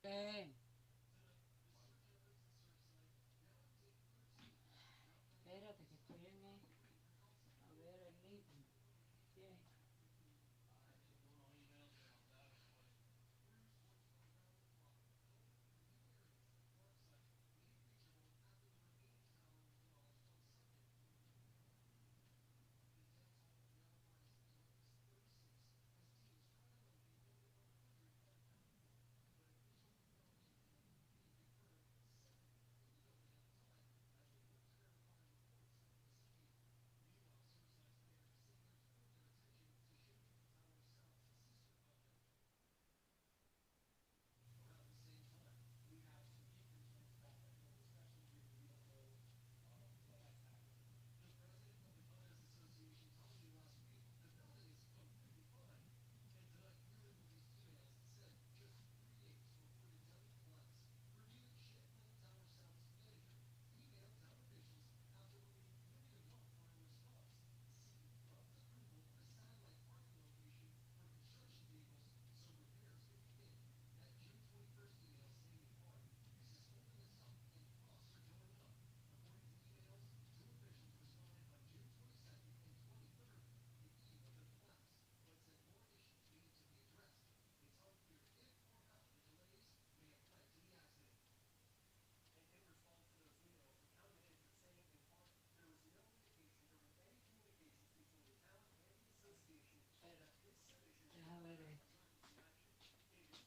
Bien, espérate que estoy en a ver el libro. Bien.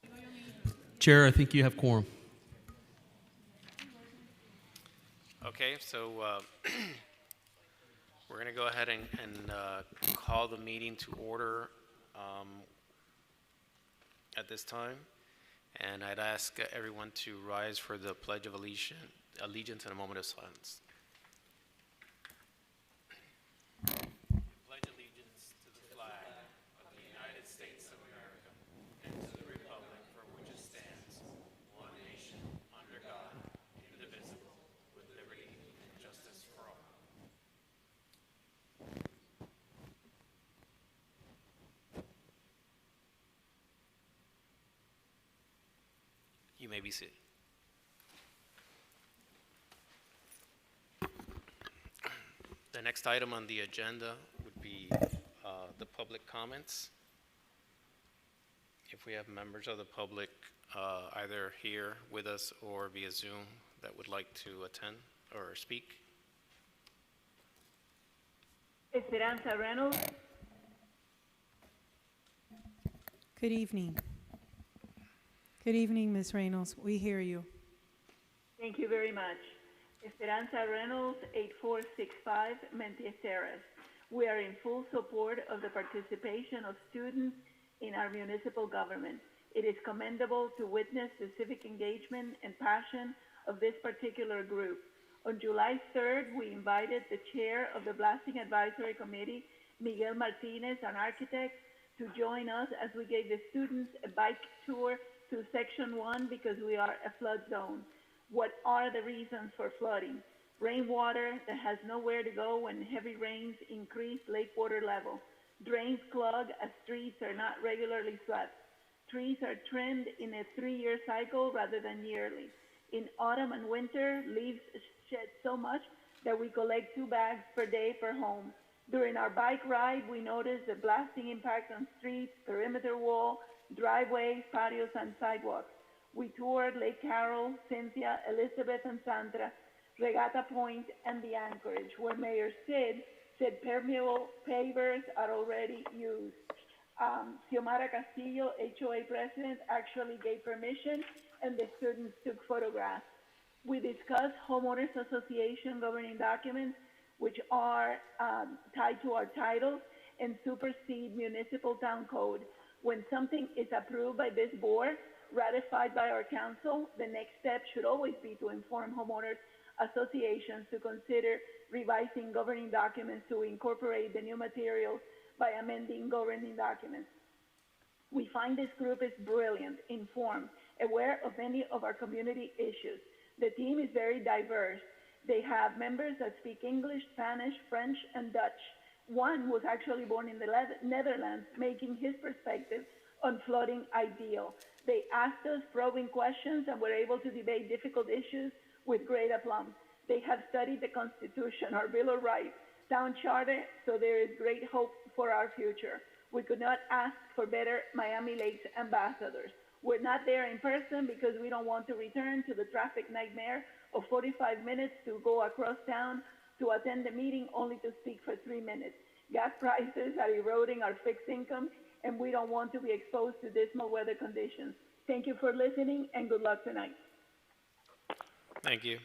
Deja ver esto. Chair, I think you have quorum. Okay, so we're going to go ahead and call the meeting to order um, at this time. And I'd ask everyone to rise for the Pledge of Allegiance in a moment of silence. Pledge allegiance to the flag of the United States of America and to the republic for which it stands, one nation, under God, indivisible, with liberty and justice for all. You may be seated. The next item on the agenda would be the public comments. If we have members of the public either here with us or via Zoom that would like to attend or speak. Esperanza Reynolds. Good evening. Good evening, Ms. Reynolds. We hear you. Thank you very much. Esperanza Reynolds, 8465 Mentia Terrace. We are in full support of the participation of students in our municipal government. It is commendable to witness the civic engagement and passion of this particular group. On July 3rd, we invited the chair of the Blasting Advisory Committee, Miguel Martinez, an architect, to join us as we gave the students a bike tour through Section 1 because we are a flood zone. What are the reasons for flooding? Rainwater that has nowhere to go when heavy rains increase lake water level. Drains clog as streets are not regularly swept. Trees are trimmed in a 3-year cycle rather than yearly. In autumn and winter, leaves shed so much that we collect 2 bags per day per home. During our bike ride, we noticed the blasting impact on streets, perimeter wall, driveways, patios, and sidewalks. We toured Lake Carroll, Cynthia, Elizabeth, and Sandra, Regatta Point, and the Anchorage, where Mayor Sid said permeable pavers are already used. Xiomara Castillo, HOA president, actually gave permission, and the students took photographs. We discussed homeowners association governing documents, which are tied to our titles and supersede municipal town code. When something is approved by this board, ratified by our council, the next step should always be to inform homeowners associations to consider revising governing documents to incorporate the new materials by amending governing documents. We find this group is brilliant, informed, aware of many of our community issues. The team is very diverse. They have members that speak English, Spanish, French, and Dutch. One was actually born in the Netherlands, making his perspective on flooding ideal. They asked us probing questions and were able to debate difficult issues with great aplomb. They have studied the Constitution, our Bill of Rights, Town Charter, so there is great hope for our future. We could not ask for better Miami Lakes ambassadors. We're not there in person because we don't want to return to the traffic nightmare of 45 minutes to go across town to attend the meeting only to speak for 3 minutes. Gas prices are eroding our fixed income, and we don't want to be exposed to dismal weather conditions. Thank you for listening, and good luck tonight. Thank you.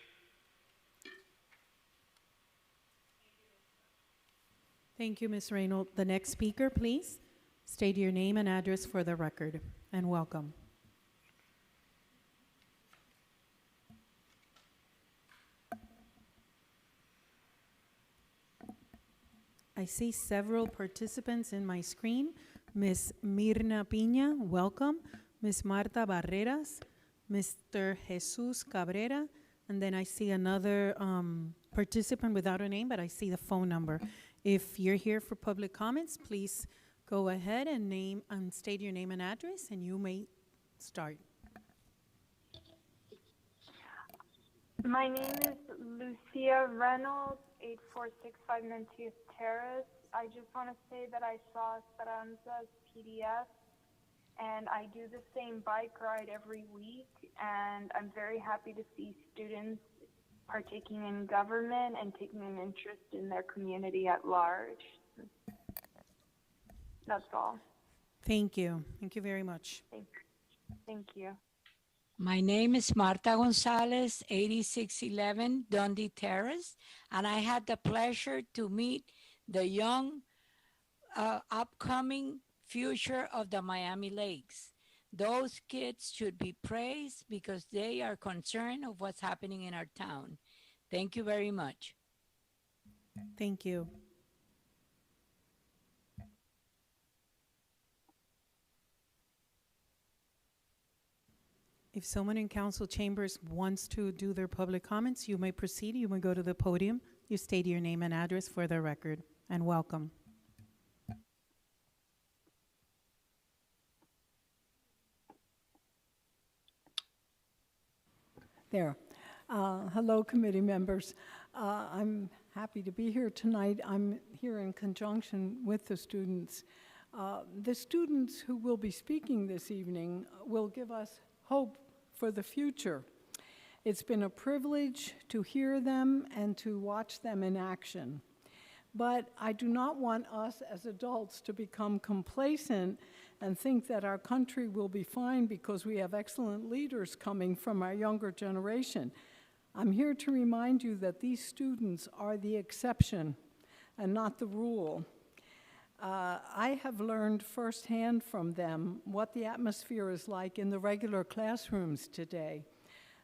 Thank you, Ms. Reynolds. The next speaker, please. State your name and address for the record, and welcome. I see several participants in my screen. Ms. Mirna Piña, welcome. Ms. Marta Barreras, Mr. Jesus Cabrera, and then I see another participant without a name, but I see the phone number. If you're here for public comments, please go ahead and state your name and address, and you may start. My name is Lucia Reynolds, 8465 Mentius Terrace. I just want to say that I saw Esperanza's PDF, and I do the same bike ride every week, and I'm very happy to see students partaking in government and taking an interest in their community at large. That's all. Thank you. Thank you very much. Thank you. My name is Marta Gonzalez, 8611 Dundee Terrace, and I had the pleasure to meet the young upcoming future of the Miami Lakes. Those kids should be praised because they are concerned of what's happening in our town. Thank you very much. Thank you. If someone in council chambers wants to do their public comments, you may proceed. You may go to the podium. You state your name and address for the record, and welcome. There. Hello, committee members. I'm happy to be here tonight. I'm here in conjunction with the students. The students who will be speaking this evening will give us hope for the future. It's been a privilege to hear them and to watch them in action. But I do not want us as adults to become complacent and think that our country will be fine because we have excellent leaders coming from our younger generation. I'm here to remind you that these students are the exception and not the rule. I have learned firsthand from them what the atmosphere is like in the regular classrooms today.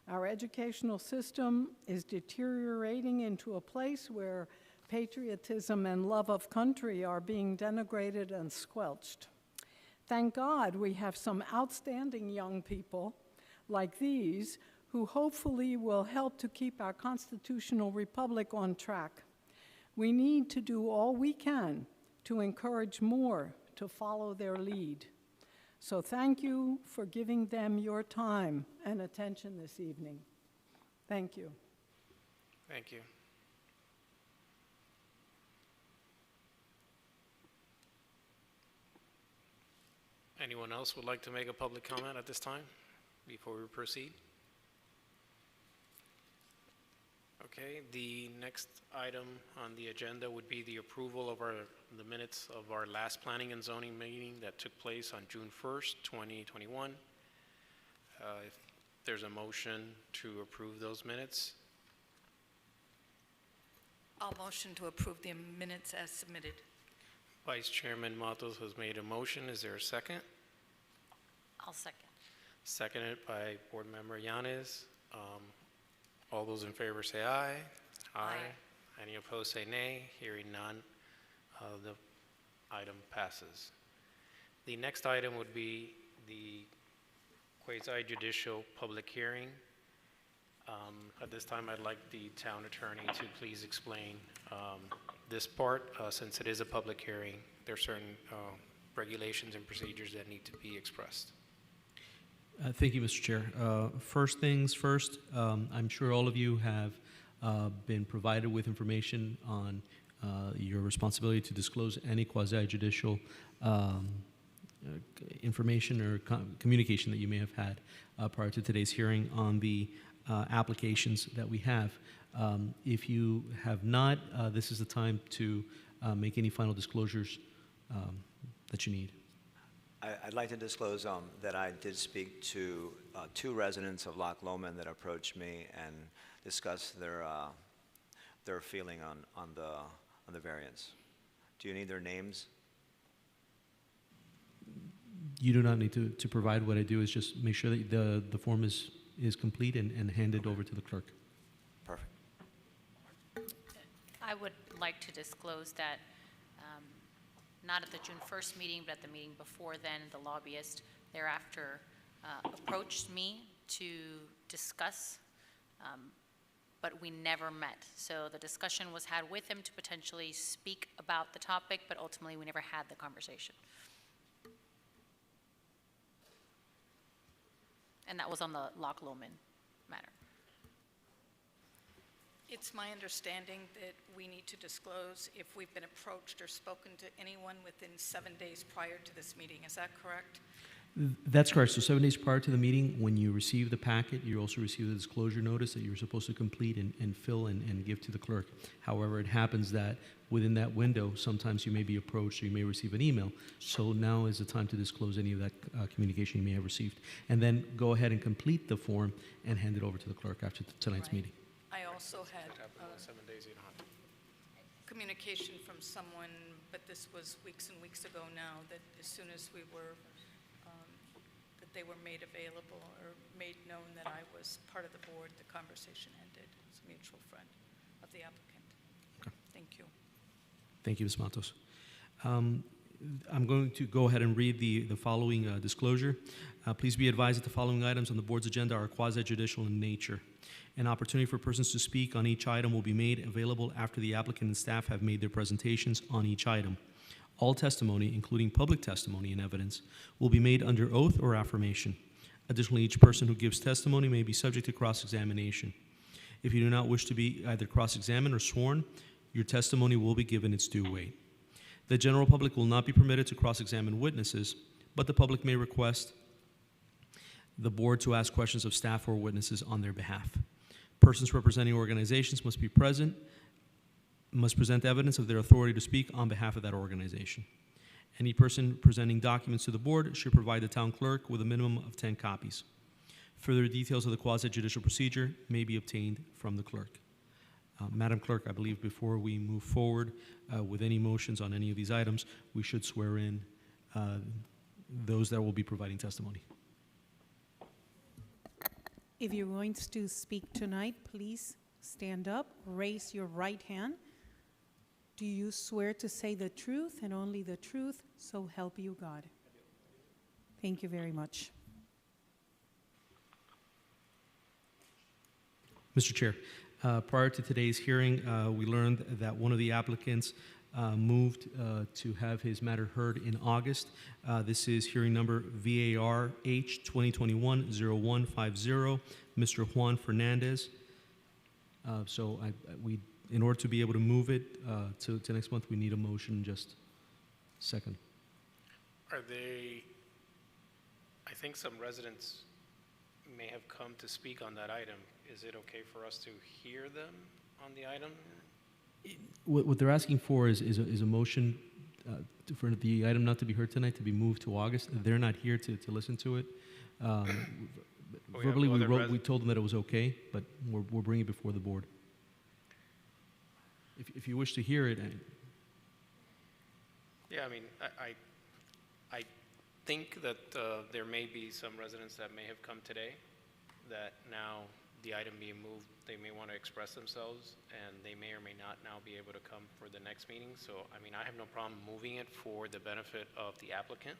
Our educational system is deteriorating into a place where patriotism and love of country are being denigrated and squelched. Thank God we have some outstanding young people like these who hopefully will help to keep our constitutional republic on track. We need to do all we can to encourage more to follow their lead. So thank you for giving them your time and attention this evening. Thank you. Thank you. Anyone else would like to make a public comment at this time before we proceed? Okay, the next item on the agenda would be the approval of the minutes of our last planning and zoning meeting that took place on June 1st, 2021. If there's a motion to approve those minutes. I'll motion to approve the minutes as submitted. Vice Chairman Matos has made a motion. Is there a second? I'll second. Seconded by Board Member Yanez. All those in favor say aye. Aye. Any opposed say nay. Hearing none, the item passes. The next item would be the quasi-judicial public hearing. At this time, I'd like the town attorney to please explain this part. Since it is a public hearing, there are certain regulations and procedures that need to be expressed. Thank you, Mr. Chair. First things first, I'm sure all of you have been provided with information on your responsibility to disclose any quasi-judicial information or communication that you may have had prior to today's hearing on the applications that we have. If you have not, this is the time to make any final disclosures that you need. I'd like to disclose that I did speak to 2 residents of Loch Lomond that approached me and discussed their feeling on the variance. Do you need their names? You do not need to provide. What I do is just make sure that the form is complete and hand it over to the clerk. Perfect. I would like to disclose that, not at the June 1st meeting, but at the meeting before then, the lobbyist thereafter approached me to discuss, but we never met. So the discussion was had with him to potentially speak about the topic, but ultimately we never had the conversation. And that was on the Loch Lomond matter. It's my understanding that we need to disclose if we've been approached or spoken to anyone within 7 days prior to this meeting. Is that correct? That's correct. So 7 days prior to the meeting, when you receive the packet, you also receive the disclosure notice that you're supposed to complete and fill and give to the clerk. However, it happens that within that window, sometimes you may be approached or you may receive an email. So now is the time to disclose any of that communication you may have received. And then go ahead and complete the form and hand it over to the clerk after tonight's meeting. I also had 7 days, you don't have to. communication from someone, but this was weeks and weeks ago now, that as soon as we were, that they were made available or made known that I was part of the board, the conversation ended. It's a mutual friend of the applicant. Okay. Thank you. Thank you, Ms. Matos. I'm going to go ahead and read the following disclosure. Please be advised that the following items on the board's agenda are quasi-judicial in nature. An opportunity for persons to speak on each item will be made available after the applicant and staff have made their presentations on each item. All testimony, including public testimony and evidence, will be made under oath or affirmation. Additionally, each person who gives testimony may be subject to cross-examination. If you do not wish to be either cross-examined or sworn, your testimony will be given its due weight. The general public will not be permitted to cross-examine witnesses, but the public may request the board to ask questions of staff or witnesses on their behalf. Persons representing organizations must present evidence of their authority to speak on behalf of that organization. Any person presenting documents to the board should provide the town clerk with a minimum of 10 copies. Further details of the quasi-judicial procedure may be obtained from the clerk. Madam Clerk, I believe before we move forward with any motions on any of these items, we should swear in those that will be providing testimony. If you're going to speak tonight, please stand up, raise your right hand. Do you swear to say the truth and only the truth, so help you God? Thank you very much. Mr. Chair, prior to today's hearing, we learned that one of the applicants moved to have his matter heard in August. This is hearing number VAR H 2021-0150, Mr. Juan Fernandez. In order to be able to move it to next month, we need a motion just second. Are they, I think some residents may have come to speak on that item. Is it okay for us to hear them on the item? What they're asking for is a motion for the item not to be heard tonight to be moved to August. They're not here to listen to it. Verbally, we told them that it was okay, but we're bringing it before the board. If you wish to hear it. Yeah, I mean, I think that there may be some residents that may have come today that now the item being moved, they may want to express themselves, and they may or may not now be able to come for the next meeting. So, I mean, I have no problem moving it for the benefit of the applicant,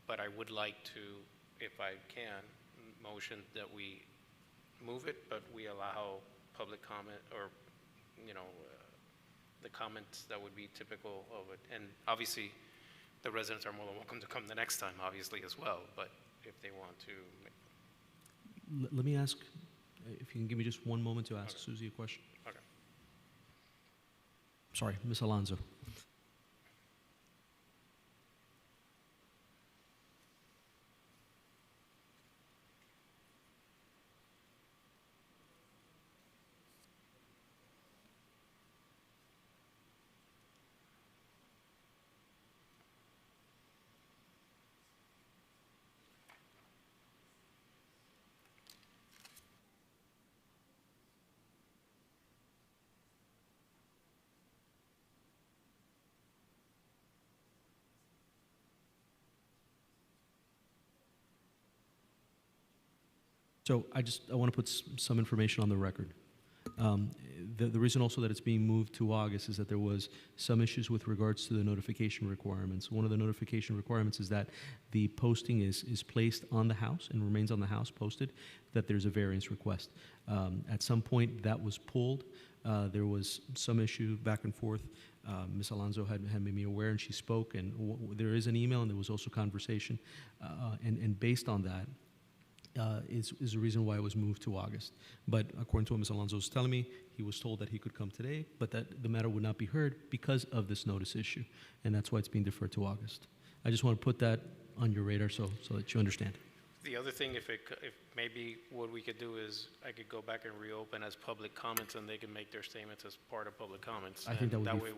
but I would like to, if I can, motion that we move it, but we allow public comment or, the comments that would be typical of it. And obviously, the residents are more than welcome to come the next time, obviously, as well, but if they want to. Let me ask, if you can give me just one moment to ask Susie a question. Okay. Sorry, Ms. Alonso. So I want to put some information on the record. The reason also that it's being moved to August is that there was some issues with regards to the notification requirements. One of the notification requirements is that the posting is placed on the house and remains on the house posted, that there's a variance request. At some point, that was pulled. There was some issue back and forth. Ms. Alonso had made me aware, and she spoke, and there is an email, and there was also conversation. And based on that, is the reason why it was moved to August. But according to what Ms. Alonso was telling me, he was told that he could come today, but that the matter would not be heard because of this notice issue, and that's why it's being deferred to August. I just want to put that on your radar so that you understand. The other thing, if maybe what we could do is I could go back and reopen as public comments, and they can make their statements as part of public comments. I think that would that be way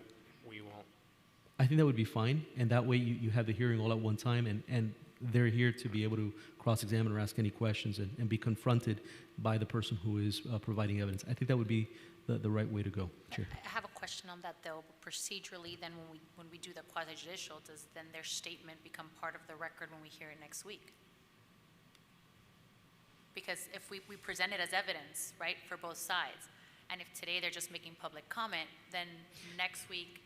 we won't. I think that would be fine, and that way you have the hearing all at one time, and they're here to be able to cross-examine or ask any questions and be confronted by the person who is providing evidence. I think that would be the right way to go, Chair. I have a question on that, though. Procedurally, then when we do the quasi-judicial, does then their statement become part of the record when we hear it next week? Because if we present it as evidence, right, for both sides, and if today they're just making public comment, then next week,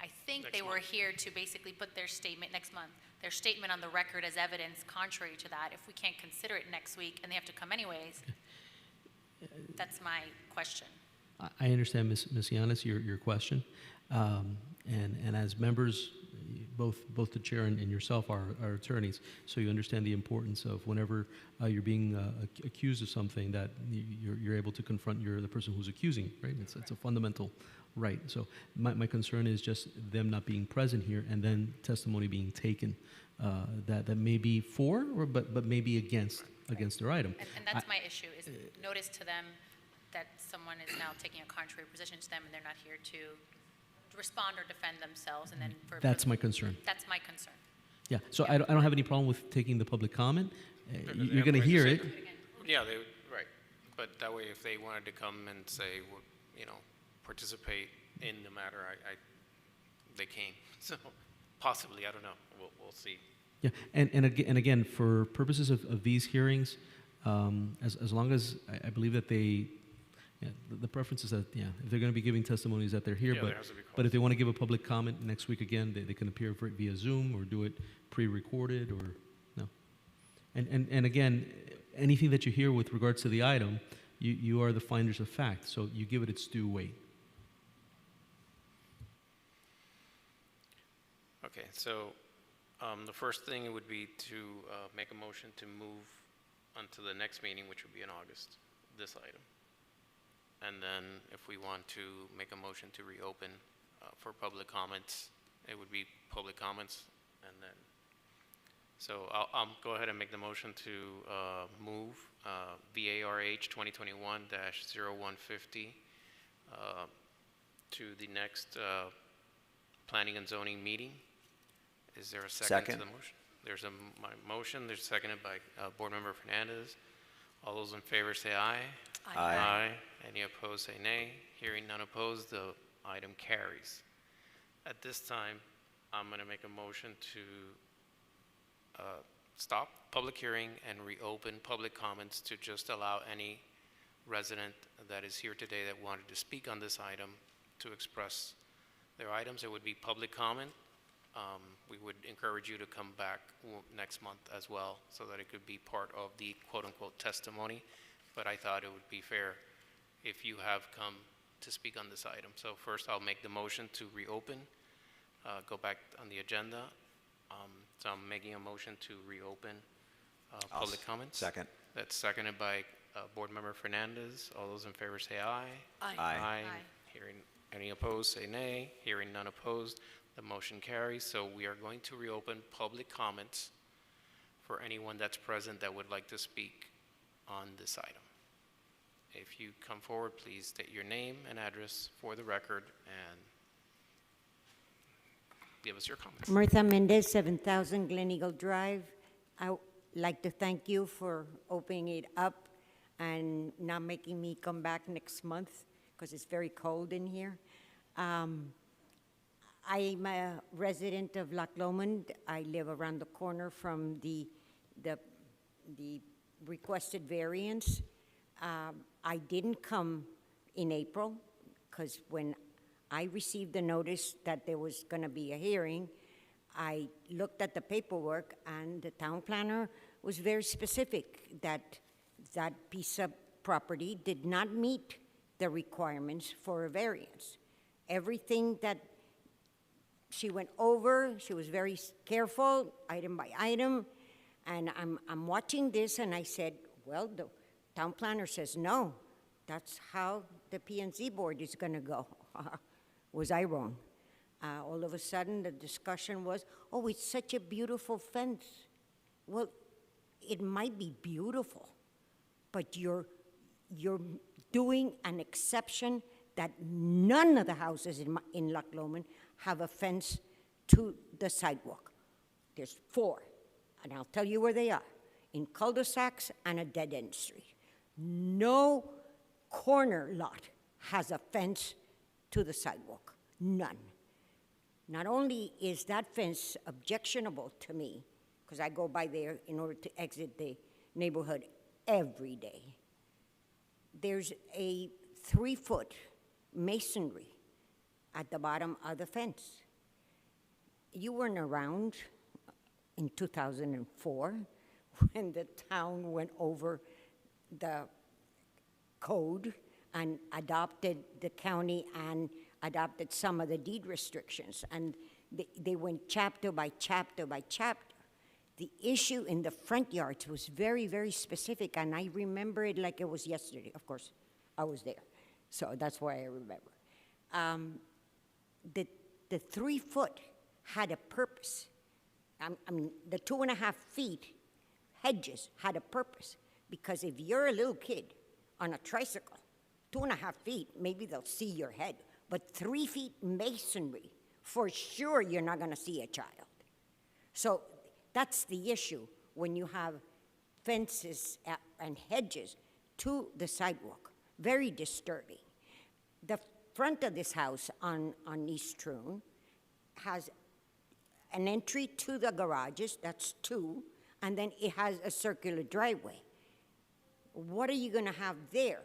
I think they were here to basically put their statement next month, their statement on the record as evidence contrary to that. If we can't consider it next week and they have to come anyways, that's my question. I understand, Ms. Yanis, your question. And as members, both the chair and yourself are attorneys, so you understand the importance of whenever you're being accused of something, that you're able to confront the person who's accusing, right? It's a fundamental right. So my concern is just them not being present here and then testimony being taken that may be for or but maybe against their item. And that's my issue, is notice to them that someone is now taking a contrary position to them and they're not here to respond or defend themselves, and then that's my concern. That's my concern. Yeah. So I don't have any problem with taking the public comment. You're going to hear it. Yeah, right. But that way, if they wanted to come and say, participate in the matter, they came. So possibly, I don't know. We'll see. Yeah, and again, for purposes of these hearings, as long as I believe that the preference is that, if they're going to be giving testimonies that they're here, but if they want to give a public comment next week again, they can appear for it via Zoom or do it pre-recorded or no. And again, anything that you hear with regards to the item, you are the finders of fact, so you give it its due weight. Okay, so the first thing would be to make a motion to move onto the next meeting, which would be in August, this item. And then if we want to make a motion to reopen for public comments, it would be public comments. And then, so I'll go ahead and make the motion to move VARH 2021-0150 to the next planning and zoning meeting. Is there a second to the motion? There's my motion. There's seconded by Board Member Fernandez. All those in favor say aye. Aye. Aye. Any opposed say nay. Hearing none opposed, the item carries. At this time, I'm going to make a motion to stop public hearing and reopen public comments to just allow any resident that is here today that wanted to speak on this item to express their items. It would be public comment. We would encourage you to come back next month as well so that it could be part of the quote-unquote testimony. But I thought it would be fair if you have come to speak on this item. So first I'll make the motion to reopen, go back on the agenda. So I'm making a motion to reopen public comments. Second. That's seconded by Board Member Fernandez. All those in favor say aye. Aye. Aye. Hearing any opposed, say nay. Hearing none opposed, the motion carries. So we are going to reopen public comments for anyone that's present that would like to speak on this item. If you come forward, please state your name and address for the record and give us your comments. Martha Mendez, 7,000 Glen Eagle Drive. I would like to thank you for opening it up and not making me come back next month because it's very cold in here. I'm a resident of Loch Lomond. I live around the corner from the requested variance. I didn't come in April because when I received the notice that there was going to be a hearing, I looked at the paperwork and the town planner was very specific that that piece of property did not meet the requirements for a variance. Everything that she went over, she was very careful, item by item, and I'm watching this and I said, well, the town planner says no. That's how the P&Z board is going to go. Was I wrong? All of a sudden, the discussion was, oh, it's such a beautiful fence. Well, it might be beautiful, but you're doing an exception that none of the houses in Loch Lomond have a fence to the sidewalk. There's 4, and I'll tell you where they are, in cul-de-sacs and a dead-end street. No corner lot has a fence to the sidewalk, none. Not only is that fence objectionable to me, because I go by there in order to exit the neighborhood every day, there's a 3-foot masonry at the bottom of the fence. You weren't around in 2004 when the town went over the code and adopted the county and adopted some of the deed restrictions. And they went chapter by chapter by chapter. The issue in the front yards was very, very specific, and I remember it like it was yesterday. Of course, I was there, so that's why I remember. The 3-foot had a purpose. I mean, the 2.5 feet hedges had a purpose, because if you're a little kid on a tricycle, 2.5 feet, maybe they'll see your head, but 3 feet masonry, for sure you're not gonna see a child. So that's the issue when you have fences and hedges to the sidewalk. Very disturbing. The front of this house on East Troon has an entry to the garages, that's 2, and then it has a circular driveway. What are you gonna have there?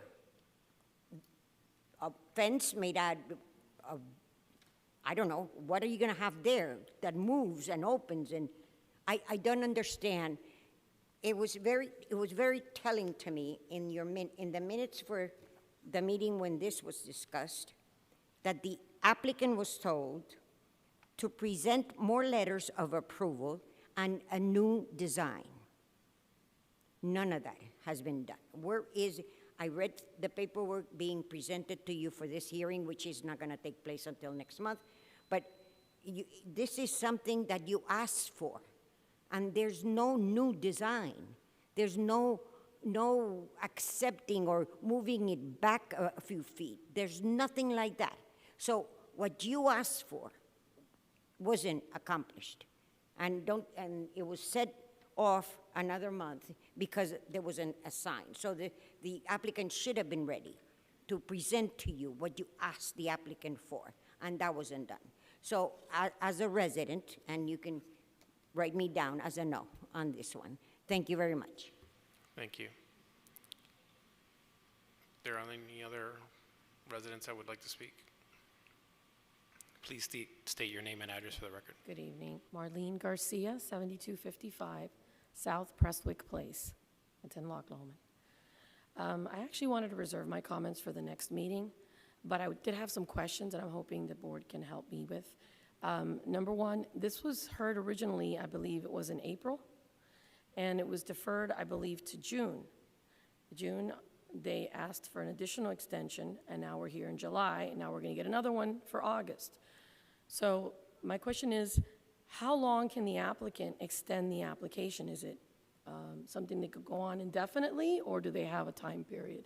A fence made out of, I don't know, what are you gonna have there that moves and opens? And I don't understand. It was very telling to me in the minutes for the meeting when this was discussed, that the applicant was told to present more letters of approval and a new design. None of that has been done. Where is, I read the paperwork being presented to you for this hearing, which is not gonna take place until next month, but this is something that you asked for, and there's no new design. There's no accepting or moving it back a few feet. There's nothing like that. So what you asked for wasn't accomplished, and it was set off another month because there wasn't a sign. So the applicant should have been ready to present to you what you asked the applicant for, and that wasn't done. So as a resident, and you can write me down as a no on this one. Thank you very much. Thank you. There are any other residents that would like to speak? Please state your name and address for the record. Good evening. Marlene Garcia, 7255 South Prestwick Place. It's in Loch Lomond. I actually wanted to reserve my comments for the next meeting, but I did have some questions that I'm hoping the board can help me with. Number one, this was heard originally, I believe it was in April, and it was deferred, I believe, to June. June, they asked for an additional extension, and now we're here in July, and now we're going to get another one for August. So my question is, how long can the applicant extend the application? Is it something that could go on indefinitely, or do they have a time period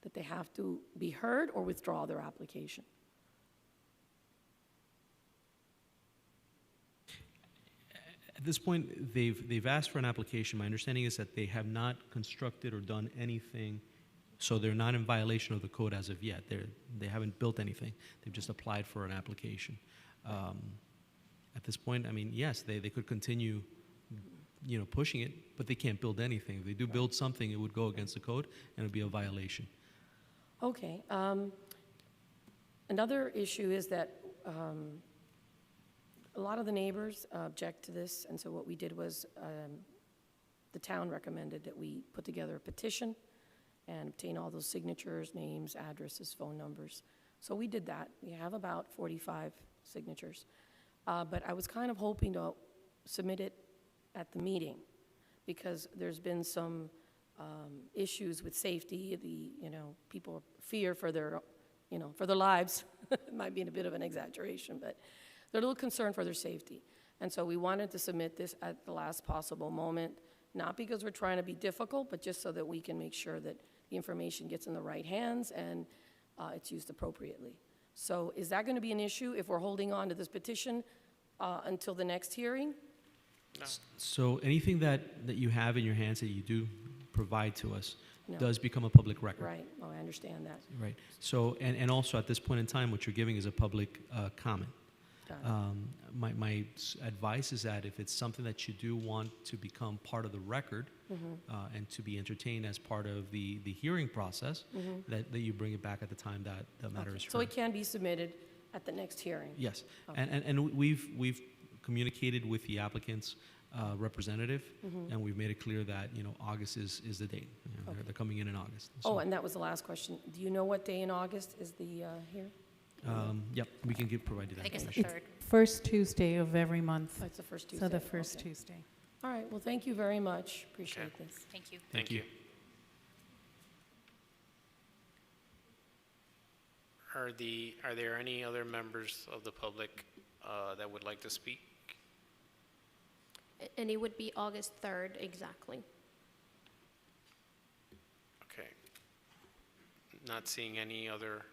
that they have to be heard or withdraw their application? At this point, they've asked for an application. My understanding is that they have not constructed or done anything, so they're not in violation of the code as of yet. They haven't built anything. They've just applied for an application. At this point, I mean, yes, they could continue, pushing it, but they can't build anything. If they do build something, it would go against the code, and it would be a violation. Okay. Another issue is that a lot of the neighbors object to this, and so what we did was the town recommended that we put together a petition and obtain all those signatures, names, addresses, phone numbers. So we did that. We have about 45 signatures. But I was kind of hoping to submit it at the meeting because there's been some issues with safety. People fear for their, for their lives. It might be a bit of an exaggeration, but they're a little concerned for their safety. And so we wanted to submit this at the last possible moment, not because we're trying to be difficult, but just so that we can make sure that the information gets in the right hands and it's used appropriately. So is that going to be an issue if we're holding on to this petition until the next hearing? No. So anything that you have in your hands that you do provide to us No. does become a public record. Right. Oh, I understand that. Right. So, and also at this point in time, what you're giving is a public comment. Got it. My advice is that if it's something that you do want to become part of the record and to be entertained as part of the hearing process, that you bring it back at the time that the matter is heard. So it can be submitted at the next hearing? Yes, Okay. and we've communicated with the applicant's representative, and we've made it clear that August is the date. Okay. They're coming in August. Oh, So, and that was the last question. Do you know what day in August is the hearing? yep, we can provide you that I think it's the information. third. First Tuesday of every month. Oh, it's the first Tuesday. So the first Okay. Tuesday. All right, well, thank you very much. Appreciate Okay. this. Thank you. Thank you. Are there any other members of the public that would like to speak? And it would be August 3rd, exactly. Okay. Not seeing any other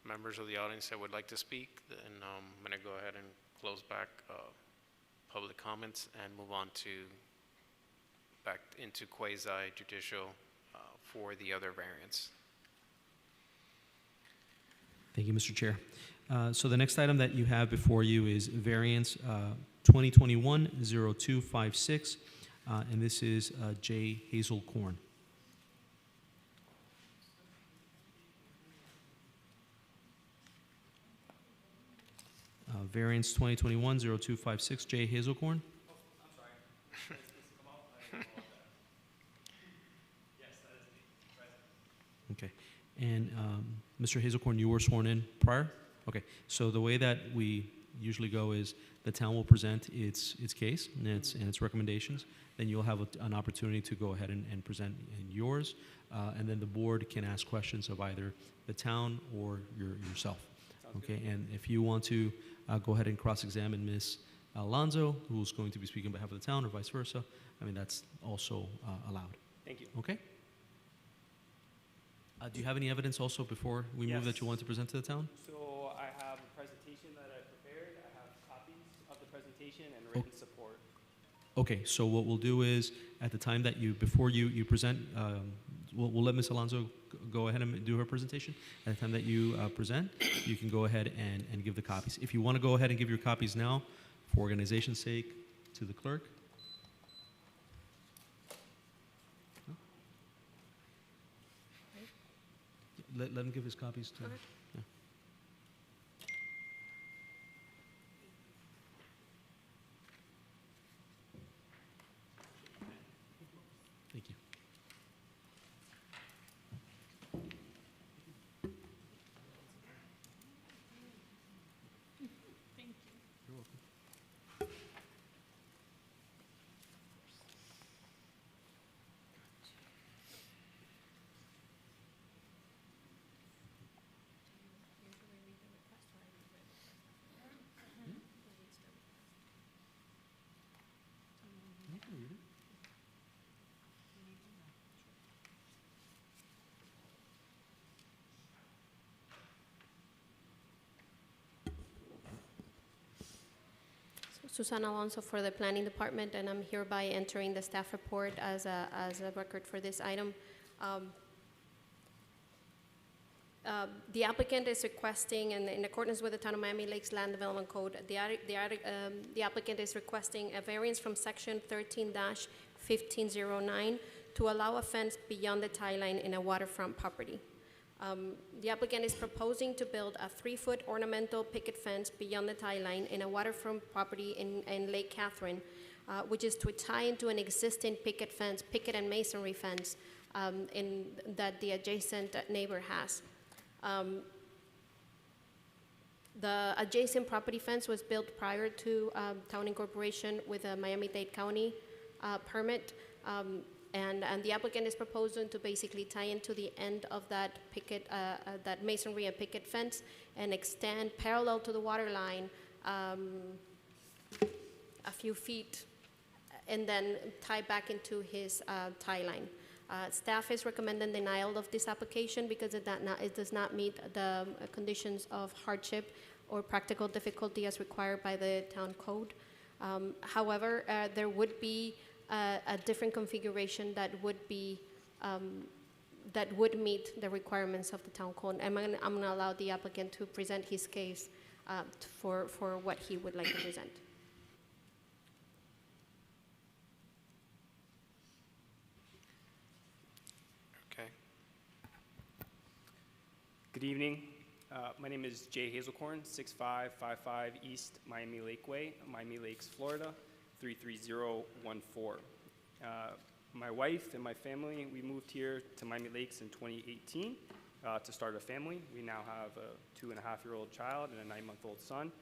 members of the audience that would like to speak, then I'm going to go ahead and close back public comments and move on back into quasi-judicial for the other variants. Thank you, Mr. Chair. So the next item that you have before you is variance 2021-0256, and this is J. Hazel Korn. Variance 2021-0256, J. Hazel Korn. Okay. And Mr. Hazelcorn, you were sworn in prior? Okay. So the way that we usually go is the town will present its case and its recommendations. Then you'll have an opportunity to go ahead and present yours. And then the board can ask questions of either the town or yourself. Okay. And if you want to go ahead and cross-examine Ms. Alonso, who's going to be speaking on behalf of the town, or vice versa, I mean, that's also allowed. Thank you. Okay? Do you have any evidence also before we move that you want to present to the town? So I have a presentation that I prepared. I have copies of the presentation and written support. Okay, so what we'll do is, at the time that before you present, we'll let Ms. Alonso go ahead and do her presentation. At the time that you present, you can go ahead and give the copies. If you want to go ahead and give your copies now, for organization's sake, to the clerk. Let him give his copies to. Yeah. Thank you. You're welcome. Susana Alonso for the Planning Department, and I'm hereby entering the staff report as a record for this item. The applicant is requesting, and in accordance with the Town of Miami Lakes Land Development Code, the applicant is requesting a variance from section 13-1509 to allow a fence beyond the tie line in a waterfront property. The applicant is proposing to build a 3-foot ornamental picket fence beyond the tie line in a waterfront property in Lake Catherine, which is to tie into an existing picket and masonry fence that the adjacent neighbor has. The adjacent property fence was built prior to town incorporation with a Miami-Dade County permit, and the applicant is proposing to basically tie into the end of that picket, that masonry and picket fence, and extend parallel to the water line a few feet, and then tie back into his tie line. Staff is recommending denial of this application because it does not meet the conditions of hardship or practical difficulty as required by the town code. However, there would be a different configuration that would meet the requirements of the town code. I'm going to allow the applicant to present his case for what he would like to present. Okay. Good evening. My name is Jay Hazelcorn, 6555 East Miami Lakeway, Miami Lakes, Florida, 33014. My wife and my family, we moved here to Miami Lakes in 2018 to start a family. We now have a 2.5-year-old child and a 9-month-old son.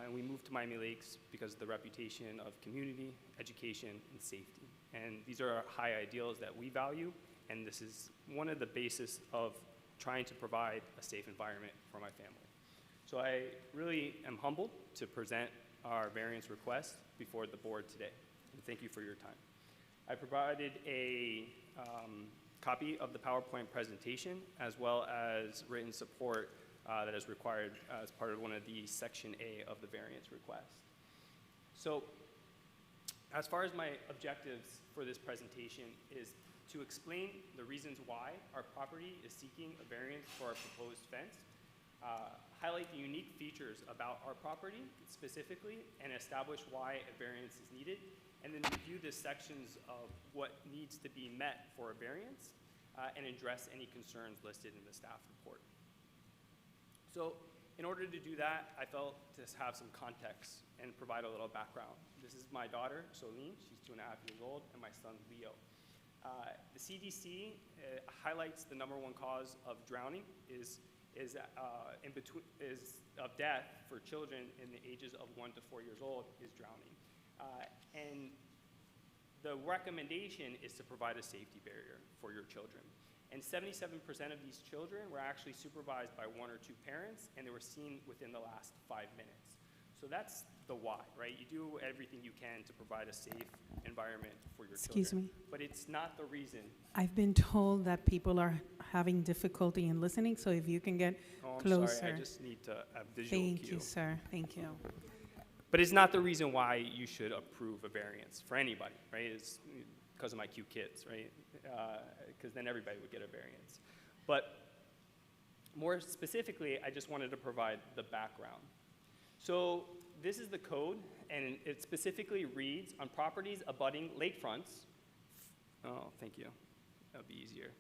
And we moved to Miami Lakes because of the reputation of community, education, and safety. And these are high ideals that we value, and this is one of the basis of trying to provide a safe environment for my family. So I really am humbled to present our variance request before the board today. And thank you for your time. I provided a copy of the PowerPoint presentation as well as written support that is required as part of one of the Section A of the variance request. So as far as my objectives for this presentation is to explain the reasons why our property is seeking a variance for our proposed fence, highlight the unique features about our property specifically, and establish why a variance is needed, and then review the sections of what needs to be met for a variance, and address any concerns listed in the staff report. So in order to do that, I felt to have some context and provide a little background. This is my daughter, Solene, she's 2.5 years old, and my son, Leo. The CDC highlights the #1 cause of drowning is of death for children in the ages of 1 to 4 years old is drowning. And the recommendation is to provide a safety barrier for your children. And 77% of these children were actually supervised by 1 or 2 parents, and they were seen within the last 5 minutes. So that's the why, right? You do everything you can to provide a safe environment for your children. Excuse me. But it's not the reason. I've been told that people are having difficulty in listening, so if you can get closer. Sorry, I just need to have visual cue. Thank you, sir. Thank you. But it's not the reason why you should approve a variance for anybody, right? It's because of my cute kids, right? Because then everybody would get a variance. But more specifically, I just wanted to provide the background. So this is the code, and it specifically reads, on properties abutting lakefronts. Oh, thank you. That would be easier.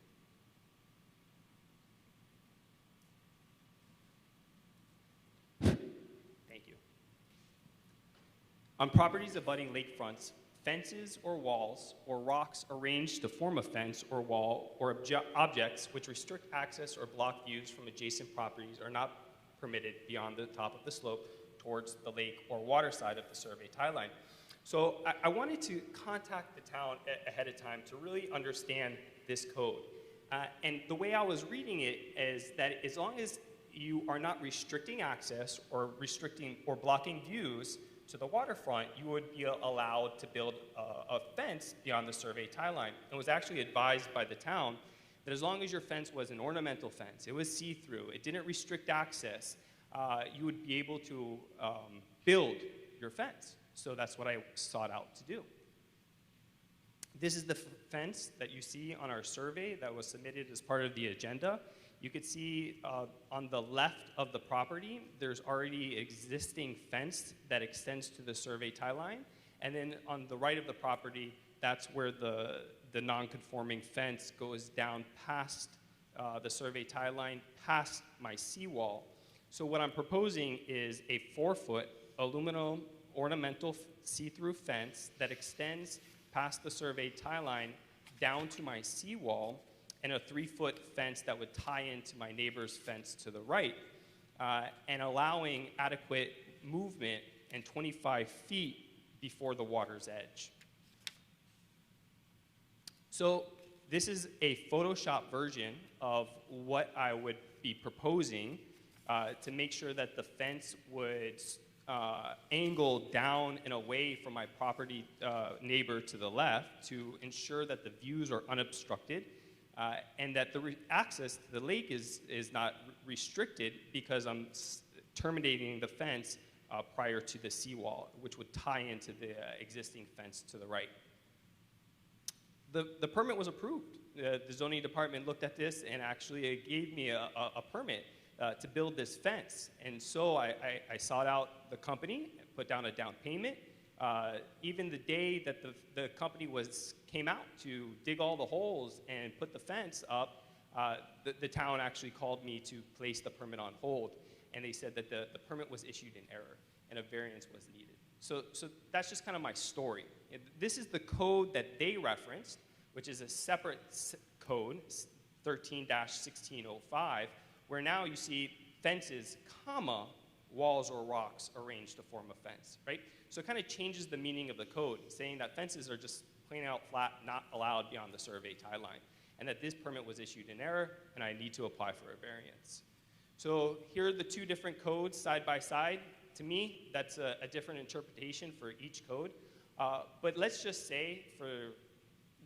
Thank you. On properties abutting lakefronts, fences or walls or rocks arranged to form a fence or wall or objects which restrict access or block views from adjacent properties are not permitted beyond the top of the slope towards the lake or water side of the survey tie line. So I wanted to contact the town ahead of time to really understand this code. And the way I was reading it is that as long as you are not restricting access or restricting or blocking views to the waterfront, you would be allowed to build a fence beyond the survey tie line. And was actually advised by the town that as long as your fence was an ornamental fence, it was see-through, it didn't restrict access, you would be able to build your fence. So that's what I sought out to do. This is the fence that you see on our survey that was submitted as part of the agenda. You could see on the left of the property, there's already existing fence that extends to the survey tie line. And then on the right of the property, that's where the non-conforming fence goes down past the survey tie line, past my seawall. So what I'm proposing is a 4-foot aluminum ornamental see-through fence that extends past the survey tie line down to my seawall, and a 3-foot fence that would tie into my neighbor's fence to the right, and allowing adequate movement and 25 feet before the water's edge. So this is a Photoshop version of what I would be proposing to make sure that the fence would angle down and away from my property neighbor to the left to ensure that the views are unobstructed, and that the access to the lake is not restricted because I'm terminating the fence prior to the seawall, which would tie into the existing fence to the right. The permit was approved. The zoning department looked at this and actually gave me a permit to build this fence. And so I sought out the company, put down a down payment. Even the day that the company came out to dig all the holes and put the fence up, the town actually called me to place the permit on hold. And they said that the permit was issued in error and a variance was needed. So that's just kind of my story. This is the code that they referenced, which is a separate code, 13-1605, where now you see fences, comma, walls or rocks arranged to form a fence, right? So it kind of changes the meaning of the code, saying that fences are just plain out flat, not allowed beyond the survey tie line, and that this permit was issued in error, and I need to apply for a variance. So here are the two different codes side by side. To me, that's a different interpretation for each code. But let's just say, for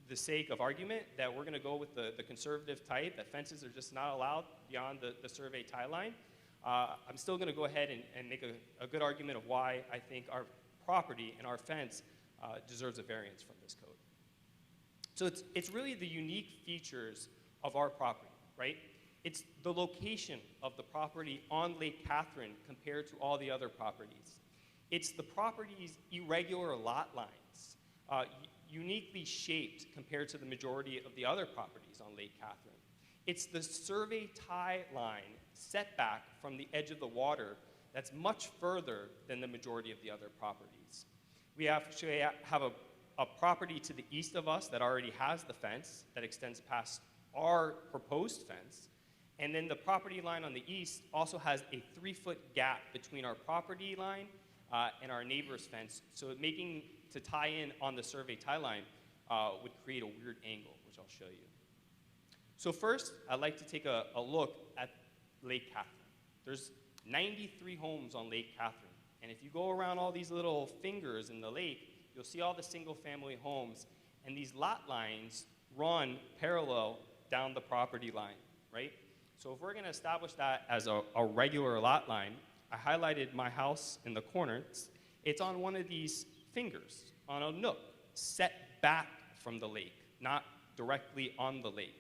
the sake of argument, that we're going to go with the conservative type, that fences are just not allowed beyond the survey tie line. I'm still going to go ahead and make a good argument of why I think our property and our fence deserves a variance from this code. So it's really the unique features of our property, right? It's the location of the property on Lake Catherine compared to all the other properties. It's the property's irregular lot lines, uniquely shaped compared to the majority of the other properties on Lake Catherine. It's the survey tie line setback from the edge of the water that's much further than the majority of the other properties. We actually have a property to the east of us that already has the fence that extends past our proposed fence. And then the property line on the east also has a 3-foot gap between our property line and our neighbor's fence. So making to tie in on the survey tie line would create a weird angle, which I'll show you. So first, I'd like to take a look at Lake Catherine. There's 93 homes on Lake Catherine. And if you go around all these little fingers in the lake, you'll see all the single-family homes. And these lot lines run parallel down the property line, right? So if we're going to establish that as a regular lot line, I highlighted my house in the corner. It's on one of these fingers, on a nook, set back from the lake, not directly on the lake.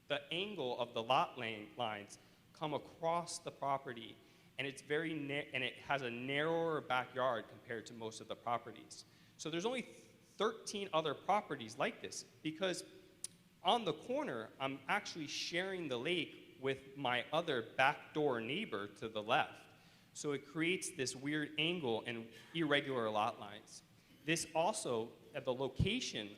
The angle of the lot lines come across the property, and it's and it has a narrower backyard compared to most of the properties. So there's only 13 other properties like this, because on the corner, I'm actually sharing the lake with my other backdoor neighbor to the left. So it creates this weird angle and irregular lot lines. This also, at the location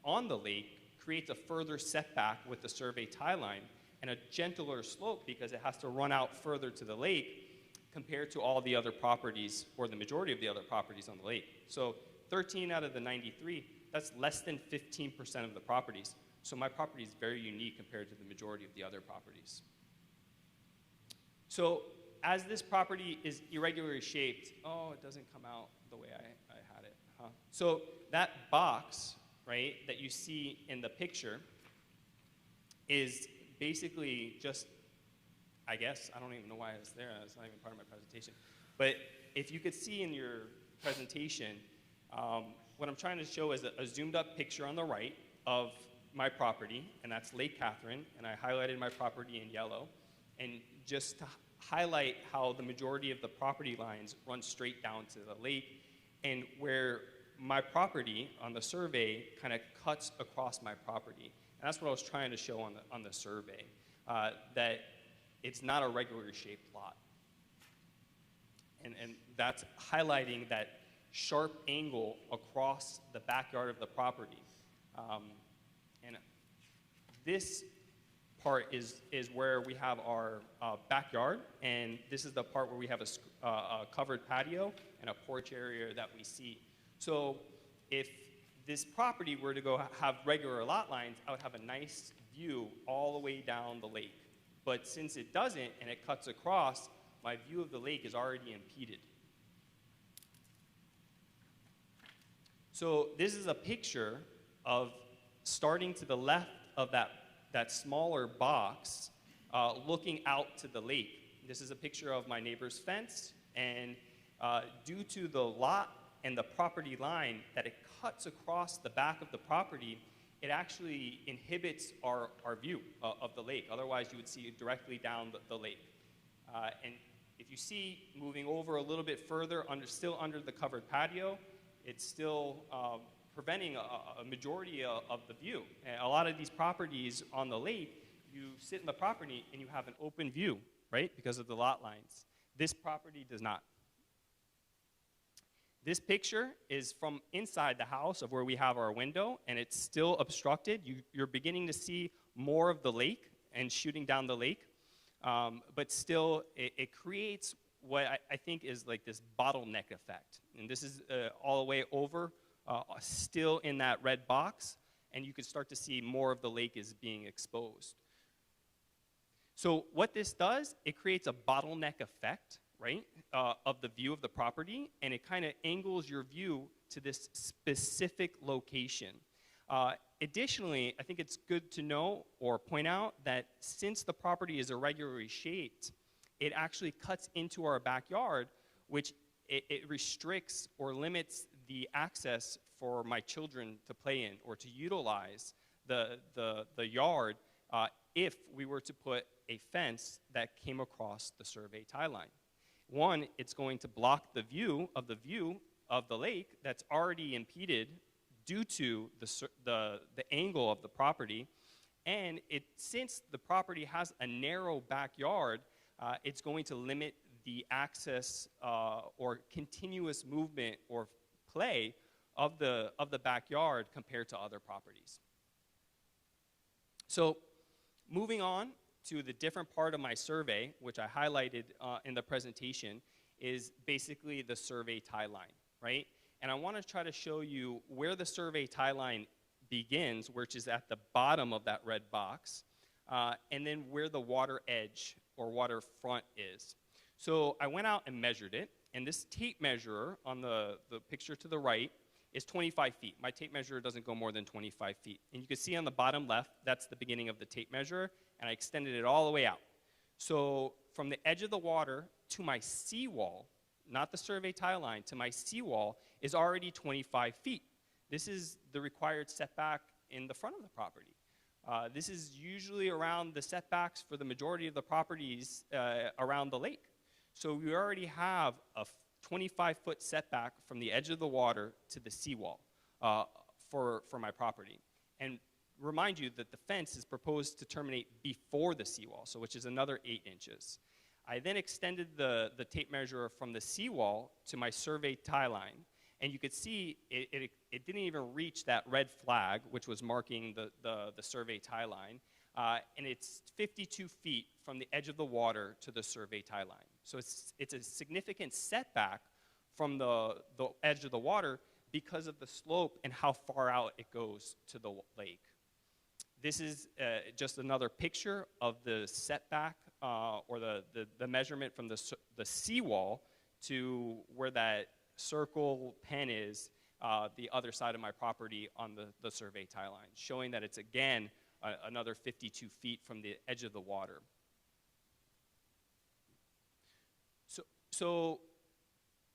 on the lake, creates a further setback with the survey tie line and a gentler slope because it has to run out further to the lake compared to all the other properties, or the majority of the other properties on the lake. So 13 out of the 93, that's less than 15% of the properties. So my property is very unique compared to the majority of the other properties. So as this property is irregularly shaped, it doesn't come out the way I had it, huh? So that box, right, that you see in the picture is basically just, I guess, I don't even know why it's there, it's not even part of my presentation. But if you could see in your presentation, What I'm trying to show is a zoomed up picture on the right of my property, and that's Lake Catherine, and I highlighted my property in yellow. And just to highlight how the majority of the property lines run straight down to the lake, and where my property on the survey kind of cuts across my property. And that's what I was trying to show on the survey, that it's not a regularly shaped lot. And that's highlighting that sharp angle across the backyard of the property. And this part is where we have our backyard, and this is the part where we have a covered patio and a porch area that we see. So if this property were to go have regular lot lines, I would have a nice view all the way down the lake. But since it doesn't and it cuts across, my view of the lake is already impeded. So this is a picture of starting to the left of that smaller box, looking out to the lake. This is a picture of my neighbor's fence, and due to the lot and the property line that it cuts across the back of the property, it actually inhibits our view of the lake. Otherwise, you would see it directly down the lake. And if you see, moving over a little bit further, still under the covered patio, it's still preventing a majority of the view. And a lot of these properties on the lake, you sit in the property and you have an open view, right, because of the lot lines. This property does not. This picture is from inside the house of where we have our window, and it's still obstructed. You're beginning to see more of the lake and shooting down the lake, but still it creates what I think is like this bottleneck effect. And this is all the way over, still in that red box, and you can start to see more of the lake is being exposed. So what this does, it creates a bottleneck effect, right, of the view of the property, and it kind of angles your view to this specific location. Additionally, I think it's good to know or point out that since the property is irregularly shaped, it actually cuts into our backyard, which it restricts or limits the access for my children to play in or to utilize the yard if we were to put a fence that came across the survey tie line. One, it's going to block the view of the lake that's already impeded due to the angle of the property. And since the property has a narrow backyard, it's going to limit the access or continuous movement or play of the backyard compared to other properties. So moving on to the different part of my survey, which I highlighted in the presentation, is basically the survey tie line, right? And I want to try to show you where the survey tie line begins, which is at the bottom of that red box, and then where the water edge or water front is. So I went out and measured it, and this tape measurer on the picture to the right is 25 feet. My tape measure doesn't go more than 25 feet. And you can see on the bottom left, that's the beginning of the tape measure, and I extended it all the way out. So from the edge of the water to my seawall, not the survey tie line, to my seawall is already 25 feet. This is the required setback in the front of the property. This is usually around the setbacks for the majority of the properties around the lake. So we already have a 25-foot setback from the edge of the water to the seawall for my property. And remind you that the fence is proposed to terminate before the seawall, so which is another 8 inches. I then extended the tape measure from the seawall to my survey tie line, and you could see it didn't even reach that red flag, which was marking the survey tie line, and it's 52 feet from the edge of the water to the survey tie line. So it's a significant setback from the edge of the water because of the slope and how far out it goes to the lake. This is just another picture of the setback or the measurement from the seawall to where that circle pen is, the other side of my property on the survey tie line, showing that it's, again, another 52 feet from the edge of the water. So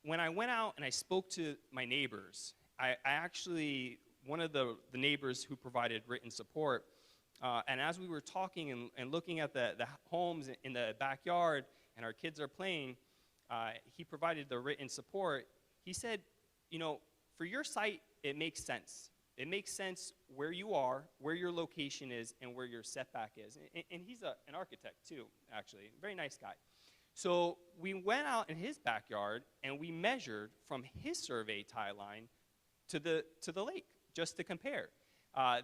when I went out and I spoke to my neighbors I actually, one of the neighbors who provided written support, and as we were talking and looking at the homes in the backyard and our kids are playing, he provided the written support. He said, you know, for your site, it makes sense. It makes sense where you are, where your location is, and where your setback is. And he's an architect too, actually, very nice guy. So we went out in his backyard and we measured from his survey tie line to the lake, just to compare.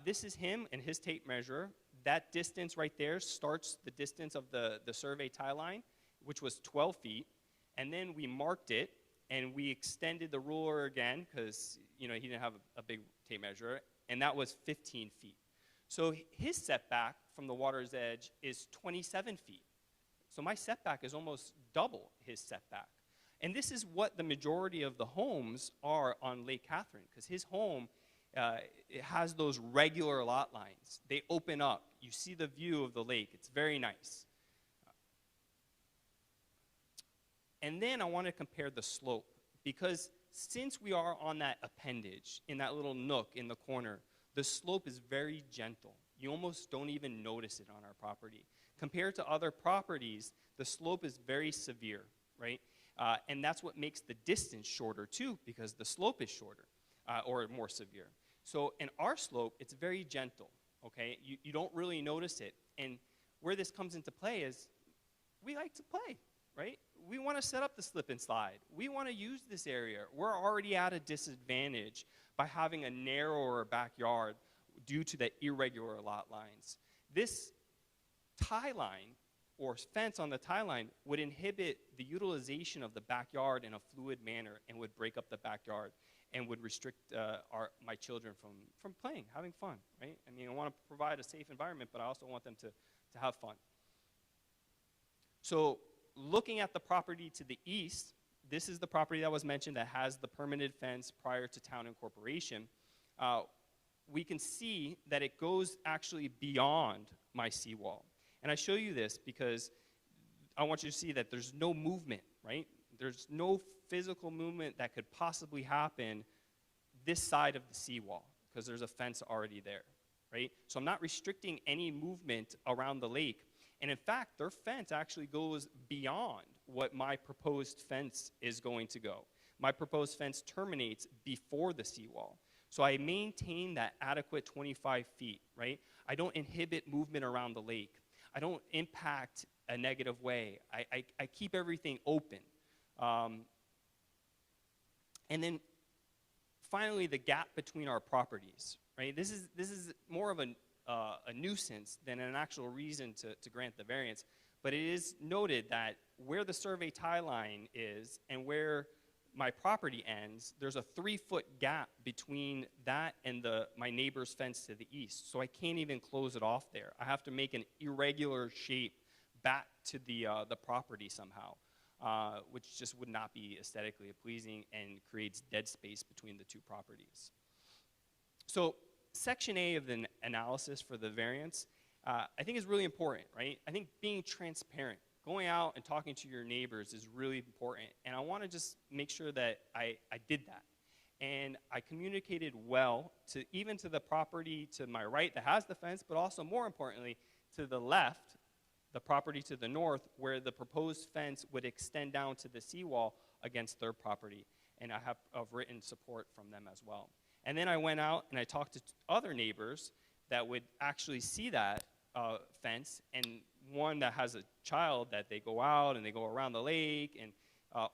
This is him and his tape measure. That distance right there starts the distance of the survey tie line, which was 12 feet. And then we marked it, and we extended the ruler again, because he didn't have a big tape measure, and that was 15 feet. So his setback from the water's edge is 27 feet. So my setback is almost double his setback. And this is what the majority of the homes are on Lake Catherine, because his home, it has those regular lot lines. They open up. You see the view of the lake. It's very nice. And then I want to compare the slope, because since we are on that appendage, in that little nook in the corner, the slope is very gentle. You almost don't even notice it on our property. Compared to other properties, the slope is very severe, right? And that's what makes the distance shorter too, because the slope is shorter or more severe. So in our slope, it's very gentle, okay? You don't really notice it. And where this comes into play is we like to play, right? We want to set up the slip and slide. We want to use this area. We're already at a disadvantage by having a narrower backyard due to the irregular lot lines. This tie line or fence on the tie line would inhibit the utilization of the backyard in a fluid manner and would break up the backyard and would restrict my children from playing, having fun, right? I mean, I want to provide a safe environment, but I also want them to have fun. So looking at the property to the east, this is the property that was mentioned that has the permanent fence prior to town incorporation. We can see that it goes actually beyond my seawall. And I show you this because I want you to see that there's no movement, right? There's no physical movement that could possibly happen this side of the seawall because there's a fence already there, right? So I'm not restricting any movement around the lake. And in fact, their fence actually goes beyond what my proposed fence is going to go. My proposed fence terminates before the seawall. So I maintain that adequate 25 feet, right? I don't inhibit movement around the lake. I don't impact a negative way. I keep everything open. And then finally, the gap between our properties, right? This is more of a nuisance than an actual reason to grant the variance. But it is noted that where the survey tie line is and where my property ends, there's a 3-foot gap between that and my neighbor's fence to the east. So I can't even close it off there. I have to make an irregular shape back to the property somehow, which just would not be aesthetically pleasing and creates dead space between the two properties. So Section A of the analysis for the variance, I think is really important, right? I think being transparent, going out and talking to your neighbors is really important. And I want to just make sure that I did that. And I communicated well even to the property to my right that has the fence, but also more importantly, to the left, the property to the north, where the proposed fence would extend down to the seawall against their property. And I have written support from them as well. And then I went out and I talked to other neighbors that would actually see that fence, and one that has a child that they go out and they go around the lake, and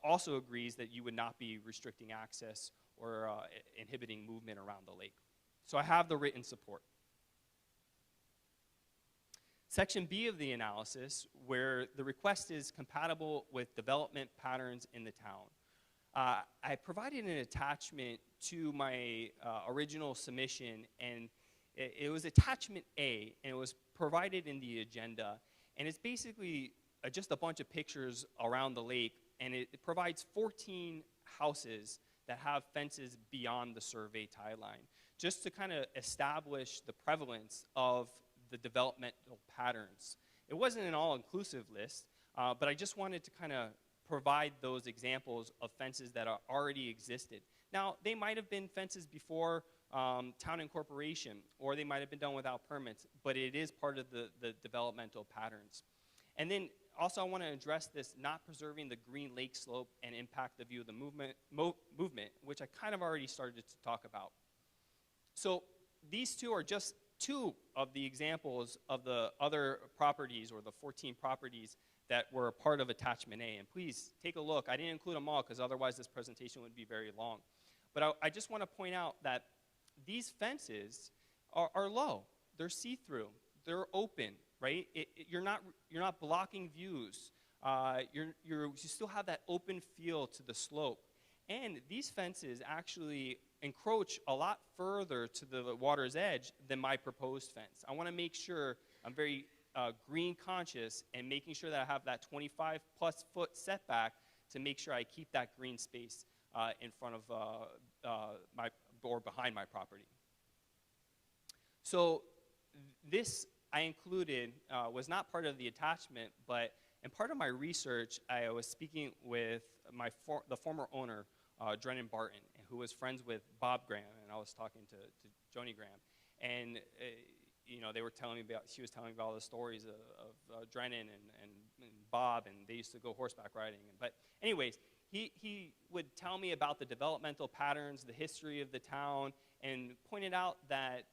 also agrees that you would not be restricting access or inhibiting movement around the lake. So I have the written support. Section B of the analysis, where the request is compatible with development patterns in the town. I provided an attachment to my original submission, and it was attachment A, and it was provided in the agenda. And it's basically just a bunch of pictures around the lake, and it provides 14 houses that have fences beyond the survey tie line, just to kind of establish the prevalence of the developmental patterns. It wasn't an all-inclusive list, but I just wanted to kind of provide those examples of fences that already existed. Now, they might have been fences before town incorporation, or they might have been done without permits, but it is part of the developmental patterns. And then also I want to address this not preserving the green lake slope and impact the view of the movement, which I kind of already started to talk about. So these two are just two of the examples of the other properties, or the 14 properties that were a part of attachment A. And please take a look. I didn't include them all because otherwise this presentation would be very long. But I just want to point out that these fences are low. They're see-through. They're open, right? You're not blocking views. You still have that open feel to the slope. And these fences actually encroach a lot further to the water's edge than my proposed fence. I want to make sure I'm very green conscious and making sure that I have that 25+ foot setback to make sure I keep that green space in front of or behind my property. So this I included was not part of the attachment, but in part of my research, I was speaking with the former owner, Drennan Barton, who was friends with Bob Graham, and I was talking to Joni Graham, and you know, they were telling me about, she was telling me about all the stories of Drennan and Bob, and they used to go horseback riding. But anyways, he would tell me about the developmental patterns, the history of the town, and pointed out that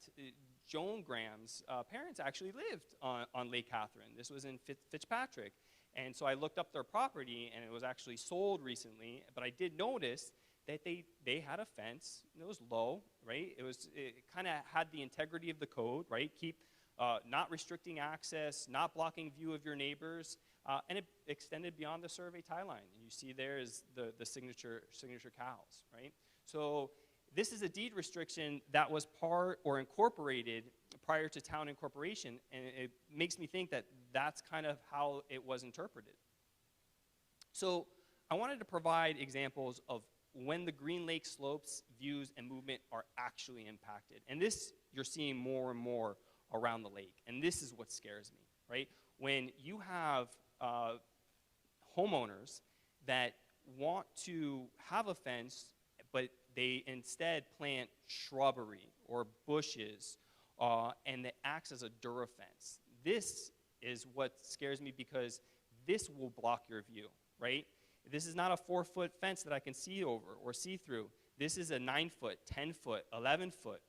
Joan Graham's parents actually lived on Lake Catherine. This was in Fitzpatrick. And so I looked up their property, and it was actually sold recently, but I did notice that they had a fence. It was low, right? It kind of had the integrity of the code, right? Keep not restricting access, not blocking view of your neighbors, and it extended beyond the survey tie line. And you see there is the signature cows, right? So this is a deed restriction that was part or incorporated prior to town incorporation, and it makes me think that that's kind of how it was interpreted. So I wanted to provide examples of when the Green Lake slopes, views, and movement are actually impacted. And this you're seeing more and more around the lake. And this is what scares me, right? When you have homeowners that want to have a fence, but they instead plant shrubbery or bushes, and it acts as a durafence. This is what scares me, because this will block your view, right? This is not a 4-foot fence that I can see over or see through. This is a 9-foot, 10-foot, 11-foot,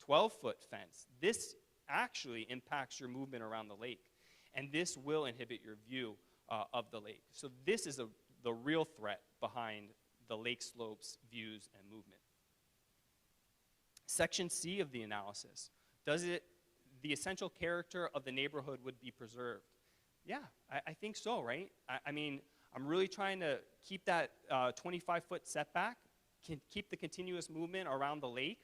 12-foot fence. This actually impacts your movement around the lake, and this will inhibit your view of the lake. So this is the real threat behind the lake slopes, views, and movement. Section C of the analysis. The essential character of the neighborhood would be preserved? Yeah, I think so, right? I mean, I'm really trying to keep that 25-foot setback, keep the continuous movement around the lake,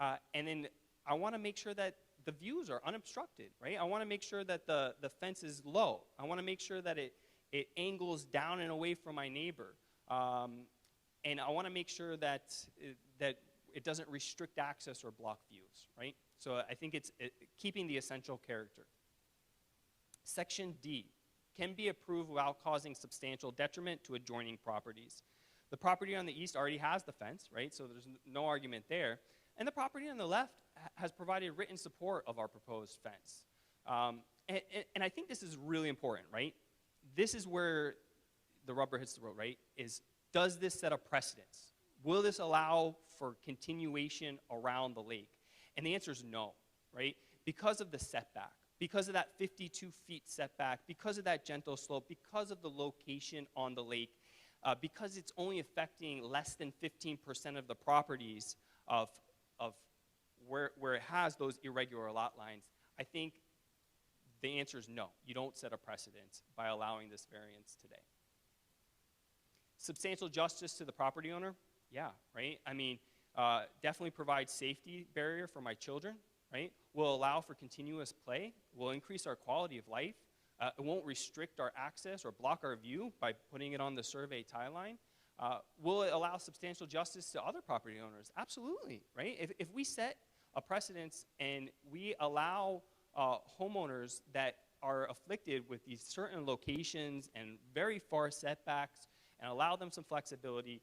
and then I want to make sure that the views are unobstructed, right? I want to make sure that the fence is low. I want to make sure that it angles down and away from my neighbor. And I want to make sure that it doesn't restrict access or block views, right? So I think it's keeping the essential character. Section D, can be approved without causing substantial detriment to adjoining properties. The property on the east already has the fence, right? So there's no argument there. And the property on the left has provided written support of our proposed fence. And I think this is really important, right? This is where the rubber hits the road, right? Does this set a precedence? Will this allow for continuation around the lake? And the answer is no, right? Because of the setback, because of that 52 feet setback, because of that gentle slope, because of the location on the lake, because it's only affecting less than 15% of the properties of where it has those irregular lot lines, I think the answer is no. You don't set a precedent by allowing this variance today. Substantial justice to the property owner? Yeah, right? I mean, definitely provide safety barrier for my children, right? Will allow for continuous play, will increase our quality of life. It won't restrict our access or block our view by putting it on the survey tie line. Will it allow substantial justice to other property owners? Absolutely, right? If we set a precedence and we allow homeowners that are afflicted with these certain locations and very far setbacks and allow them some flexibility,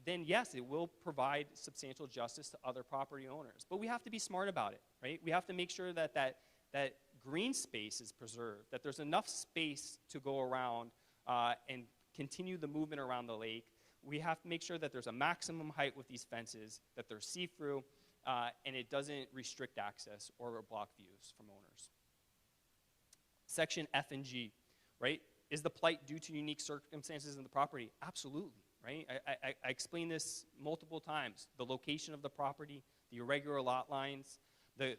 then yes, it will provide substantial justice to other property owners. But we have to be smart about it, right? We have to make sure that that green space is preserved, that there's enough space to go around and continue the movement around the lake. We have to make sure that there's a maximum height with these fences, that they're see-through, and it doesn't restrict access or block views from owners. Section F and G, right? Is the plight due to unique circumstances in the property? Absolutely, right? I explained this multiple times. The location of the property, the irregular lot lines, the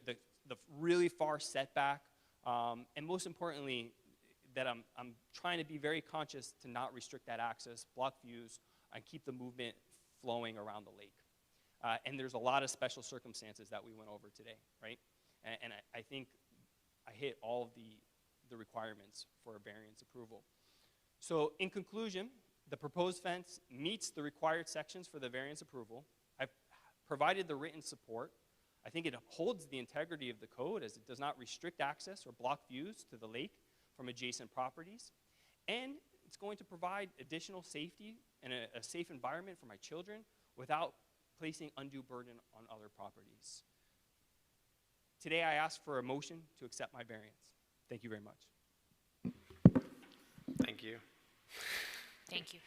really far setback, and most importantly, that I'm trying to be very conscious to not restrict that access, block views, and keep the movement flowing around the lake. And there's a lot of special circumstances that we went over today, right? And I think I hit all of the requirements for a variance approval. So in conclusion, the proposed fence meets the required sections for the variance approval. I've provided the written support. I think it upholds the integrity of the code as it does not restrict access or block views to the lake from adjacent properties. And it's going to provide additional safety and a safe environment for my children without placing undue burden on other properties. Today I ask for a motion to accept my variance. Thank you very much. Thank you. Thank you.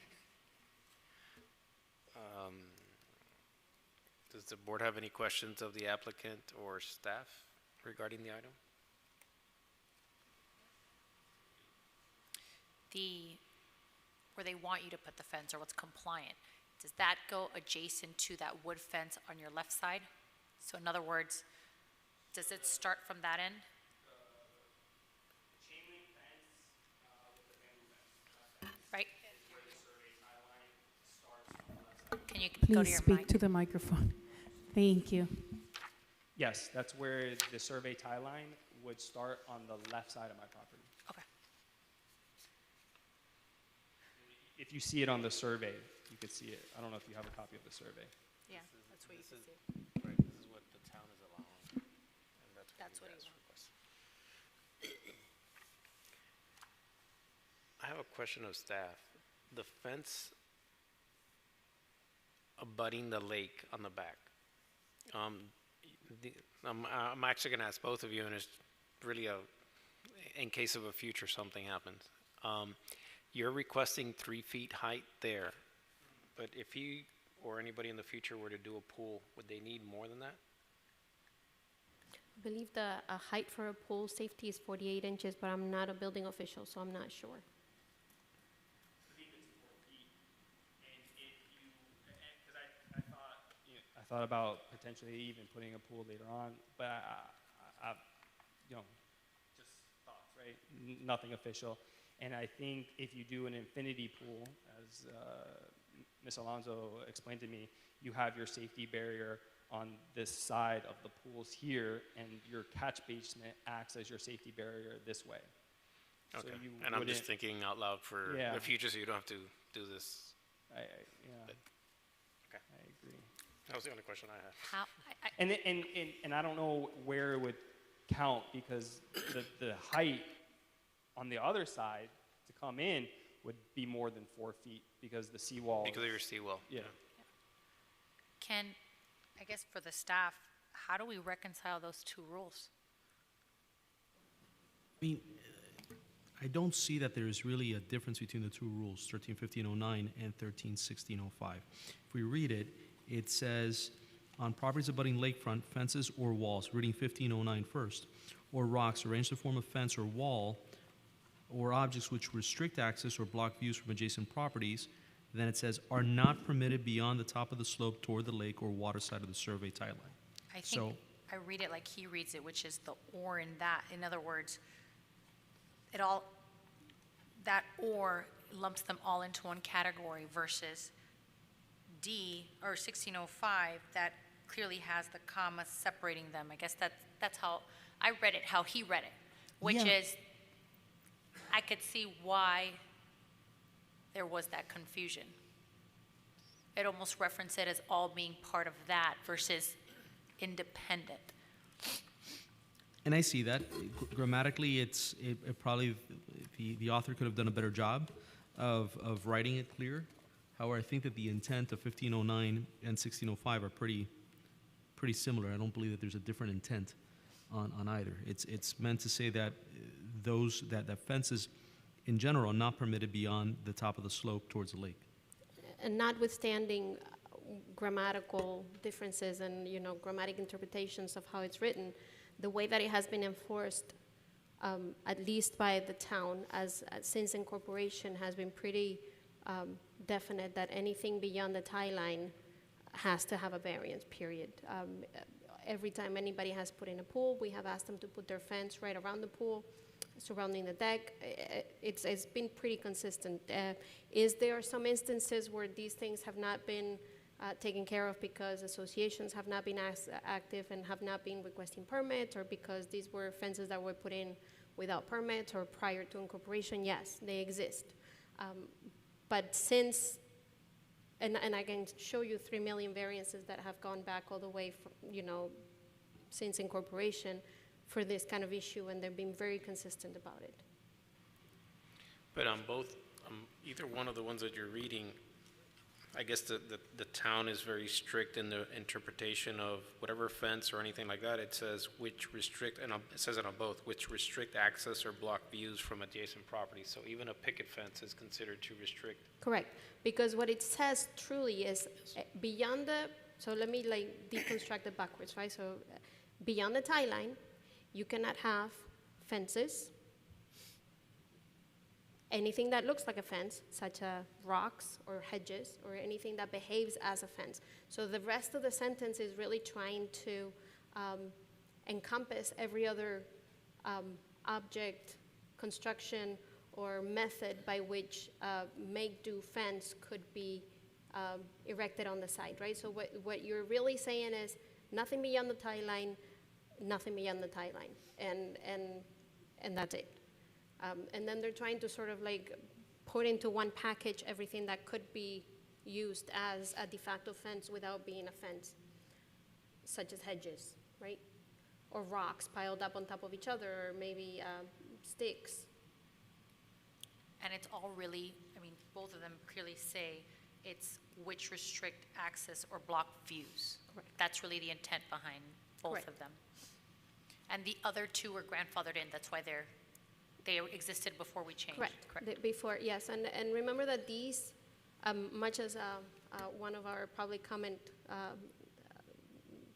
Does the board have any questions of the applicant or staff regarding the item? Where they want you to put the fence or what's compliant, does that go adjacent to that wood fence on your left side? So in other words, does it start from that end? Chain link fence with the bamboo fence. Right? Where the survey timeline starts on the left side. Can you go to Please your speak mic? to the microphone. Thank you. Yes, that's where the survey tie line would start on the left side of my property. Okay. If you see it on the survey, you could see it. I don't know if you have a copy of the survey. Yeah, that's what you can see. Right, this is what the town is allowing. And That's what you he guys wants. request. I have a question of staff. The fence abutting the lake on the back. I'm actually going to ask both of you, and it's really in case of a future something happens. You're requesting 3 feet height there, but if you or anybody in the future were to do a pool, would they need more than that? I believe the height for a pool safety is 48 inches, but I'm not a building official, so I'm not sure. I think it's 4 feet. And if you, because I thought about potentially even putting a pool later on, but I just thoughts, right? Nothing official. And I think if you do an infinity pool, as Ms. Alonso explained to me, you have your safety barrier on this side of the pools here, and your catch basement acts as your safety barrier this way. Okay, So you and I'm just wouldn't- thinking out loud for Yeah. the future so you don't have to do this. Yeah, Okay. I agree. That was the only question I had. How, And I don't know where it would count, because the height on the other side to come in would be more than 4 feet, because the seawall. Because of your seawall. Yeah. Can, I guess for the staff, how do we reconcile those two rules? I mean, I don't see that there is really a difference between the two rules, 131509 and 131605. If we read it, it says, on properties abutting lakefront, fences or walls, reading 1509 first, or rocks arranged to form a fence or wall, or objects which restrict access or block views from adjacent properties, then it says, are not permitted beyond the top of the slope toward the lake or water side of the survey tie line. I think So- I read it like he reads it, which is the or in that. In other words, that or lumps them all into one category versus D, or 1605, that clearly has the comma separating them. I guess that's how I read it, how he read it, which Yeah. is, I could see why there was that confusion. It almost referenced it as all being part of that versus independent. And I see that. Grammatically, it probably, the author could have done a better job of writing it clear. However, I think that the intent of 1509 and 1605 are pretty similar. I don't believe that there's a different intent on either. It's meant to say that that fences in general are not permitted beyond the top of the slope towards the lake. And notwithstanding grammatical differences and, grammatic interpretations of how it's written, the way that it has been enforced, at least by the town, since incorporation, has been pretty definite that anything beyond the tie line has to have a variance, period. Every time anybody has put in a pool, we have asked them to put their fence right around the pool, surrounding the deck. It's been pretty consistent. Is there some instances where these things have not been taken care of because associations have not been as active and have not been requesting permits, or because these were fences that were put in without permits or prior to incorporation? Yes, they exist. But since, and I can show you 3 million variances that have gone back all the way from, since incorporation for this kind of issue, and they've been very consistent about it. But on both, either one of the ones that you're reading, I guess the town is very strict in the interpretation of whatever fence or anything like that. It says which restrict, and it says it on both, which restrict access or block views from adjacent properties. So even a picket fence is considered to restrict. Correct, because what it says truly is beyond the, so let me deconstruct it backwards, right? So beyond the tie line, you cannot have fences, anything that looks like a fence, such as rocks or hedges or anything that behaves as a fence. So the rest of the sentence is really trying to encompass every other object, construction, or method by which make-do fence could be erected on the site, right? So what you're really saying is nothing beyond the tie line, nothing beyond the tie line, and that's it. And then they're trying to sort of put into one package everything that could be used as a de facto fence without being a fence, such as hedges, right? Or rocks piled up on top of each other, or maybe sticks. And it's all really, both of them clearly say it's which restrict access or block views. Correct. That's really the intent behind both Correct. of them. And the other two were grandfathered in, that's why they existed before we changed. Correct. Before, yes, and remember that these, much as one of our public comment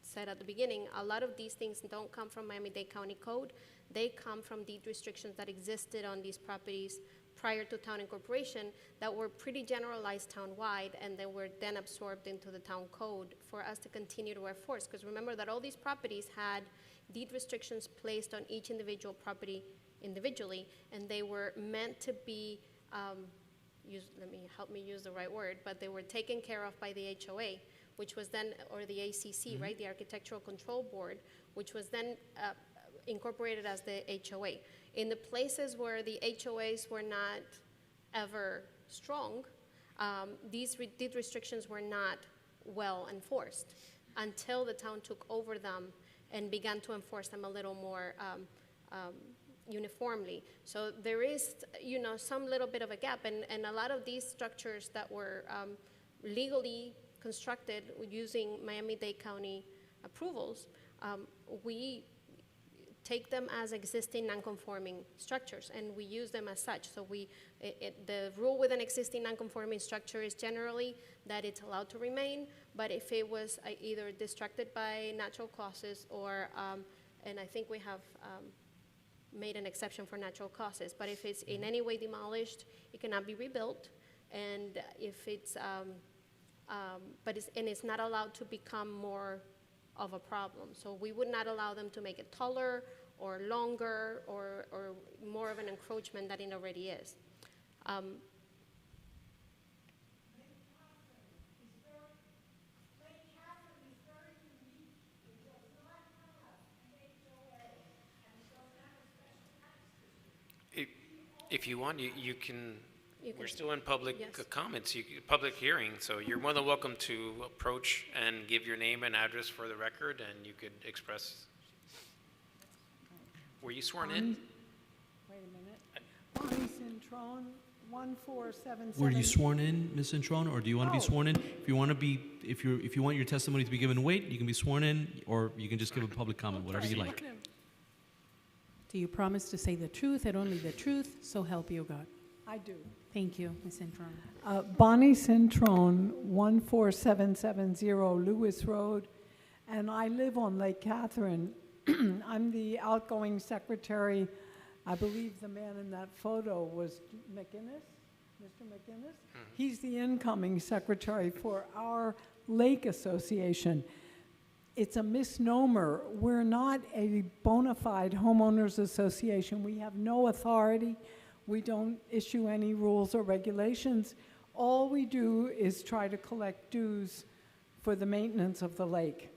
said at the beginning, a lot of these things don't come from Miami-Dade County Code. They come from deed restrictions that existed on these properties prior to town incorporation that were pretty generalized town-wide, and they were then absorbed into the town code for us to continue to enforce. Because remember that all these properties had deed restrictions placed on each individual property individually, and they were meant to be, help me use the right word, but they were taken care of by the HOA, which was then, or the ACC, right, the Architectural Control Board, which was then incorporated as the HOA. In the places where the HOAs were not ever strong, these deed restrictions were not well enforced until the town took over them and began to enforce them a little more uniformly. So there is, some little bit of a gap, and a lot of these structures that were legally constructed using Miami-Dade County approvals, we take them as existing non-conforming structures, and we use them as such. So the rule with an existing non-conforming structure is generally that it's allowed to remain, but if it was either destructed by natural causes or, and I think we have made an exception for natural causes, but if it's in any way demolished, it cannot be rebuilt, and if it's, it's not allowed to become more of a problem. So we would not allow them to make it taller or longer or more of an encroachment than it already is. If you want, you can, we're still in public Yes. comments, public hearing, so you're more than welcome to approach and give your name and address for the record, and you could express. Were you sworn in? Wait a minute. Bonnie Cintron, 1477. Were you sworn in, Ms. Cintron, or do you want to be sworn in? If you want to be, if you want your testimony to be given weight, you can be sworn in, or you can just give a public comment, whatever you like. Do you promise to say the truth and only the truth, so help you God? I do. Thank you, Ms. Cintron. Bonnie Cintron, 14770 Lewis Road, and I live on Lake Catherine. I'm the outgoing secretary. I believe the man in that photo was McInnes, Mr. McInnes. He's the incoming secretary for our lake association. It's a misnomer. We're not a bona fide homeowners association. We have no authority. We don't issue any rules or regulations. All we do is try to collect dues for the maintenance of the lake.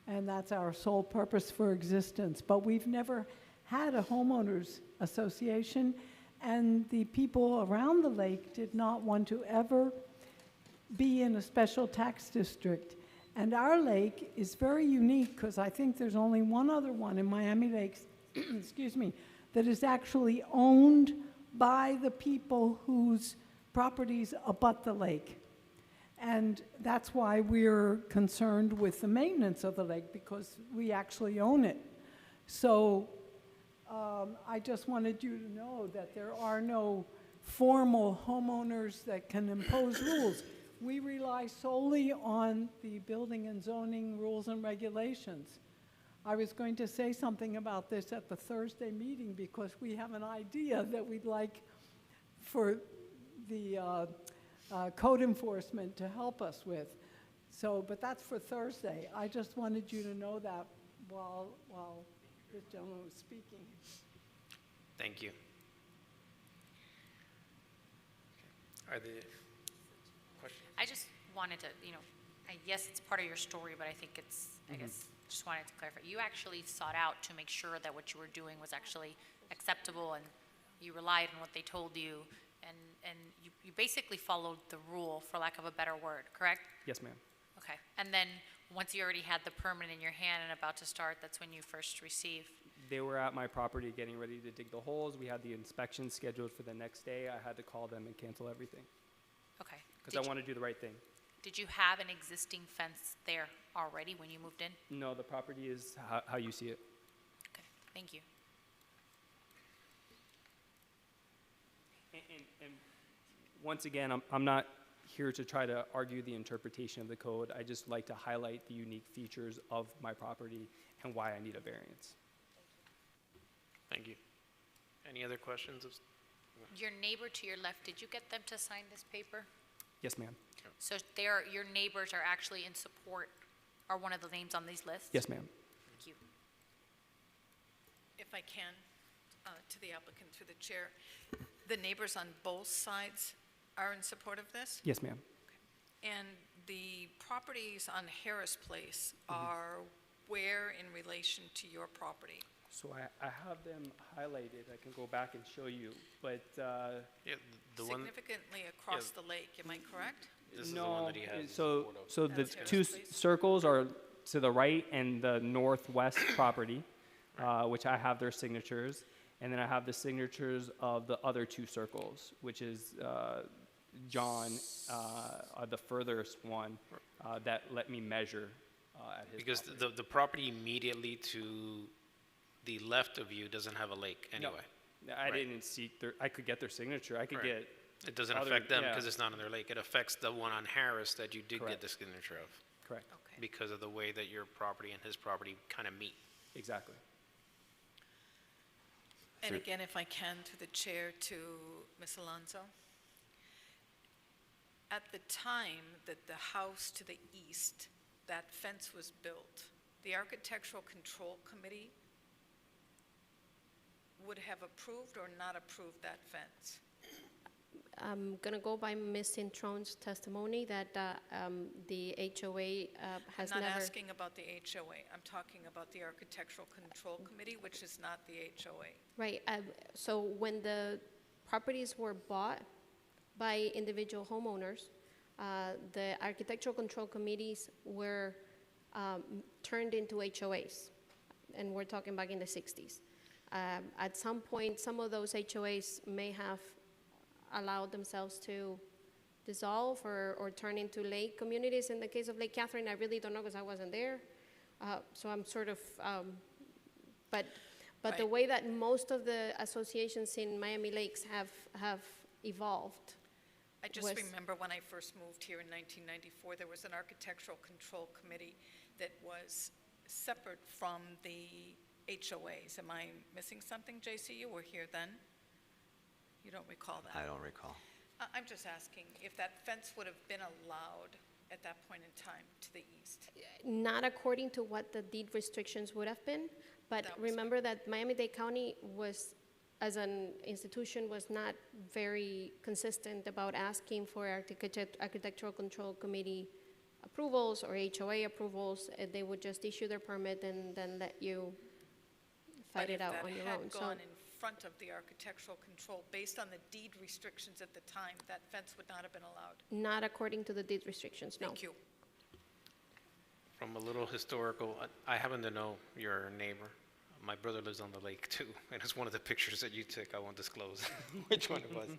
And that's our sole purpose for existence. But we've never had a homeowners association, and the people around the lake did not want to ever be in a special tax district. And our lake is very unique because I think there's only one other one in Miami Lakes, excuse me, that is actually owned by the people whose properties abut the lake. And that's why we're concerned with the maintenance of the lake, because we actually own it. So I just wanted you to know that there are no formal homeowners that can impose rules. We rely solely on the building and zoning rules and regulations. I was going to say something about this at the Thursday meeting because we have an idea that we'd like for the code enforcement to help us with. So, but that's for Thursday. I just wanted you to know that while this gentleman was speaking. Thank you. Are there questions? I just wanted to, yes, it's part of your story, but I think it's, I guess, just wanted to clarify. You actually sought out to make sure that what you were doing was actually acceptable, and you relied on what they told you, and you basically followed the rule, for lack of a better word, correct? Yes, ma'am. Okay. And then once you already had the permit in your hand and about to start, that's when you first received? They were at my property getting ready to dig the holes. We had the inspection scheduled for the next day. I had to call them and cancel everything Okay. because I want to do the right thing. Did you have an existing fence there already when you moved in? No, the property is how you see it. Okay, thank you. And once again, I'm not here to try to argue the interpretation of the code. I just like to highlight the unique features of my property and why I need a variance. Thank you. Any other questions? Your neighbor to your left, did you get them to sign this paper? Yes, ma'am. So your neighbors are actually in support, are one of the names on these lists? Yes, ma'am. Thank you. If I can, to the applicant through the chair, the neighbors on both sides are in support of this? Yes, ma'am. And the properties on Harris Place are where in relation to your property? So I have them highlighted. I can go back and show you, but Yeah, the one, Significantly across the lake, am I correct? this is the one that he has. So the That's two Harris Place. circles are to the right and the northwest property, which I have their signatures, and then I have the signatures of the other two circles, which is John, the furthest one that let me measure at his Because property. the property immediately to the left of you doesn't have a lake anyway. No, I Right. didn't seek their, I could get their signature. I could Right. get. It doesn't other- affect them yeah. because it's not on their lake. It affects the one on Harris that you did get Correct. the signature of Correct. Okay. because of the way that your property and his property kind of meet. Exactly. And again, if I can, to the chair, to Ms. Alonso. At the time that the house to the east, that fence was built, the Architectural Control Committee would have approved or not approved that fence? I'm going to go by Ms. Cintron's testimony that the HOA has I'm not never... asking about the HOA. I'm talking about the Architectural Control Committee, which is not the HOA. Right, so when the properties were bought by individual homeowners, the architectural control committees were turned into HOAs, and we're talking back in the 60s. At some point, some of those HOAs may have allow themselves to dissolve or turn into lake communities. In the case of Lake Catherine, I really don't know because I wasn't there. So I'm sort of, but the way that most of the associations in Miami Lakes have evolved. I just was- remember when I first moved here in 1994, there was an architectural control committee that was separate from the HOAs. Am I missing something, JC? You were here then? You don't recall that? I don't recall. I'm just asking if that fence would have been allowed at that point in time to the east. Not according to what the deed restrictions would have been, but remember that Miami-Dade County was, as an institution, was not very consistent about asking for architectural control committee approvals or HOA approvals. They would just issue their permit and then let you fight it out on your own. But if that had gone in front of the architectural control, based on the deed restrictions at the time, that fence would not have been allowed. Not according to the deed restrictions, no. Thank you. From a little historical, I happen to know your neighbor. My brother lives on the lake too, and it's one of the pictures that you took. I won't disclose which one it was.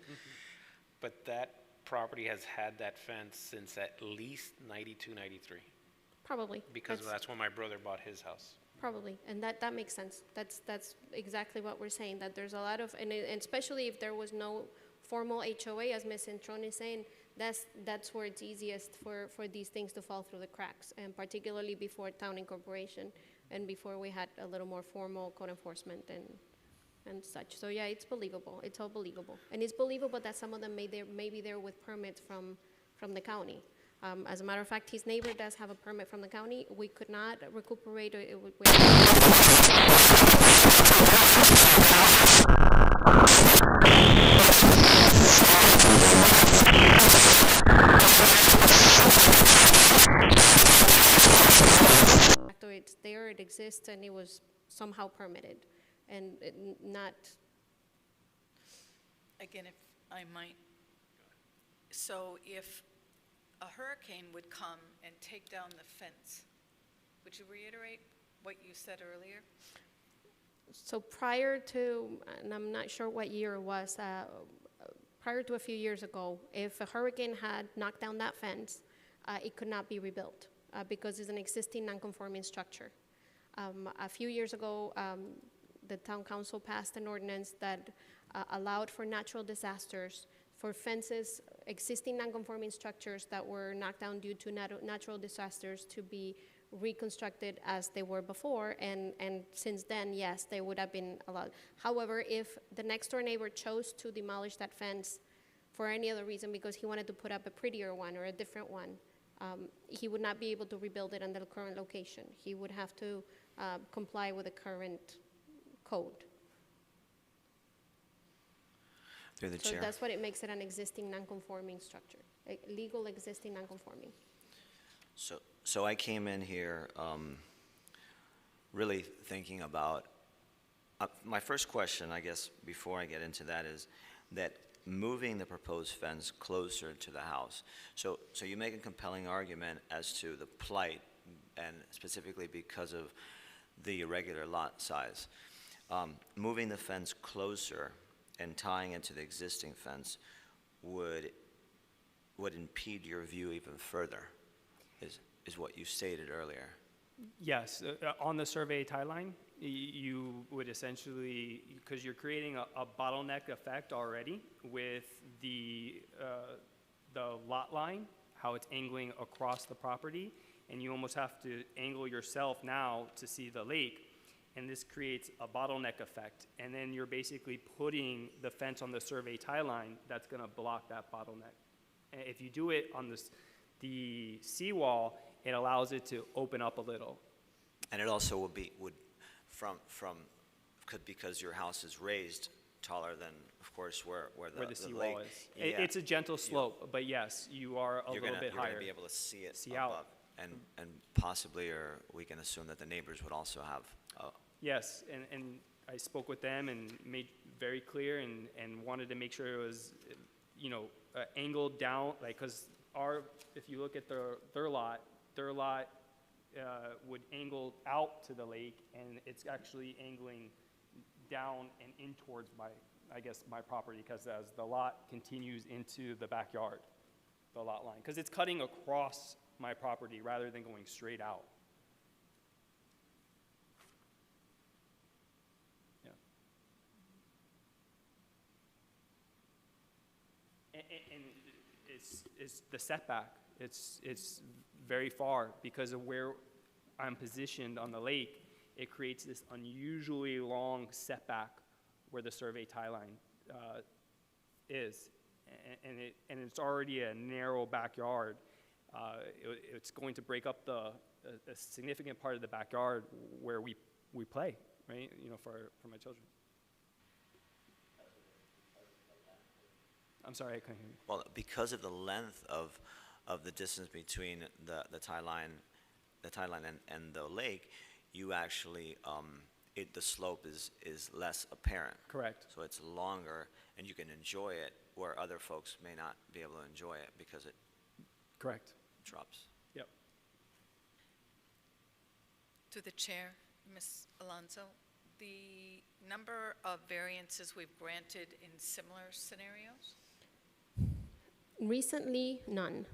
But that property has had that fence since at least 92, 93. Probably. Because that's when my brother bought his house. Probably, and that makes sense. That's exactly what we're saying, that there's a lot of, and especially if there was no formal HOA, as Ms. Intron is saying, that's where it's easiest for these things to fall through the cracks, and particularly before town incorporation and before we had a little more formal code enforcement and such. So yeah, it's believable. It's all believable. And it's believable that some of them may be there with permits from the county. As a matter of fact, his neighbor does have a permit from the county. We could not recuperate it. It's there, it exists, and it was somehow permitted, and not. Again, if I might. So if a hurricane would come and take down the fence, would you reiterate what you said earlier? So prior to, and I'm not sure what year it was, prior to a few years ago, if a hurricane had knocked down that fence, it could not be rebuilt because it's an existing non-conforming structure. A few years ago, the town council passed an ordinance that allowed for natural disasters, for fences, existing non-conforming structures that were knocked down due to natural disasters to be reconstructed as they were before, and since then, yes, they would have been allowed. However, if the next door neighbor chose to demolish that fence for any other reason, because he wanted to put up a prettier one or a different one, he would not be able to rebuild it on the current location. He would have to comply with the current code. Through the So chair. that's what it makes it an existing non-conforming structure, a legal existing non-conforming. So I came in here really thinking about, my first question, I guess, before I get into that is that moving the proposed fence closer to the house. So you make a compelling argument as to the plight, and specifically because of the irregular lot size. Moving the fence closer and tying it to the existing fence would impede your view even further, is what you stated earlier. Yes, on the survey tie line, you would essentially, because you're creating a bottleneck effect already with the lot line, how it's angling across the property, and you almost have to angle yourself now to see the lake, and this creates a bottleneck effect. And then you're basically putting the fence on the survey tie line that's gonna block that bottleneck. And if you do it on the seawall, it allows it to open up a little. And it also would because your house is raised taller than, of course, where the seawall lake is. Yeah. It's a gentle slope, but yes, you are a little bit You're higher. gonna be able to see it See above. out. And possibly, or we can assume that the neighbors would also have. Yes, and I spoke with them and made very clear and wanted to make sure it was, angled down, like, because if you look at their lot would angle out to the lake, and it's actually angling down and in towards I guess, my property, because as the lot continues into the backyard, the lot line, because it's cutting across my property rather than going straight out. Yeah. And it's the setback. It's very far because of where I'm positioned on the lake. It creates this unusually long setback where the survey tie line is, and it's already a narrow backyard. It's going to break up a significant part of the backyard where we play, right? You know, for my children. I'm sorry, I couldn't hear you. Well, because of the length of the distance between the tie line and the lake, you actually, the slope is less apparent. Correct. So it's longer, and you can enjoy it where other folks may not be able to enjoy it because it Correct. drops. Yep. To the chair, Ms. Alonso, the number of variances we've granted in similar scenarios? Recently, none.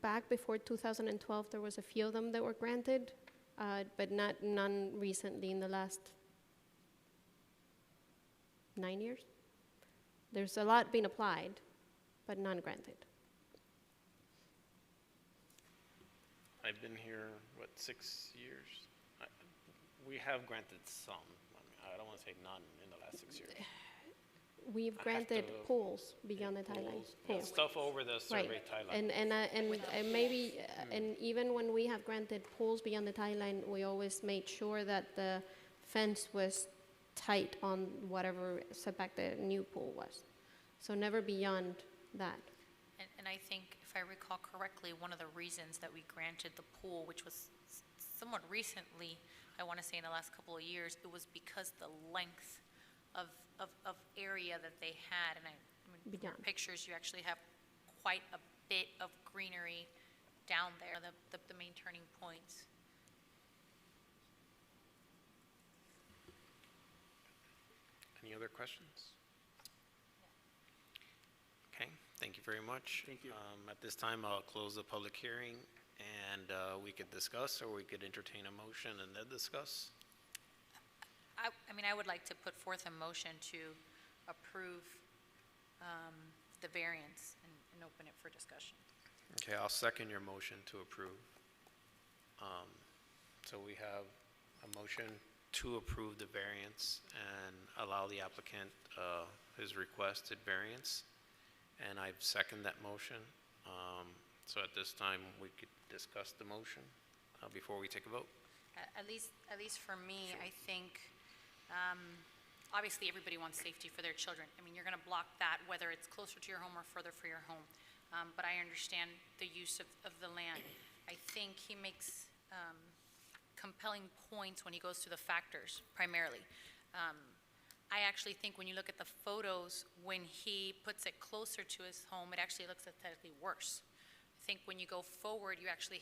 Back before 2012, there was a few of them that were granted, but none recently in the last 9 years. There's a lot being applied, but none granted. I've been here, 6 years? We have granted some. I don't want to say none in the last 6 years. We've granted pools beyond the tie line. Yeah, stuff over the survey tie line. And maybe, and even when we have granted pools beyond the tie line, we always made sure that the fence was tight on whatever setback the new pool was. So never beyond that. And I think, if I recall correctly, one of the reasons that we granted the pool, which was somewhat recently, I want to say in the last couple of years, it was because the length of area that they had. And I mean, from pictures, you actually have quite a bit of greenery down there, the main turning points. Any other questions? Okay, thank you very much. Thank you. At this time, I'll close the public hearing, and we could discuss, or we could entertain a motion and then discuss. I mean, I would like to put forth a motion to approve the variance and open it for discussion. Okay, I'll second your motion to approve. So we have a motion to approve the variance and allow the applicant his requested variance, and I've seconded that motion. So at this time, we could discuss the motion before we take a vote. At least for me, I think, obviously everybody wants safety for their children. I mean, you're going to block that whether it's closer to your home or further for your home. But I understand the use of the land. I think he makes compelling points when he goes through the factors, primarily. I actually think when you look at the photos, when he puts it closer to his home, it actually looks aesthetically worse. I think when you go forward, you actually,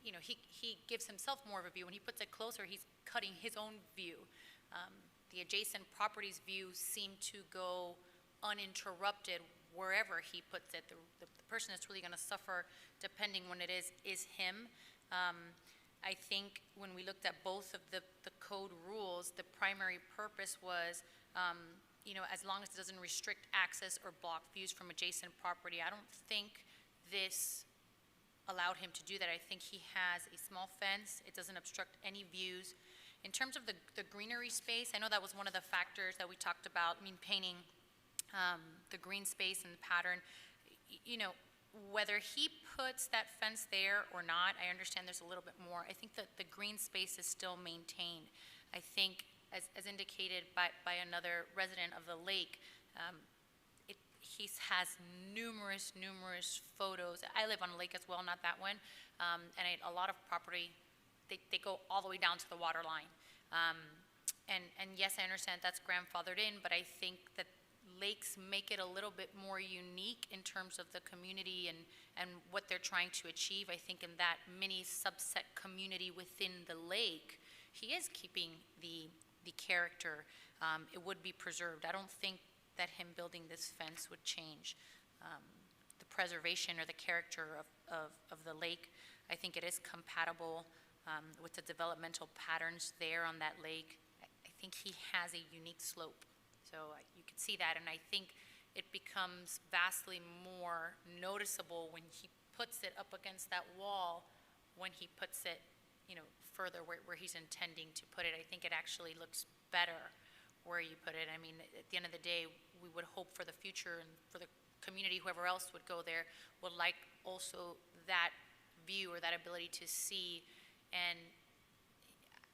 you know, he gives himself more of a view. When he puts it closer, he's cutting his own view. The adjacent properties' views seem to go uninterrupted wherever he puts it. The person that's really going to suffer, depending when it is him. I think when we looked at both of the code rules, the primary purpose was, you know, as long as it doesn't restrict access or block views from adjacent property. I don't think this allowed him to do that. I think he has a small fence. It doesn't obstruct any views. In terms of the greenery space, I know that was one of the factors that we talked about, I mean, painting the green space and the pattern. You know, whether he puts that fence there or not, I understand there's a little bit more. I think that the green space is still maintained. I think, as indicated by another resident of the lake, he has numerous photos. I live on a lake as well, not that one, and a lot of property, they go all the way down to the water line. And yes, I understand that's grandfathered in, but I think that lakes make it a little bit more unique in terms of the community and what they're trying to achieve. I think in that mini subset community within the lake, he is keeping the the character, it would be preserved. I don't think that him building this fence would change the preservation or the character of the lake. I think it is compatible with the developmental patterns there on that lake. I think he has a unique slope. So you can see that, and I think it becomes vastly more noticeable when he puts it up against that wall, when he puts it, further where he's intending to put it. I think it actually looks better where you put it. I mean, at the end of the day, we would hope for the future and for the community, whoever else would go there, would like also that view or that ability to see. And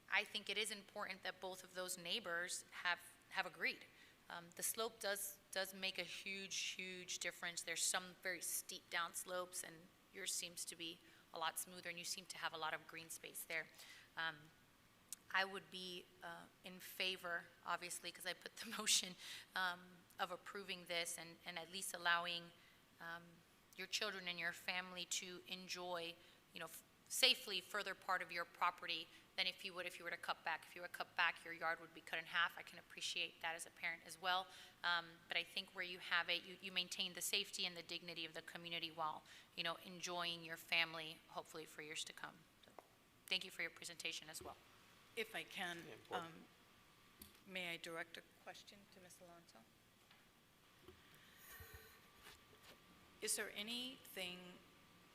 I think it is important that both of those neighbors have agreed. The slope does make a huge difference. There's some very steep down slopes, and yours seems to be a lot smoother, and you seem to have a lot of green space there. I would be in favor, obviously, because I put the motion of approving this and at least allowing your children and your family to enjoy, safely further part of your property than if you were to cut back. If you were to cut back, your yard would be cut in half. I can appreciate that as a parent as well. But I think where you have it, you maintain the safety and the dignity of the community while, enjoying your family, hopefully for years to come. So, thank you for your presentation as well. If I can, may I direct a question to Ms. Alonso? Is there anything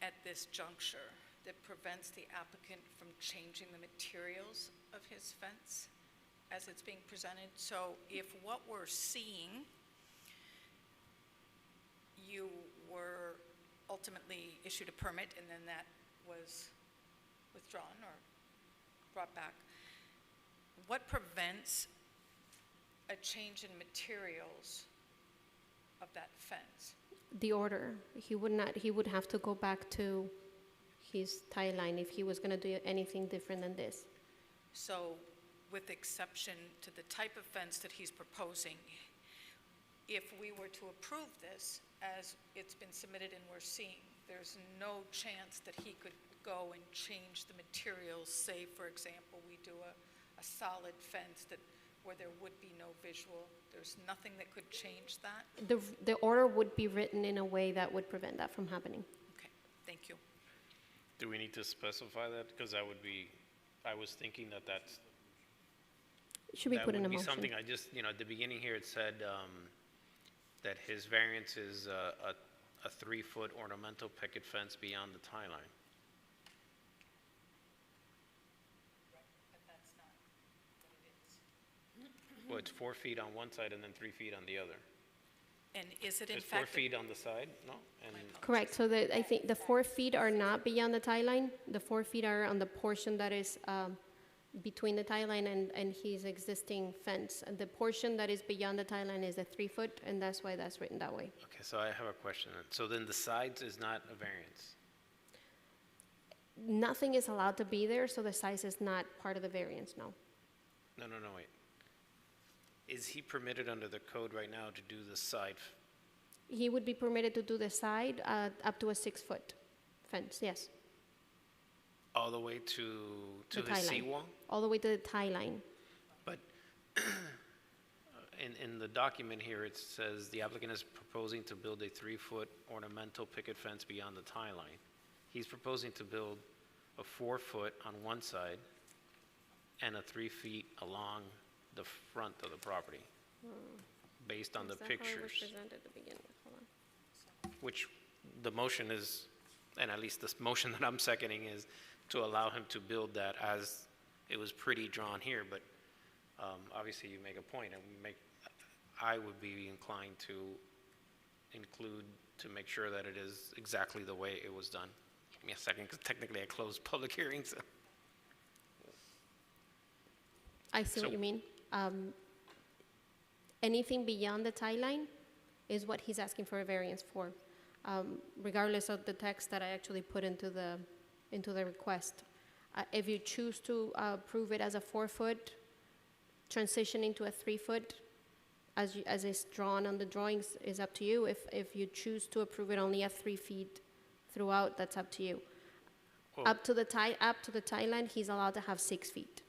at this juncture that prevents the applicant from changing the materials of his fence as it's being presented? So if what we're seeing, you were ultimately issued a permit and then that was withdrawn or brought back, what prevents a change in materials of that fence? The order. He would have to go back to his tie line if he was going to do anything different than this. So with exception to the type of fence that he's proposing, if we were to approve this as it's been submitted and we're seeing, there's no chance that he could go and change the materials. Say, for example, we do a solid fence where there would be no visual. There's nothing that could change that? The order would be written in a way that would prevent that from happening. Okay, thank you. Do we need to specify that? Because I was thinking that's. It should be put in a motion. That would be something I just, at the beginning here it said that his variance is a 3-foot ornamental picket fence beyond the tie line. Well, it's 4 feet on one side and then 3 feet on the other. And is it in It's fact? 4 feet on the side, no? And Correct. So I think the 4 feet are not beyond the tie line. The 4 feet are on the portion that is between the tie line and his existing fence. And the portion that is beyond the tie line is a 3 foot, and that's why that's written that way. Okay, so I have a question. So then the sides is not a variance? Nothing is allowed to be there, so the size is not part of the variance, no. No, wait. Is he permitted under the code right now to do the side? He would be permitted to do the side up to a 6 foot fence, yes. All the way to the tie line. seawall? All the way to the tie line. But in the document here, it says the applicant is proposing to build a 3-foot ornamental picket fence beyond the tie line. He's proposing to build a 4-foot on one side and a 3 feet along the front of the property, based on the pictures. Is that how it was presented at the beginning? Hold on. Which the motion is, and at least this motion that I'm seconding is to allow him to build that as it was pretty drawn here, but obviously you make a point, and I would be inclined to include, to make sure that it is exactly the way it was done. Give me a second, because technically I closed public hearings. I see what you mean. Anything beyond the tie line is what he's asking for a variance for, regardless of the text that I actually put into the request. If you choose to approve it as a 4-foot, transitioning to a 3-foot, as is drawn on the drawings, is up to you. If you choose to approve it only at 3 feet throughout, that's up to you. Well, Up to the tie line, he's allowed to have 6 feet.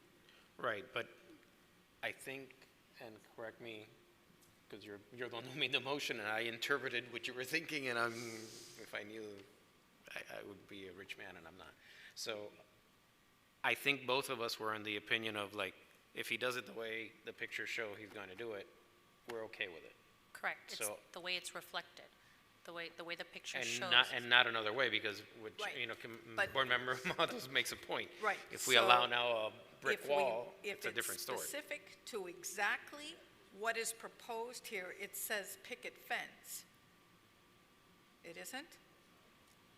right, but I think, and correct me, because you're the one who made the motion, and I interpreted what you were thinking, and if I knew, I would be a rich man, and I'm not. So I think both of us were in the opinion of, like, if he does it the way the pictures show he's going to do it, we're okay with it. Correct. It's So- the way it's reflected, the way the picture And shows. not another way, because, which, Right. you know, But- Board Member Matos makes a point. Right. If we So allow now a brick if wall, it's a different story. If it's specific to exactly what is proposed here, it says picket fence. It isn't?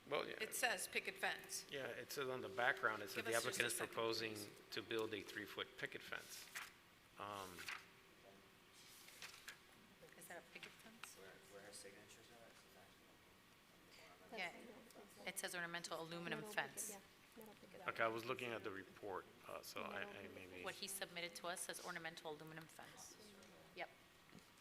Well, yeah. It says picket fence. Yeah, it says on the background, it says Give the us just applicant a is second, proposing please. to build a 3-foot picket fence. Is that a picket fence? Where her signatures are? Yeah, it says ornamental aluminum fence. Okay, I was looking at the report, so I maybe, What he submitted to us says ornamental aluminum fence. Yep,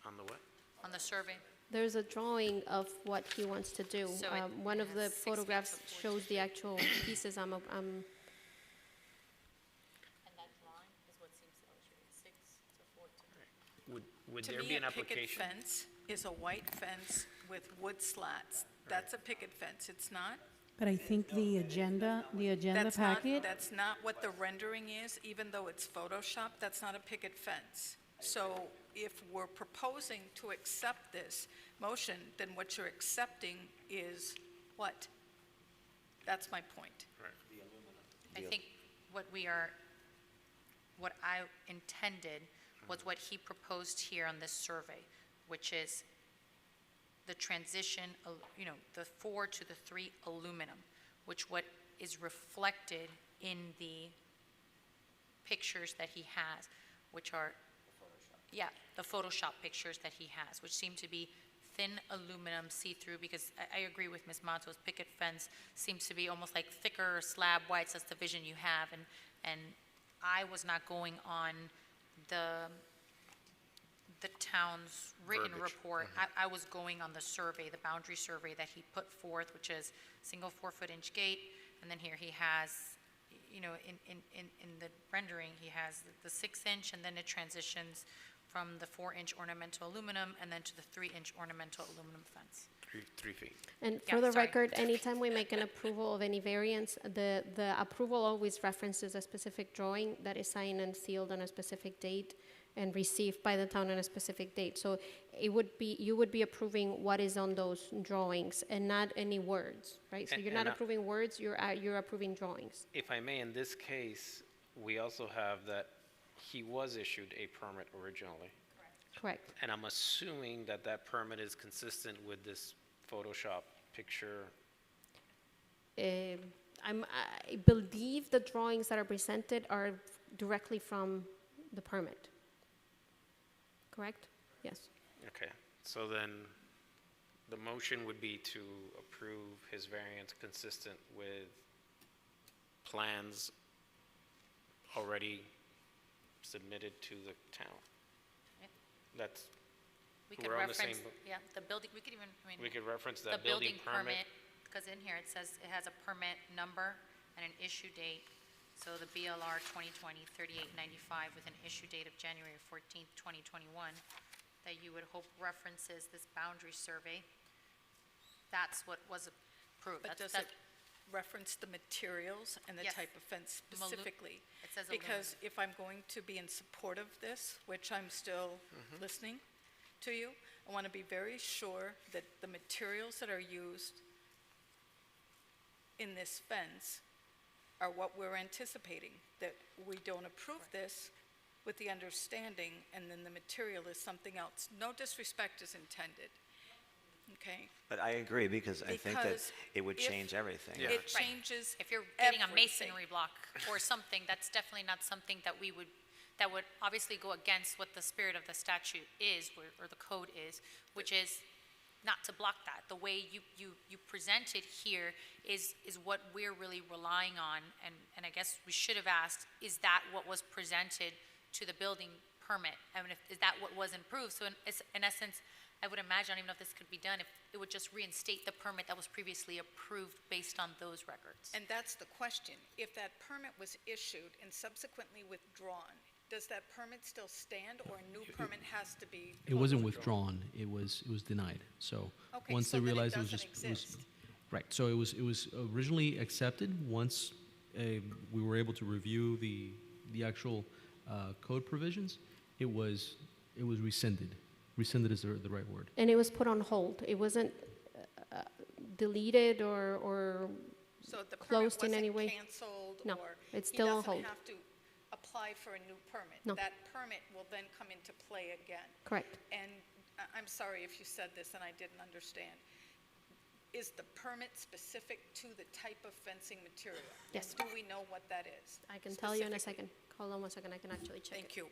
on the what? on the survey. There's a drawing of what he wants to do. So it One of the has 6 photographs feet of shows the actual pieces. And that drawing is what seems to illustrate 6 to 14. Would To there me, be an a picket application? fence is a white fence with wood slats. That's a picket fence, it's not? But I think the agenda That's not, packet, that's not what the rendering is, even though it's Photoshop, that's not a picket fence. So if we're proposing to accept this motion, then what you're accepting is what? That's my point. I think what I intended was what he proposed here on this survey, which is the transition, the 4 to the 3 aluminum, which what is reflected in the pictures that he has, which are, yeah, the Photoshop pictures that he has, which seem to be thin aluminum see-through, because I agree with Ms. Matos, picket fence seems to be almost like thicker slab whites, that's the vision you have, and I was not going on the town's written Verbiage. report. I was going on the survey, the boundary survey that he put forth, which is single 4-foot-inch gate, and then here he has, in the rendering, he has the 6-inch, and then it transitions from the 4-inch ornamental aluminum and then to the 3-inch ornamental aluminum fence. 3 feet. And Yeah, for the sorry. record, anytime we make an approval of any variance, the approval always references a specific drawing that is signed and sealed on a specific date and received by the town on a specific date. So you would be approving what is on those drawings and not any words, right? So And- you're not and I- approving words, you're approving drawings. If I may, in this case, we also have that he was issued a permit originally. Correct. And I'm assuming that that permit is consistent with this Photoshop picture. I believe the drawings that are presented are directly from the permit. Correct? Yes. Okay, so then the motion would be to approve his variance consistent with plans already submitted to the town. Yeah. That's, We could we're on the same, reference, yeah, the building, we could even, we could reference the that building permit. because in here it says it has a permit number and an issue date. So the BLR 2020-3895 with an issue date of January 14th, 2021, that you would hope references this boundary survey. That's what was approved. But That's- does it reference the materials and the Yes. type of fence Malu- specifically? It says Because if I'm going to be in support of this, which I'm still listening to you, I want to be very sure that the materials that are used in this fence are what we're anticipating, that we don't approve this with the understanding, and then the material is something else. No disrespect is intended, okay? But I agree, because I think that Because it would if change everything. It Right. changes If you're getting a everything. masonry block or something, that's definitely not something that that would obviously go against what the spirit of the statute is, or the code is, which is not to block that. The way you present it here is what we're really relying on, and I guess we should have asked, is that what was presented to the building permit? I mean, is that what was improved? So in essence, I would imagine, I don't even know if this could be done, if it would just reinstate the permit that was previously approved based on those records. And that's the question. If that permit was issued and subsequently withdrawn, does that permit still stand, or a new permit has to be? It wasn't withdrawn. It was denied. So Okay, once so they then it realized it was doesn't just it was, exist. right. So it was originally accepted. Once we were able to review the actual code provisions, it was rescinded. Rescinded is the right word. And it was put on hold. It wasn't deleted or So the permit closed in any wasn't way? canceled, No, or it's still on he hold. doesn't have to apply for a new permit? No. That permit will then come into play again? Correct. And I'm sorry if you said this and I didn't understand. Is the permit specific to the type of fencing material? Yes. And do we know what that is? I can tell you in a specifically? second. Hold on 1 second, I can actually check it. Thank you.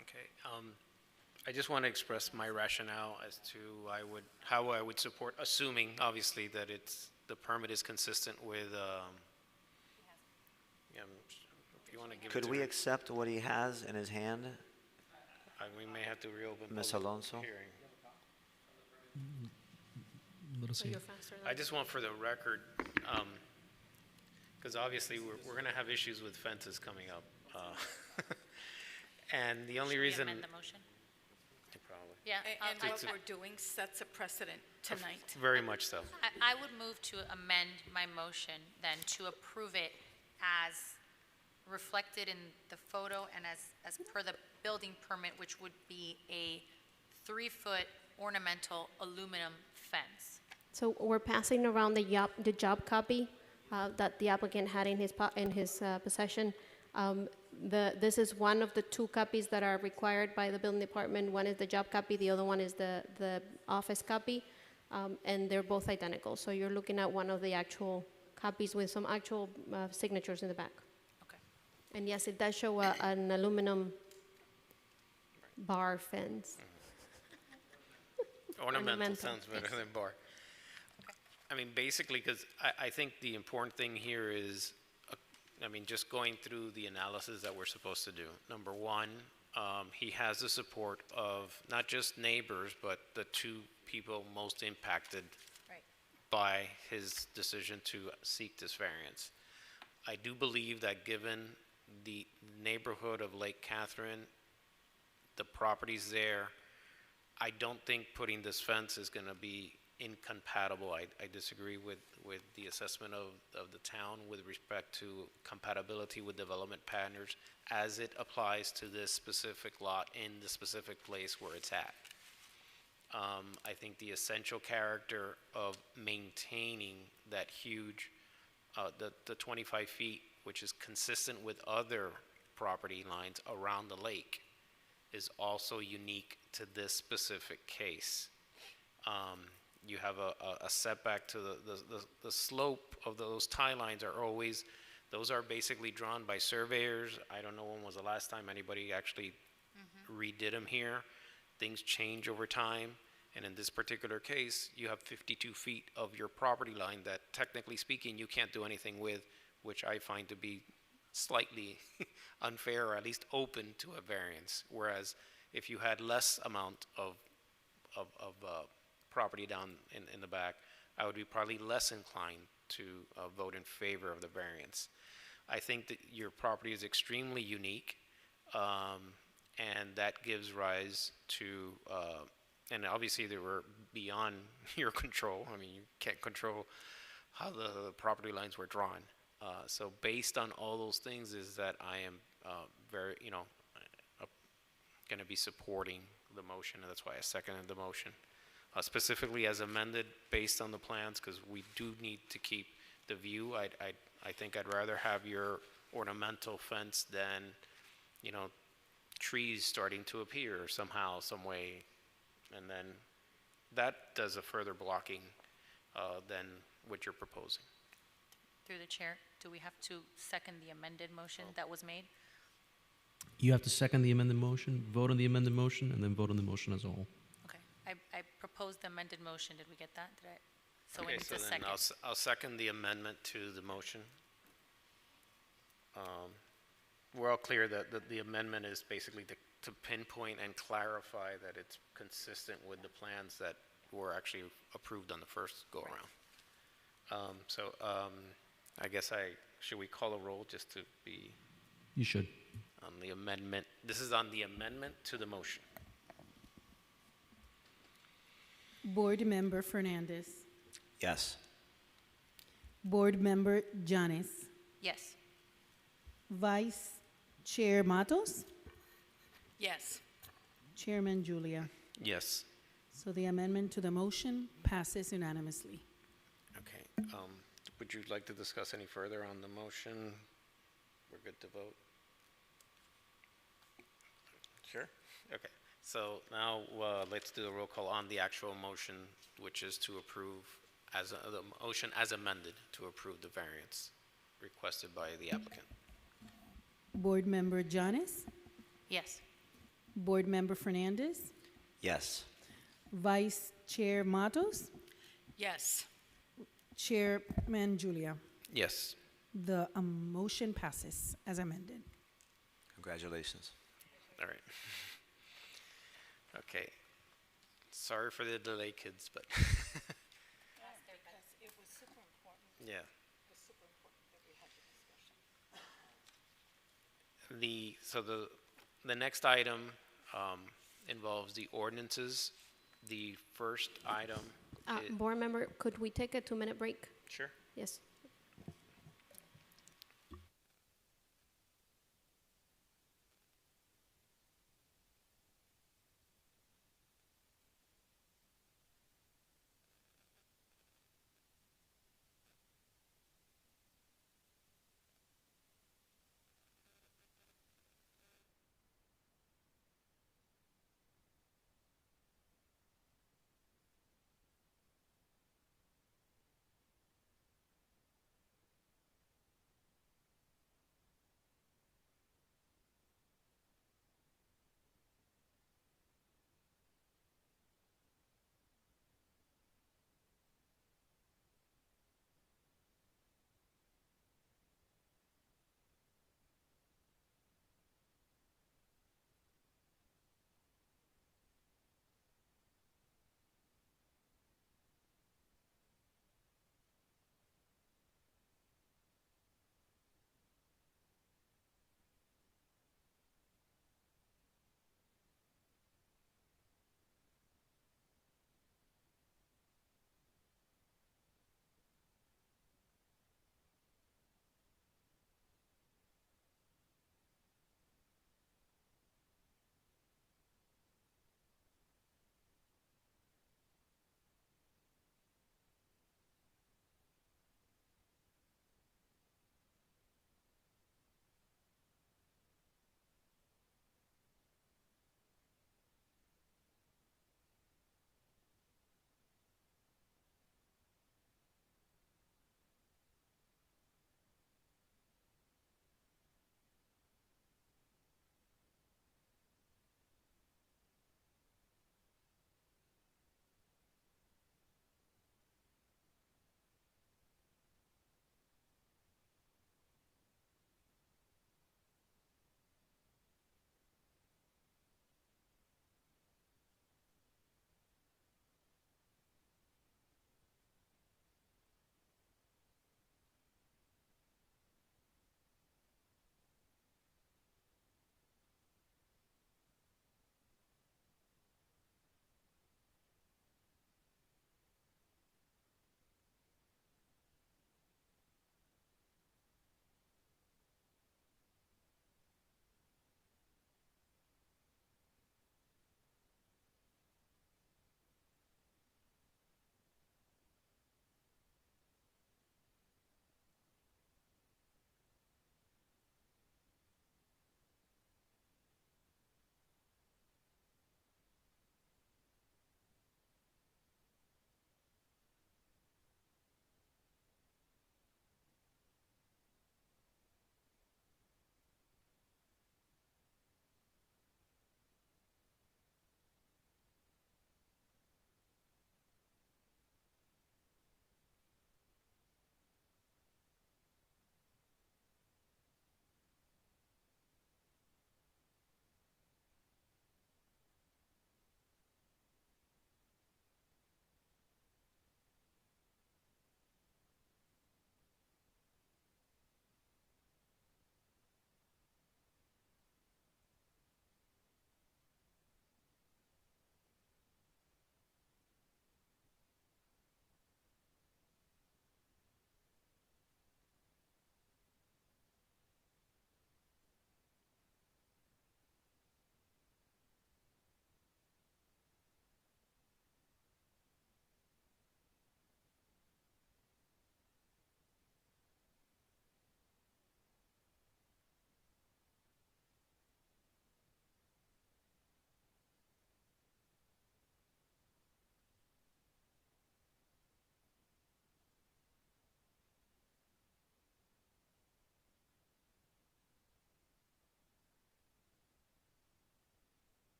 Okay, I just want to express my rationale as to how I would support, assuming, obviously, that the permit is consistent with, if you want to give it Could to we her. accept what he has in his hand, We may have to reopen Ms. public Alonso? hearing. Let us So see. you're faster than I just want for the record, because obviously we're going to have issues with fences coming up. And the only Should we reason. amend the motion? Probably. Yeah. And what we're doing sets a precedent tonight. Very much so. I would move to amend my motion then to approve it as reflected in the photo and as per the building permit, which would be a 3-foot ornamental aluminum fence. So we're passing around the job copy that the applicant had in his possession. This is one of the 2 copies that are required by the building department. One is the job copy, the other one is the office copy, and they're both identical. So you're looking at one of the actual copies with some actual signatures in the back. Okay. And yes, it does show an aluminum bar fence. Ornamental sounds better than bar. I mean, basically, because I think the important thing here is, just going through the analysis that we're supposed to do. Number one, he has the support of not just neighbors, but the 2 people most impacted Right. by his decision to seek this variance. I do believe that given the neighborhood of Lake Catherine, the properties there, I don't think putting this fence is going to be incompatible. I disagree with the assessment of the town with respect to compatibility with development partners as it applies to this specific lot in the specific place where it's at. I think the essential character of maintaining that huge, the 25 feet, which is consistent with other property lines around the lake, is also unique to this specific case. You have a setback to the slope of those tie lines those are basically drawn by surveyors. I don't know when was the last time anybody actually redid them here. Things change over time, and in this particular case, you have 52 feet of your property line that, technically speaking, you can't do anything with, which I find to be slightly unfair, or at least open to a variance. Whereas if you had less amount of property down in the back, I would be probably less inclined to vote in favor of the variance. I think that your property is extremely unique, and that gives rise to, and obviously they were beyond your control. I mean, you can't control how the property lines were drawn. So based on all those things is that I am very, going to be supporting the motion, and that's why I seconded the motion. Specifically as amended based on the plans, because we do need to keep the view. I think I'd rather have your ornamental fence than, trees starting to appear somehow, some way. And then that does a further blocking than what you're proposing. Through the chair, do we have to second the amended motion that was made? You have to second the amended motion, vote on the amended motion, and then vote on the motion as a whole. Okay, I proposed the amended motion. Did we get that? So we Okay, need so to then second. I'll second the amendment to the motion. We're all clear that the amendment is basically to pinpoint and clarify that it's consistent with the plans that were actually approved on the first go-around. So I guess should we call a roll just to be? You should. on the amendment. This is on the amendment to the motion. Board Member Fernandez. Yes. Board Member Janes. Yes. Vice Chair Matos. Yes. Chairman Julia. Yes. So the amendment to the motion passes unanimously. Okay. Would you like to discuss any further on the motion? We're good to vote? Sure? Okay. So now let's do the roll call on the actual motion, which is to approve the motion as amended to approve the variance requested by the applicant. Board Member Janes. Yes. Board Member Fernandez. Yes. Vice Chair Matos. Yes. Chairman Julia. Yes. The motion passes as amended. Congratulations. All right. Okay. Sorry for the delay, kids, but It was super important. yeah. It was super important that we had the discussion. The next item involves the ordinances. The first item. Board member, could we take a 2-minute break? Sure. Yes.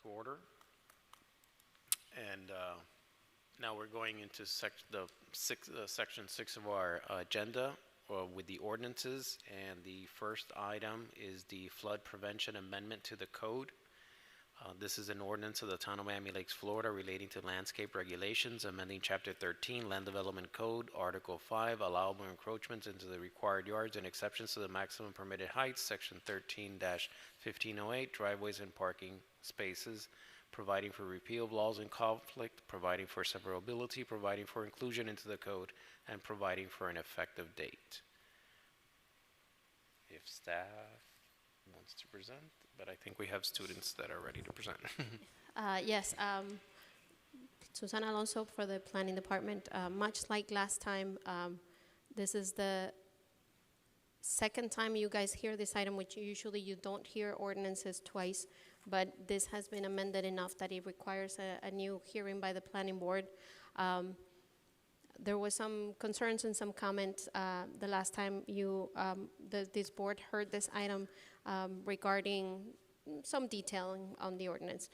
to order. And now we're going into section 6 of our agenda with the ordinances. And the first item is the flood prevention amendment to the code. This is an ordinance of the Town of Miami Lakes, Florida, relating to landscape regulations, amending Chapter 13, Land Development Code, Article 5, allowable encroachments into the required yards and exceptions to the maximum permitted heights, Section 13-1508, driveways and parking spaces, providing for repeal of laws in conflict, providing for severability, providing for inclusion into the code, and providing for an effective date. If staff wants to present, but I think we have students that are ready to present. Yes, Susana Alonso for the Planning Department. Much like last time, this is the second time you guys hear this item, which usually you don't hear ordinances twice, but this has been amended enough that it requires a new hearing by the Planning Board. There was some concerns and some comments the last time this board heard this item regarding some detailing on the ordinance.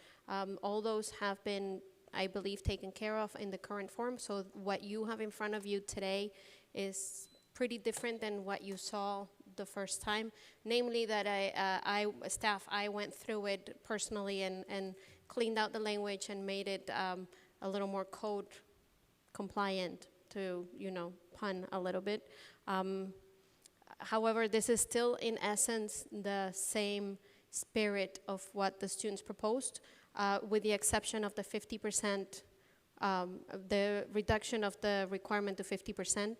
All those have been, I believe, taken care of in the current form. So what you have in front of you today is pretty different than what you saw the first time. Namely that I went through it personally and cleaned out the language and made it a little more code compliant, to, pun a little bit. However, this is still in essence the same spirit of what the students proposed, with the exception of the 50%, the reduction of the requirement to 50%,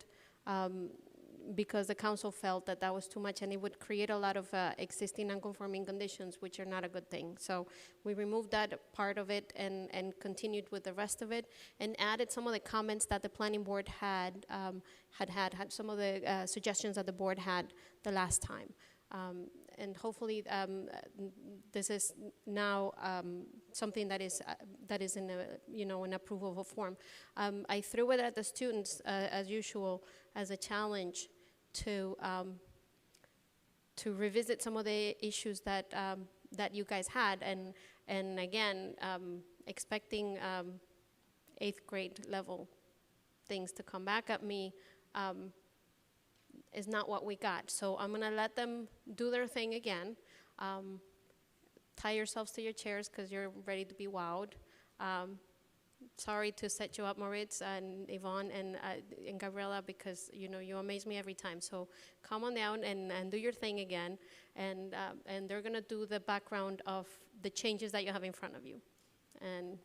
because the council felt that that was too much and it would create a lot of existing non-conforming conditions, which are not a good thing. So we removed that part of it and continued with the rest of it, and added some of the comments that the planning board had some of the suggestions that the board had the last time. And hopefully this is now something that is in an approvable form. I threw it at the students as usual as a challenge to revisit some of the issues that you guys had, and again expecting 8th grade level things to come back at me is not what we got. So I'm gonna let them do their thing again. Tie yourselves to your chairs because you're ready to be wowed. Sorry to set you up, Moritz and Yvonne and Gabriela, because you amaze me every time. So come on down and do your thing again, and they're gonna do the background of the changes that you have in front of you. And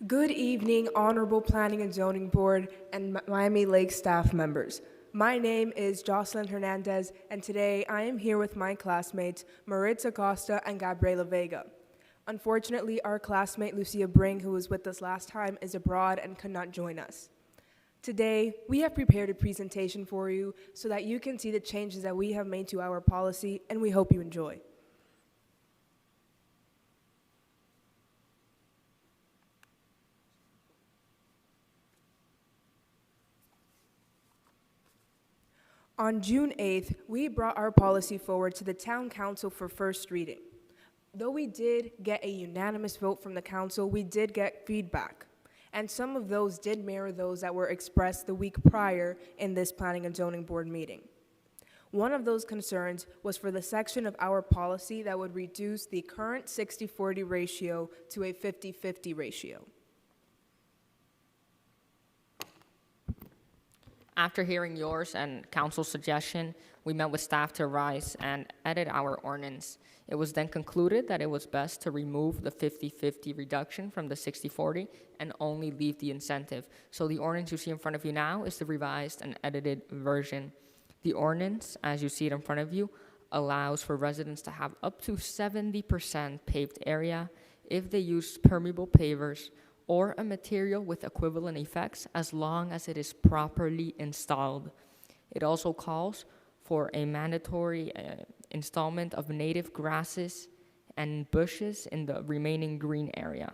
Good evening, Honorable Planning and Zoning Board and Miami Lakes staff members. My name is Jocelyn Hernandez, and today I am here with my classmates, Maritza Costa and Gabriela Vega. Unfortunately, our classmate, Lucia Bring, who was with us last time, is abroad and could not join us. Today, we have prepared a presentation for you so that you can see the changes that we have made to our policy, and we hope you enjoy. On June 8th, we brought our policy forward to the Town Council for first reading. Though we did get a unanimous vote from the council, we did get feedback, and some of those did mirror those that were expressed the week prior in this Planning and Zoning Board meeting. One of those concerns was for the section of our policy that would reduce the current 60-40 ratio to a 50-50 ratio. After hearing yours and council's suggestion, we met with staff to revise and edit our ordinance. It was then concluded that it was best to remove the 50-50 reduction from the 60-40 and only leave the incentive. So the ordinance you see in front of you now is the revised and edited version. The ordinance, as you see it in front of you, allows for residents to have up to 70% paved area if they use permeable pavers or a material with equivalent effects, as long as it is properly installed. It also calls for a mandatory installment of native grasses and bushes in the remaining green area.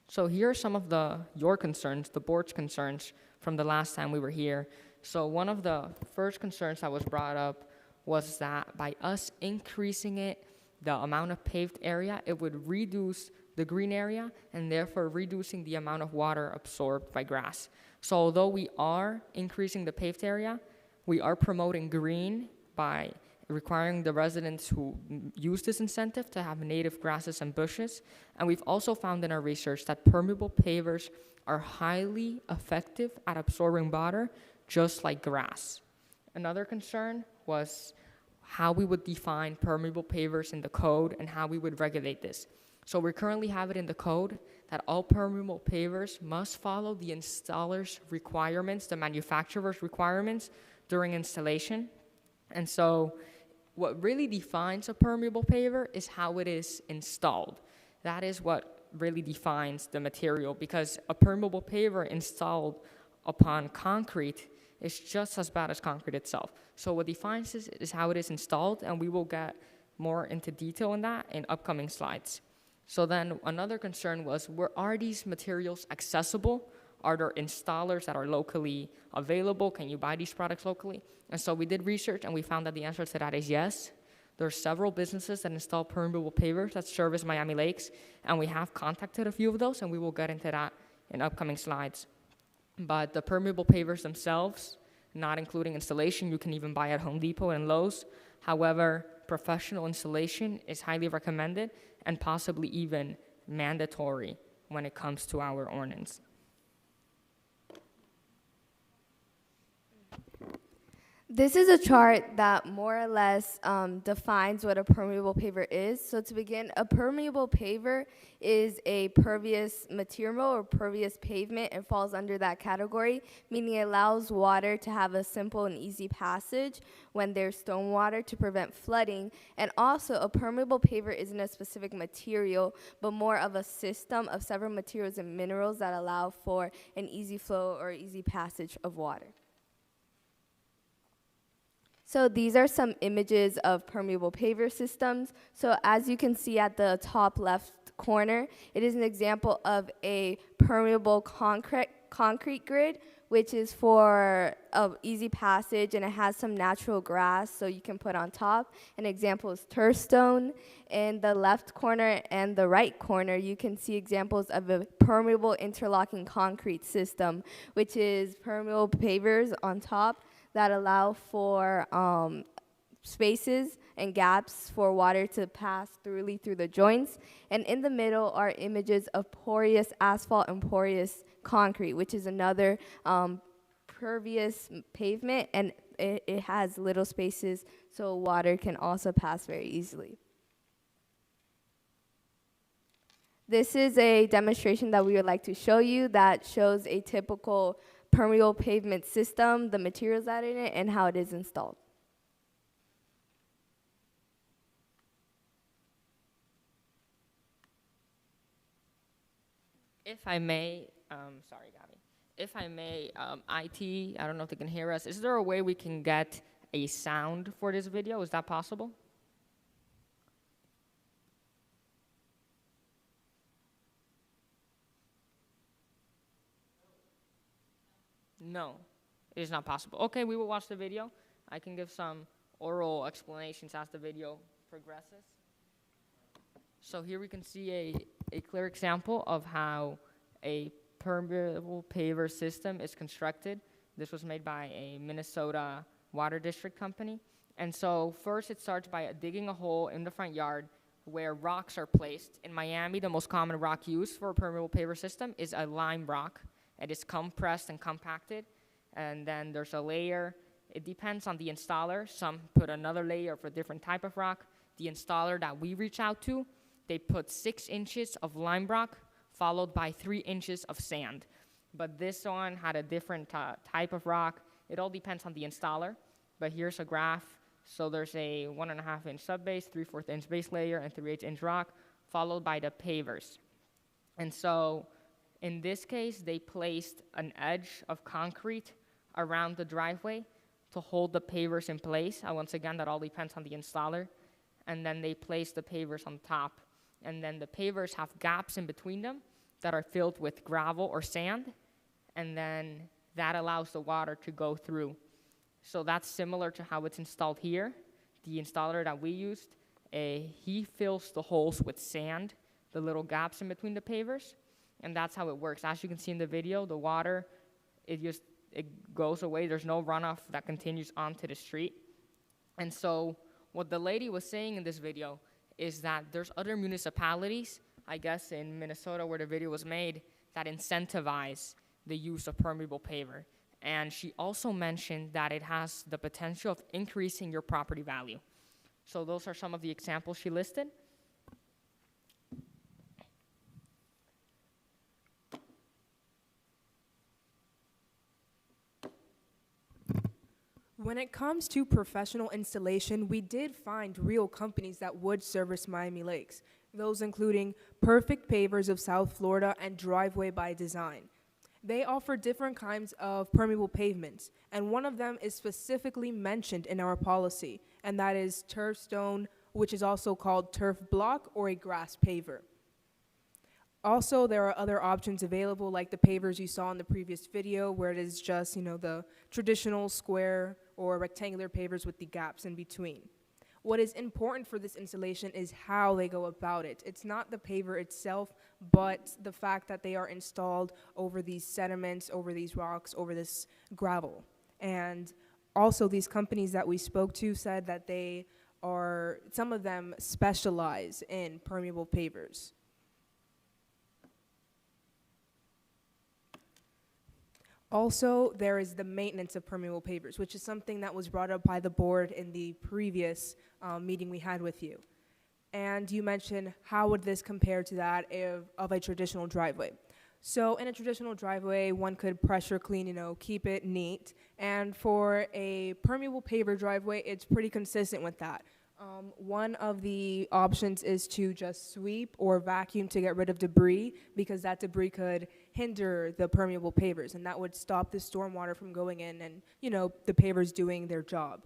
So here are some of your concerns, the board's concerns from the last time we were here. So one of the first concerns that was brought up was that by us increasing the amount of paved area, it would reduce the green area and therefore reducing the amount of water absorbed by grass. So although we are increasing the paved area, we are promoting green by requiring the residents who use this incentive to have native grasses and bushes. And we've also found in our research that permeable pavers are highly effective at absorbing water, just like grass. Another concern was how we would define permeable pavers in the code and how we would regulate this. So we currently have it in the code that all permeable pavers must follow the installer's requirements, the manufacturer's requirements during installation. And so what really defines a permeable paver is how it is installed. That is what really defines the material, because a permeable paver installed upon concrete is just as bad as concrete itself. So what defines this is how it is installed, and we will get more into detail in that in upcoming slides. So then another concern was, are these materials accessible? Are there installers that are locally available? Can you buy these products locally? And so we did research and we found that the answer to that is yes. There are several businesses that install permeable pavers that service Miami Lakes, and we have contacted a few of those, and we will get into that in upcoming slides. But the permeable pavers themselves, not including installation, you can even buy at Home Depot and Lowe's. However, professional installation is highly recommended and possibly even mandatory when it comes to our ordinance. This is a chart that more or less defines what a permeable paver is. So to begin, a permeable paver is a pervious material or pervious pavement and falls under that category, meaning it allows water to have a simple and easy passage when there's stormwater to prevent flooding. And also, a permeable paver isn't a specific material, but more of a system of several materials and minerals that allow for an easy flow or easy passage of water. So these are some images of permeable paver systems. So as you can see at the top left corner, it is an example of a permeable concrete grid, which is for easy passage, and it has some natural grass so you can put on top. An example is turf stone. In the left corner and the right corner, you can see examples of a permeable interlocking concrete system, which is permeable pavers on top that allow for spaces and gaps for water to pass through the joints. And in the middle are images of porous asphalt and porous concrete, which is another pervious pavement, and it has little spaces so water can also pass very easily. This is a demonstration that we would like to show you that shows a typical permeable pavement system, the materials that are in it, and how it is installed. If I may, sorry, Gabby. If I may, IT, I don't know if they can hear us. Is there a way we can get a sound for this video? Is that possible? No, it is not possible. Okay, we will watch the video. I can give some oral explanations as the video progresses. So here we can see a clear example of how a permeable paver system is constructed. This was made by a Minnesota water district company. And so first it starts by digging a hole in the front yard where rocks are placed. In Miami, the most common rock used for a permeable paver system is a lime rock. It is compressed and compacted, and then there's a layer. It depends on the installer. Some put another layer for a different type of rock. The installer that we reach out to, they put 6 inches of lime rock followed by 3 inches of sand. But this one had a different type of rock. It all depends on the installer. But here's a graph. So there's a 1.5 inch subbase, 3/4 inch base layer, and 3/8 inch rock, followed by the pavers. And so in this case, they placed an edge of concrete around the driveway to hold the pavers in place. Once again, that all depends on the installer. And then they place the pavers on top. And then the pavers have gaps in between them that are filled with gravel or sand. And then that allows the water to go through. So that's similar to how it's installed here. The installer that we used, he fills the holes with sand, the little gaps in between the pavers, and that's how it works. As you can see in the video, the water, it goes away. There's no runoff that continues onto the street. And so what the lady was saying in this video is that there's other municipalities, I guess in Minnesota where the video was made, that incentivize the use of permeable paver. And she also mentioned that it has the potential of increasing your property value. So those are some of the examples she listed. When it comes to professional installation, we did find real companies that would service Miami Lakes, those including Perfect Pavers of South Florida and Driveway by Design. They offer different kinds of permeable pavements, and one of them is specifically mentioned in our policy, and that is turf stone, which is also called turf block or a grass paver. Also, there are other options available, like the pavers you saw in the previous video, where it is just, the traditional square or rectangular pavers with the gaps in between. What is important for this installation is how they go about it. It's not the paver itself, but the fact that they are installed over these sediments, over these rocks, over this gravel. And also these companies that we spoke to said that some of them specialize in permeable pavers. Also, there is the maintenance of permeable pavers, which is something that was brought up by the board in the previous meeting we had with you. And you mentioned, how would this compare to that of a traditional driveway? So in a traditional driveway, one could pressure clean, keep it neat. And for a permeable paver driveway, it's pretty consistent with that. One of the options is to just sweep or vacuum to get rid of debris, because that debris could hinder the permeable pavers, and that would stop the stormwater from going in and, the pavers doing their job.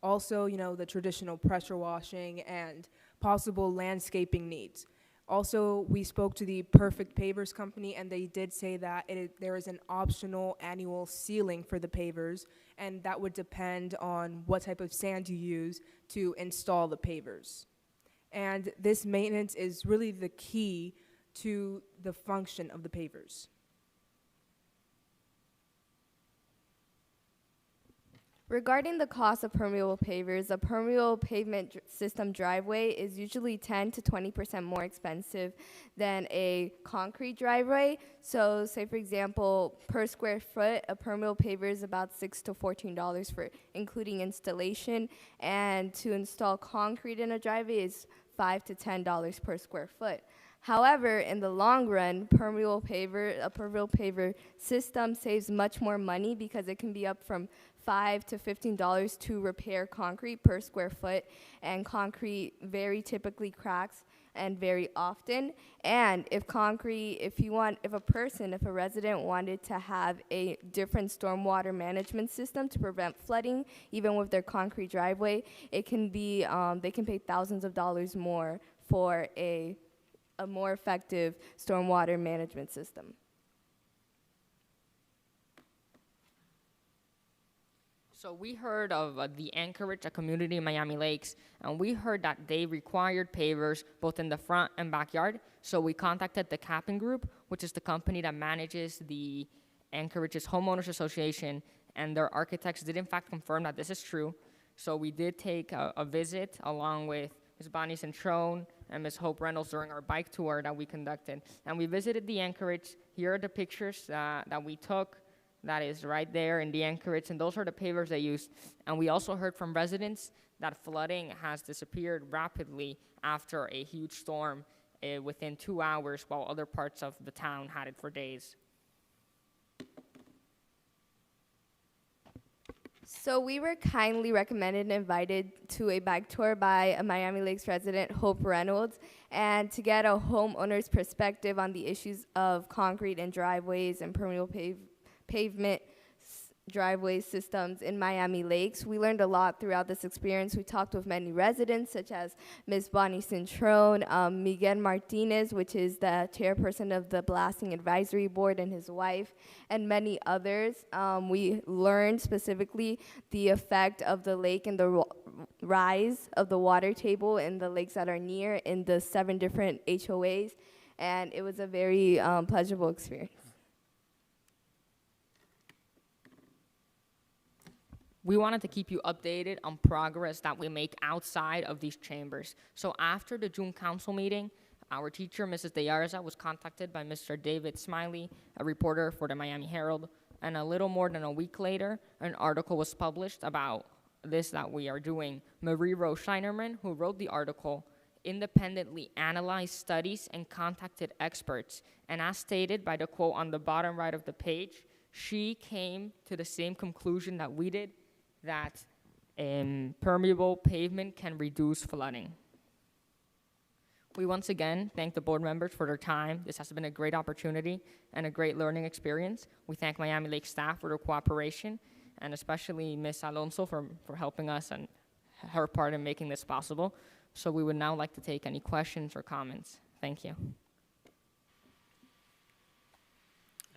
Also, the traditional pressure washing and possible landscaping needs. Also, we spoke to the Perfect Pavers company, and they did say that there is an optional annual sealing for the pavers, and that would depend on what type of sand you use to install the pavers. And this maintenance is really the key to the function of the pavers. Regarding the cost of permeable pavers, a permeable pavement system driveway is usually 10 to 20% more expensive than a concrete driveway. So say, for example, per square foot, a permeable paver is about $6 to $14 for including installation, and to install concrete in a driveway is $5 to $10 per square foot. However, in the long run, a permeable paver system saves much more money, because it can be up from $5 to $15 to repair concrete per square foot, and concrete very typically cracks and very often. And if a resident wanted to have a different stormwater management system to prevent flooding, even with their concrete driveway, it can be they can pay thousands of dollars more for a more effective stormwater management system. So we heard of the Anchorage, a community in Miami Lakes, and we heard that they required pavers both in the front and backyard. So we contacted the Cap'n Group, which is the company that manages the Anchorage's Homeowners Association, and their architects did in fact confirm that this is true. So we did take a visit along with Ms. Bonnie Centrone and Ms. Hope Reynolds during our bike tour that we conducted. And we visited the Anchorage. Here are the pictures that we took. That is right there in the Anchorage, and those are the pavers they used. And we also heard from residents that flooding has disappeared rapidly after a huge storm within 2 hours, while other parts of the town had it for days. So we were kindly recommended and invited to a bike tour by a Miami Lakes resident, Hope Reynolds, and to get a homeowner's perspective on the issues of concrete and driveways and permeable pavement driveway systems in Miami Lakes. We learned a lot throughout this experience. We talked with many residents, such as Ms. Bonnie Cintrone, Miguel Martinez, which is the chairperson of the Blasting Advisory Board, and his wife, and many others. We learned specifically the effect of the lake and the rise of the water table in the lakes that are near in the 7 different HOAs, and it was a very pleasurable experience. We wanted to keep you updated on progress that we make outside of these chambers. So after the June council meeting, our teacher, Mrs. De Arza, was contacted by Mr. David Smiley, a reporter for the Miami Herald, and a little more than a week later, an article was published about this that we are doing. Marie Rose Scheinerman, who wrote the article, independently analyzed studies and contacted experts. And as stated by the quote on the bottom right of the page, she came to the same conclusion that we did, that permeable pavement can reduce flooding. We once again thank the board members for their time. This has been a great opportunity and a great learning experience. We thank Miami Lakes staff for their cooperation, and especially Ms. Alonso for helping us and her part in making this possible. So we would now like to take any questions or comments. Thank you.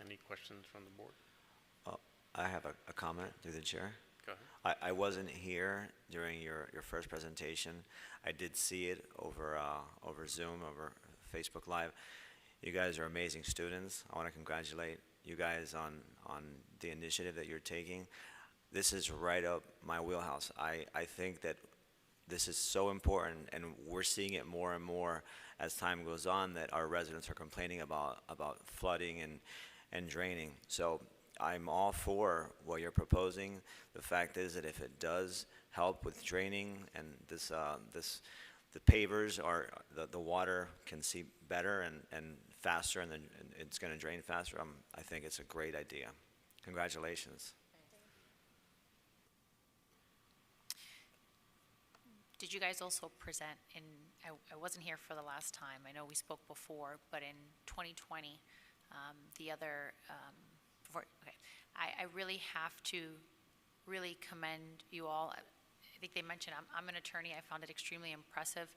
Any questions from the board? I have a comment through the chair. Go ahead. I wasn't here during your first presentation. I did see it over Zoom, over Facebook Live. You guys are amazing students. I want to congratulate you guys on the initiative that you're taking. This is right up my wheelhouse. I think that this is so important, and we're seeing it more and more as time goes on, that our residents are complaining about flooding and draining. So I'm all for what you're proposing. The fact is that if it does help with draining and the pavers are, the water can see better and faster, and then it's going to drain faster, I think it's a great idea. Congratulations. Did you guys also present in, I wasn't here for the last time, I know we spoke before, but in 2020, the other, I really have to really commend you all. I think they mentioned, I'm an attorney, I found it extremely impressive,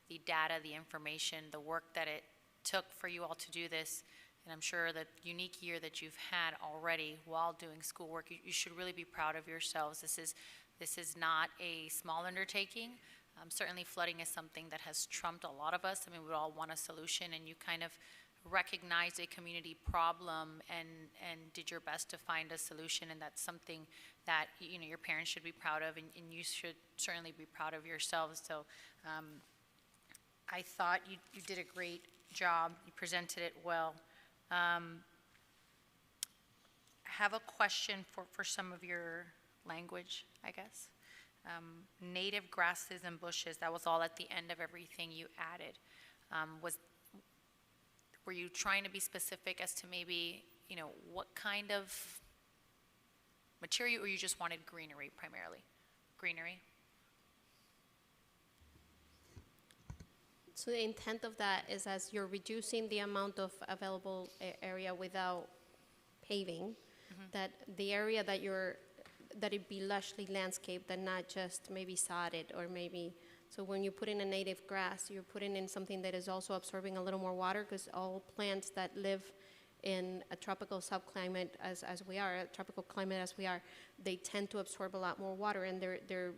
the data, the information, the work that it took for you all to do this, and I'm sure the unique year that you've had already while doing schoolwork, you should really be proud of yourselves. This is not a small undertaking. Certainly flooding is something that has trumped a lot of us. I mean, we all want a solution, and you kind of recognized a community problem and did your best to find a solution, and that's something that your parents should be proud of, and you should certainly be proud of yourselves. So I thought you did a great job. You presented it well. I have a question for some of your language, I guess. Native grasses and bushes, that was all at the end of everything you added. Were you trying to be specific as to maybe, what kind of material, or you just wanted greenery primarily? Greenery? So the intent of that is, as you're reducing the amount of available area without paving, that the area that it be lushly landscaped and not just maybe sodded, or maybe, so when you put in a native grass, you're putting in something that is also absorbing a little more water, because all plants that live in a tropical subclimate as we are, a tropical climate as we are, they tend to absorb a lot more water, and they're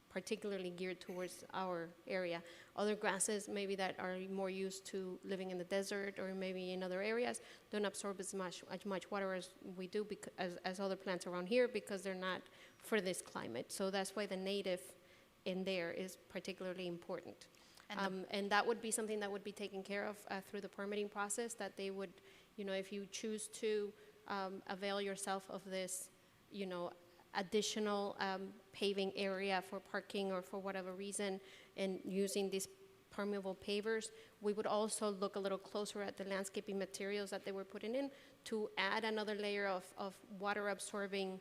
particularly geared towards our area. Other grasses maybe that are more used to living in the desert or maybe in other areas don't absorb as much water as we do, as other plants around here, because they're not for this climate. So that's why the native in there is particularly important. And that would be something that would be taken care of through the permitting process, that they would, if you choose to avail yourself of this, additional paving area for parking or for whatever reason, and using these permeable pavers, we would also look a little closer at the landscaping materials that they were putting in to add another layer of water absorbing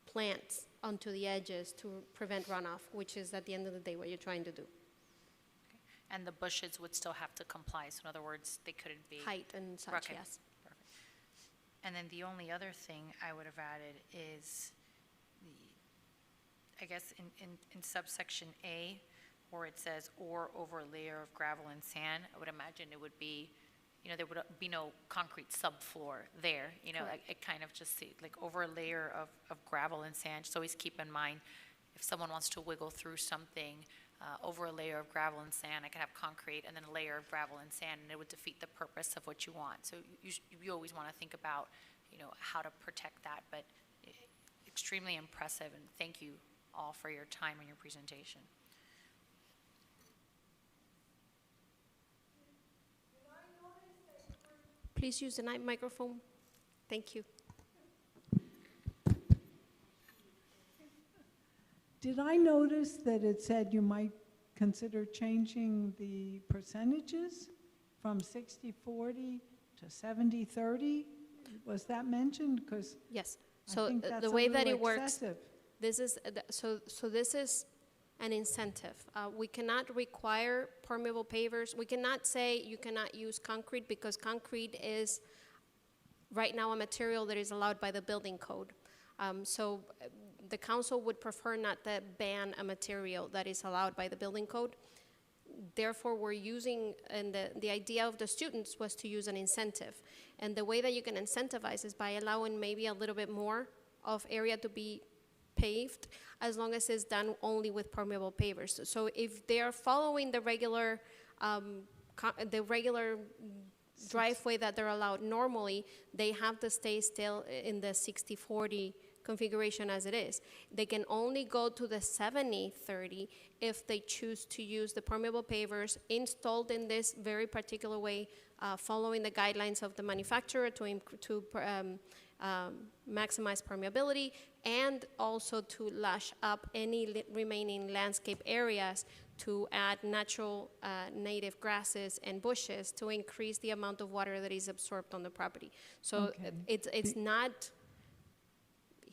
plants onto the edges to prevent runoff, which is at the end of the day what you're trying to do. Okay. And the bushes would still have to comply, so in other words, they couldn't be... Height and such, okay. yes. Perfect. And then the only other thing I would have added is I guess in subsection A, where it says or over a layer of gravel and sand, I would imagine it would be, there would be no concrete subfloor there, Correct. it kind of just like over a layer of gravel and sand. Just always keep in mind, if someone wants to wiggle through something over a layer of gravel and sand, I could have concrete and then a layer of gravel and sand, and it would defeat the purpose of what you want. So you always want to think about, how to protect that, but extremely impressive, and thank you all for your time and your presentation. Please use the microphone. Thank you. Did I notice that it said you might consider changing the percentages from 60-40 to 70-30? Was that mentioned? Because Yes. I So think that's the a way that little it works, excessive. this is so this is an incentive. We cannot require permeable pavers. We cannot say you cannot use concrete because concrete is right now a material that is allowed by the building code. So the council would prefer not to ban a material that is allowed by the building code. Therefore, we're using, and the idea of the students was to use an incentive. And the way that you can incentivize is by allowing maybe a little bit more of area to be paved, as long as it's done only with permeable pavers. So if they are following the regular driveway that they're allowed normally, they have to stay still in the 60-40 configuration as it is. They can only go to the 70-30 if they choose to use the permeable pavers installed in this very particular way, following the guidelines of the manufacturer to maximize permeability, and also to lash up any remaining landscape areas to add natural native grasses and bushes to increase the amount of water that is absorbed on the property. So it's not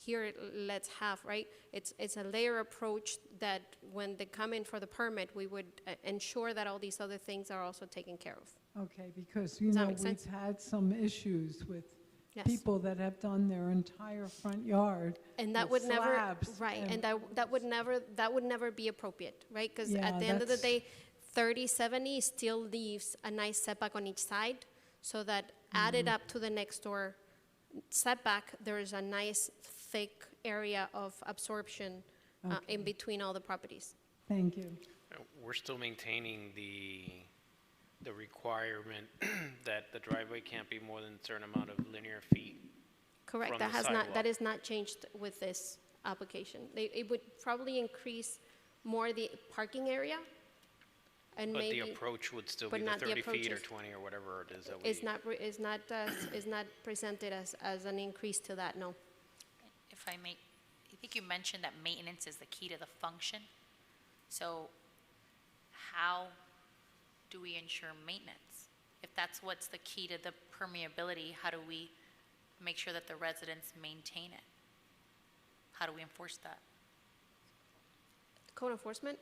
here, let's have, right? It's a layer approach that when they come in for the permit, we would ensure that all these other things are also taken care of. Okay, because, Does that make we've sense? had some issues with Yes. people that have done their entire front yard And that with would never, slabs, right, and that would never be appropriate, right? Because Yeah, at the end of the that's- day, 30-70 still leaves a nice setback on each side, so that added up to the next door setback, there is a nice thick area of absorption in between all the properties. Thank you. We're still maintaining the requirement that the driveway can't be more than a certain amount of linear feet. Correct, from that the has not, sidewalk. that is not changed with this application. It would probably increase more the parking area, and But maybe. the approach would still but be the not the 30 feet or approaches. 20 or whatever it is that we. Is not presented as an increase to that, no. If I may, I think you mentioned that maintenance is the key to the function. So how do we ensure maintenance? If that's what's the key to the permeability, how do we make sure that the residents maintain it? How do we enforce that? Code enforcement,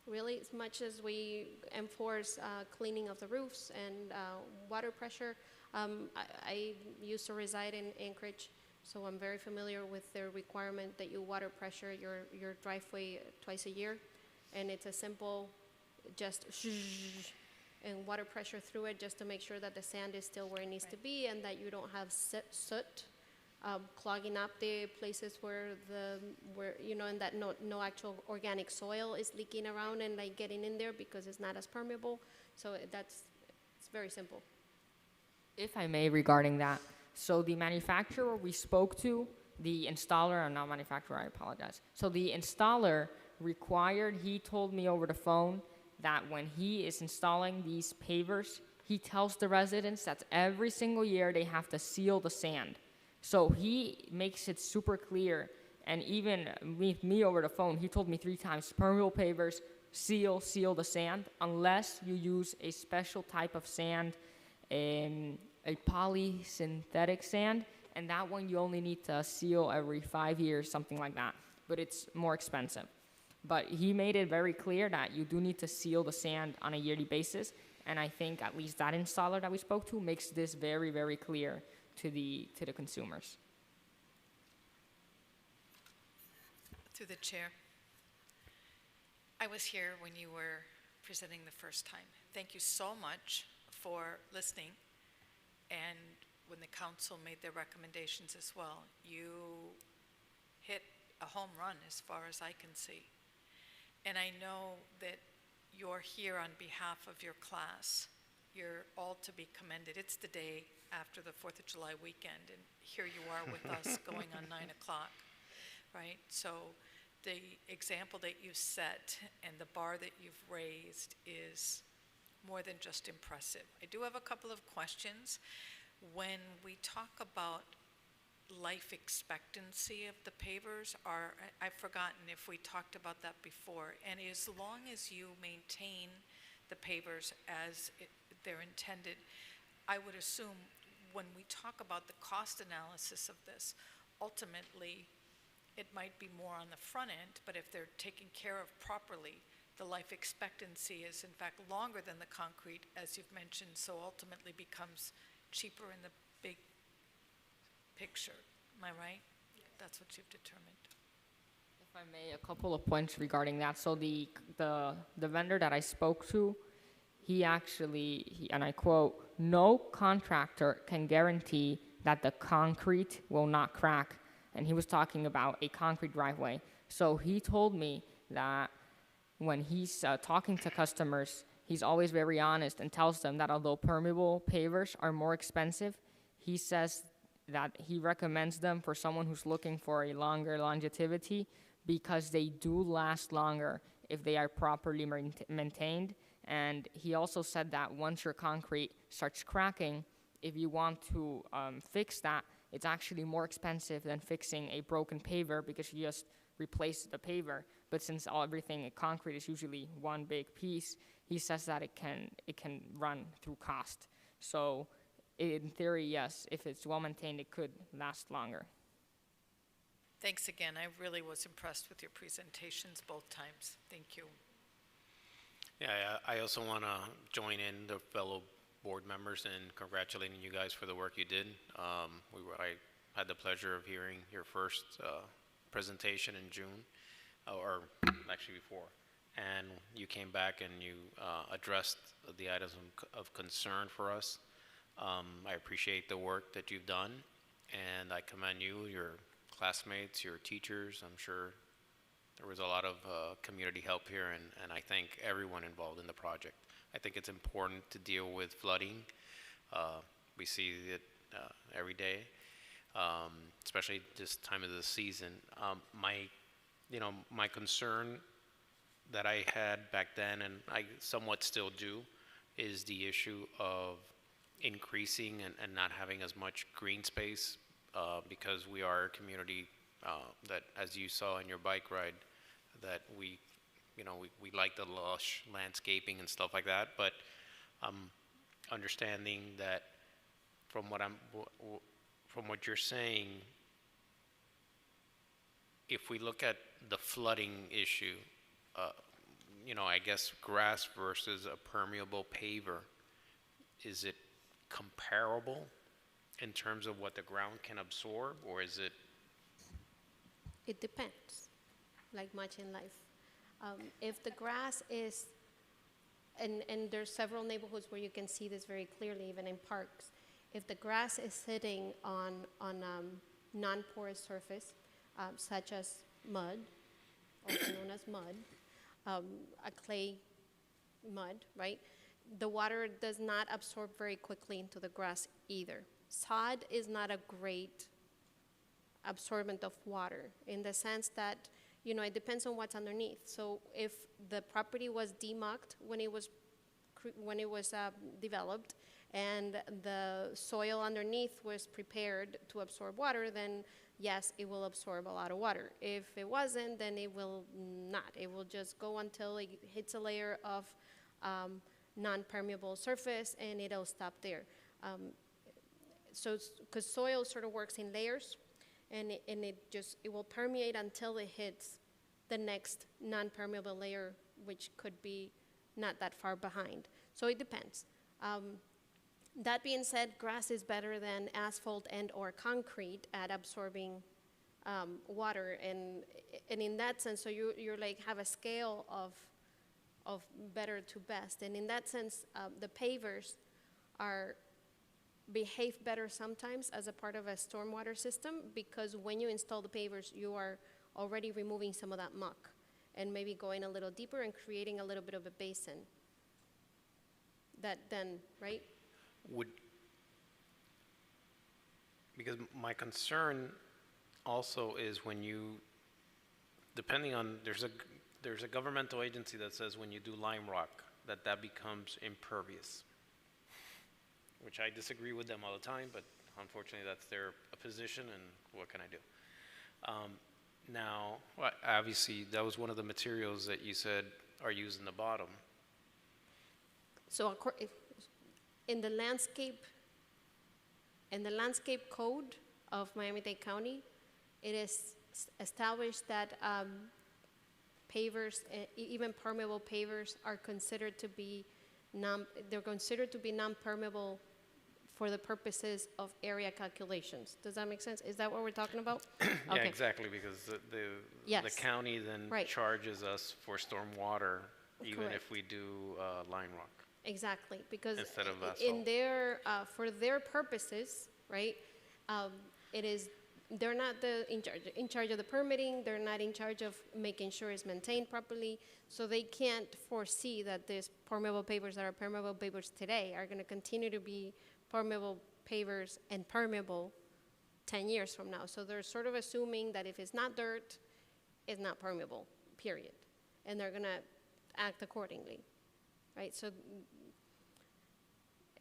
really, as much as we enforce cleaning of the roofs and water pressure. I used to reside in Anchorage, so I'm very familiar with the requirement that you water pressure your driveway twice a year. And it's a simple, just and water pressure through it just to make sure that the sand is still where it needs to be, and that you don't have soot clogging up the places where and that no actual organic soil is leaking around and like getting in there because it's not as permeable. So it's very simple. If I may, regarding that, so the manufacturer we spoke to, the installer, not manufacturer, I apologize. So the installer he told me over the phone that when he is installing these pavers, he tells the residents that every single year they have to seal the sand. So he makes it super clear, and even with me over the phone, he told me 3 times, permeable pavers, seal the sand, unless you use a special type of sand, a polysynthetic sand, and that one you only need to seal every 5 years, something like that, but it's more expensive. But he made it very clear that you do need to seal the sand on a yearly basis, and I think at least that installer that we spoke to makes this very, very clear to the consumers. Through the chair. I was here when you were presenting the first time. Thank you so much for listening. And when the council made their recommendations as well, you hit a home run as far as I can see. And I know that you're here on behalf of your class. You're all to be commended. It's the day after the 4th of July weekend, and here you are with us going on 9 o'clock, right? So the example that you set and the bar that you've raised is more than just impressive. I do have a couple of questions. When we talk about life expectancy of the pavers, I've forgotten if we talked about that before, and as long as you maintain the pavers as they're intended, I would assume when we talk about the cost analysis of this, ultimately it might be more on the front end, but if they're taken care of properly, the life expectancy is in fact longer than the concrete, as you've mentioned, so ultimately becomes cheaper in the big picture. Am I right? That's what you've determined. If I may, a couple of points regarding that. So the vendor that I spoke to, he actually, and I quote, "No contractor can guarantee that the concrete will not crack." And he was talking about a concrete driveway. So he told me that when he's talking to customers, he's always very honest and tells them that although permeable pavers are more expensive, he says that he recommends them for someone who's looking for a longer longevity because they do last longer if they are properly maintained. And he also said that once your concrete starts cracking, if you want to fix that, it's actually more expensive than fixing a broken paver because you just replace the paver. But since everything in concrete is usually one big piece, he says that it can run through cost. So in theory, yes, if it's well maintained, it could last longer. Thanks again. I really was impressed with your presentations both times. Thank you. Yeah, I also want to join in the fellow board members in congratulating you guys for the work you did. I had the pleasure of hearing your first presentation in June, or actually before, and you came back and you addressed the items of concern for us. I appreciate the work that you've done, and I commend you, your classmates, your teachers. I'm sure there was a lot of community help here, and I thank everyone involved in the project. I think it's important to deal with flooding. We see it every day, especially this time of the season. My concern that I had back then, and I somewhat still do, is the issue of increasing and not having as much green space because we are a community that, as you saw in your bike ride, that we like the lush landscaping and stuff like that, but understanding that from what you're saying, if we look at the flooding issue, I guess grass versus a permeable paver, is it comparable in terms of what the ground can absorb, or is it? It depends, like much in life. If the grass is, and there's several neighborhoods where you can see this very clearly, even in parks. If the grass is sitting on non-porous surface, such as mud, also known as mud, a clay mud, right? The water does not absorb very quickly into the grass either. Sod is not a great absorbent of water in the sense that, it depends on what's underneath. So if the property was demucked when it was developed and the soil underneath was prepared to absorb water, then yes, it will absorb a lot of water. If it wasn't, then it will not. It will just go until it hits a layer of non-permeable surface and it'll stop there. So because soil sort of works in layers, and it will permeate until it hits the next non-permeable layer, which could be not that far behind. So it depends. That being said, grass is better than asphalt and or concrete at absorbing water, and in that sense, so you're like have a scale of better to best, and in that sense, the pavers behave better sometimes as a part of a stormwater system, because when you install the pavers, you are already removing some of that muck and maybe going a little deeper and creating a little bit of a basin. That then, right? Because my concern also is when you, depending on, there's a governmental agency that says when you do lime rock, that becomes impervious, which I disagree with them all the time, but unfortunately that's their position, and what can I do? Now, obviously, that was one of the materials that you said are used in the bottom. So in the landscape code of Miami-Dade County, it is established that pavers, even permeable pavers, are considered to be non-permeable for the purposes of area calculations. Does that make sense? Is that what we're talking about? Yeah, exactly, because the county then charges us for storm water, even if we do lime rock. Exactly, because instead of in their for their purposes, right? They're not in charge of the permitting. They're not in charge of making sure it's maintained properly. So they can't foresee that these permeable pavers that are permeable pavers today are going to continue to be permeable pavers and permeable 10 years from now. So they're sort of assuming that if it's not dirt, it's not permeable, period. And they're going to act accordingly, right? So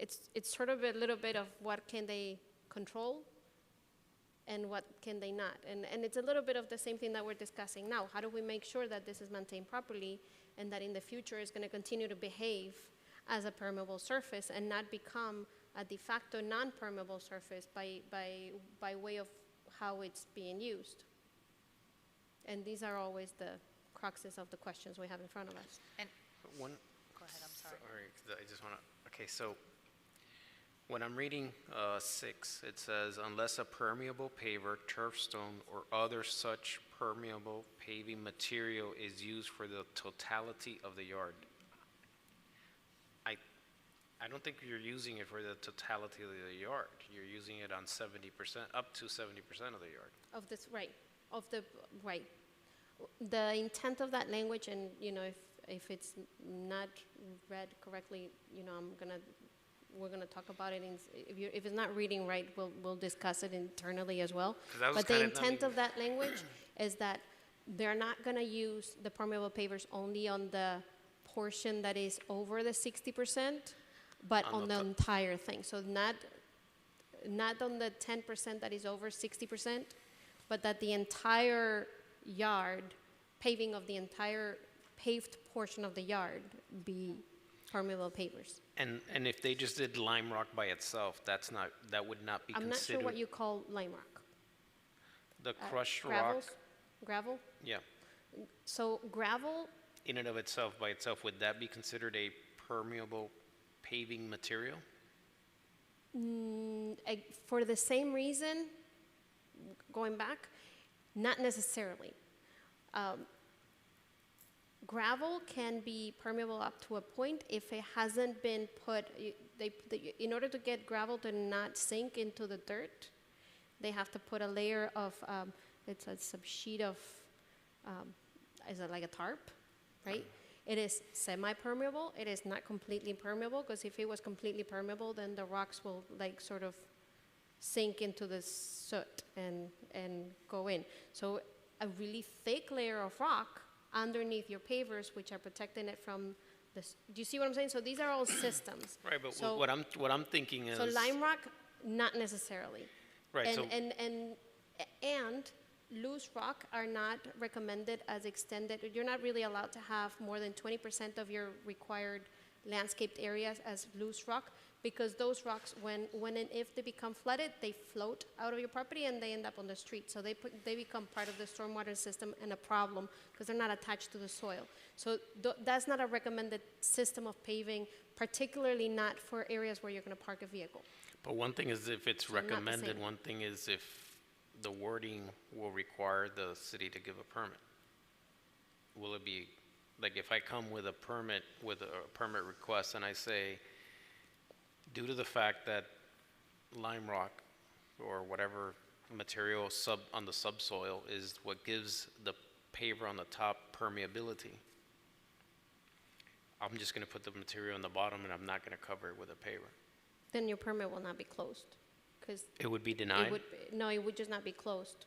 it's sort of a little bit of what can they control and what can they not. And it's a little bit of the same thing that we're discussing now. How do we make sure that this is maintained properly and that in the future it's going to continue to behave as a permeable surface and not become a de facto non-permeable surface by way of how it's being used? And these are always the cruxes of the questions we have in front of us. And go ahead, I'm sorry. I just want to, okay, so when I'm reading 6, it says, unless a permeable paver, turf stone, or other such permeable paving material is used for the totality of the yard. I don't think you're using it for the totality of the yard. You're using it on 70%, up to 70% of the yard. Of this, right, right. The intent of that language, and if it's not read correctly, we're gonna talk about it. If it's not reading right, we'll discuss it internally as well. But the intent of that language is that they're not gonna use the permeable pavers only on the portion that is over the 60%, but on the entire thing. So not on the 10% that is over 60%, but that the entire yard, paving of the entire paved portion of the yard be permeable pavers. And if they just did lime rock by itself, that would not be considered. I'm not sure what you call lime rock. The crushed rock. Gravel? Yeah. So gravel. In and of itself, by itself, would that be considered a permeable paving material? For the same reason, going back, not necessarily. Gravel can be permeable up to a point if it hasn't been put, in order to get gravel to not sink into the dirt, they have to put a layer of, it's a sheet of, is it like a tarp, right? It is semi-permeable. It is not completely permeable, because if it was completely permeable, then the rocks will sort of sink into the soot and go in. So a really thick layer of rock underneath your pavers, which are protecting it from this. Do you see what I'm saying? So these are all systems. Right, but so, what I'm thinking is. So lime rock, not necessarily. Right. And loose rock are not recommended as extended. You're not really allowed to have more than 20% of your required landscaped areas as loose rock, because those rocks, when and if they become flooded, they float out of your property and they end up on the street. So they become part of the stormwater system and a problem because they're not attached to the soil. So that's not a recommended system of paving, particularly not for areas where you're going to park a vehicle. But one thing is if it's recommended, one thing is if the wording will require the city to give a permit? Will it be, like if I come with a permit request and I say, due to the fact that lime rock or whatever material on the subsoil is what gives the paver on the top permeability, I'm just going to put the material on the bottom and I'm not going to cover it with a paver. Then your permit will not be closed, because It would be denied? no, it would just not be closed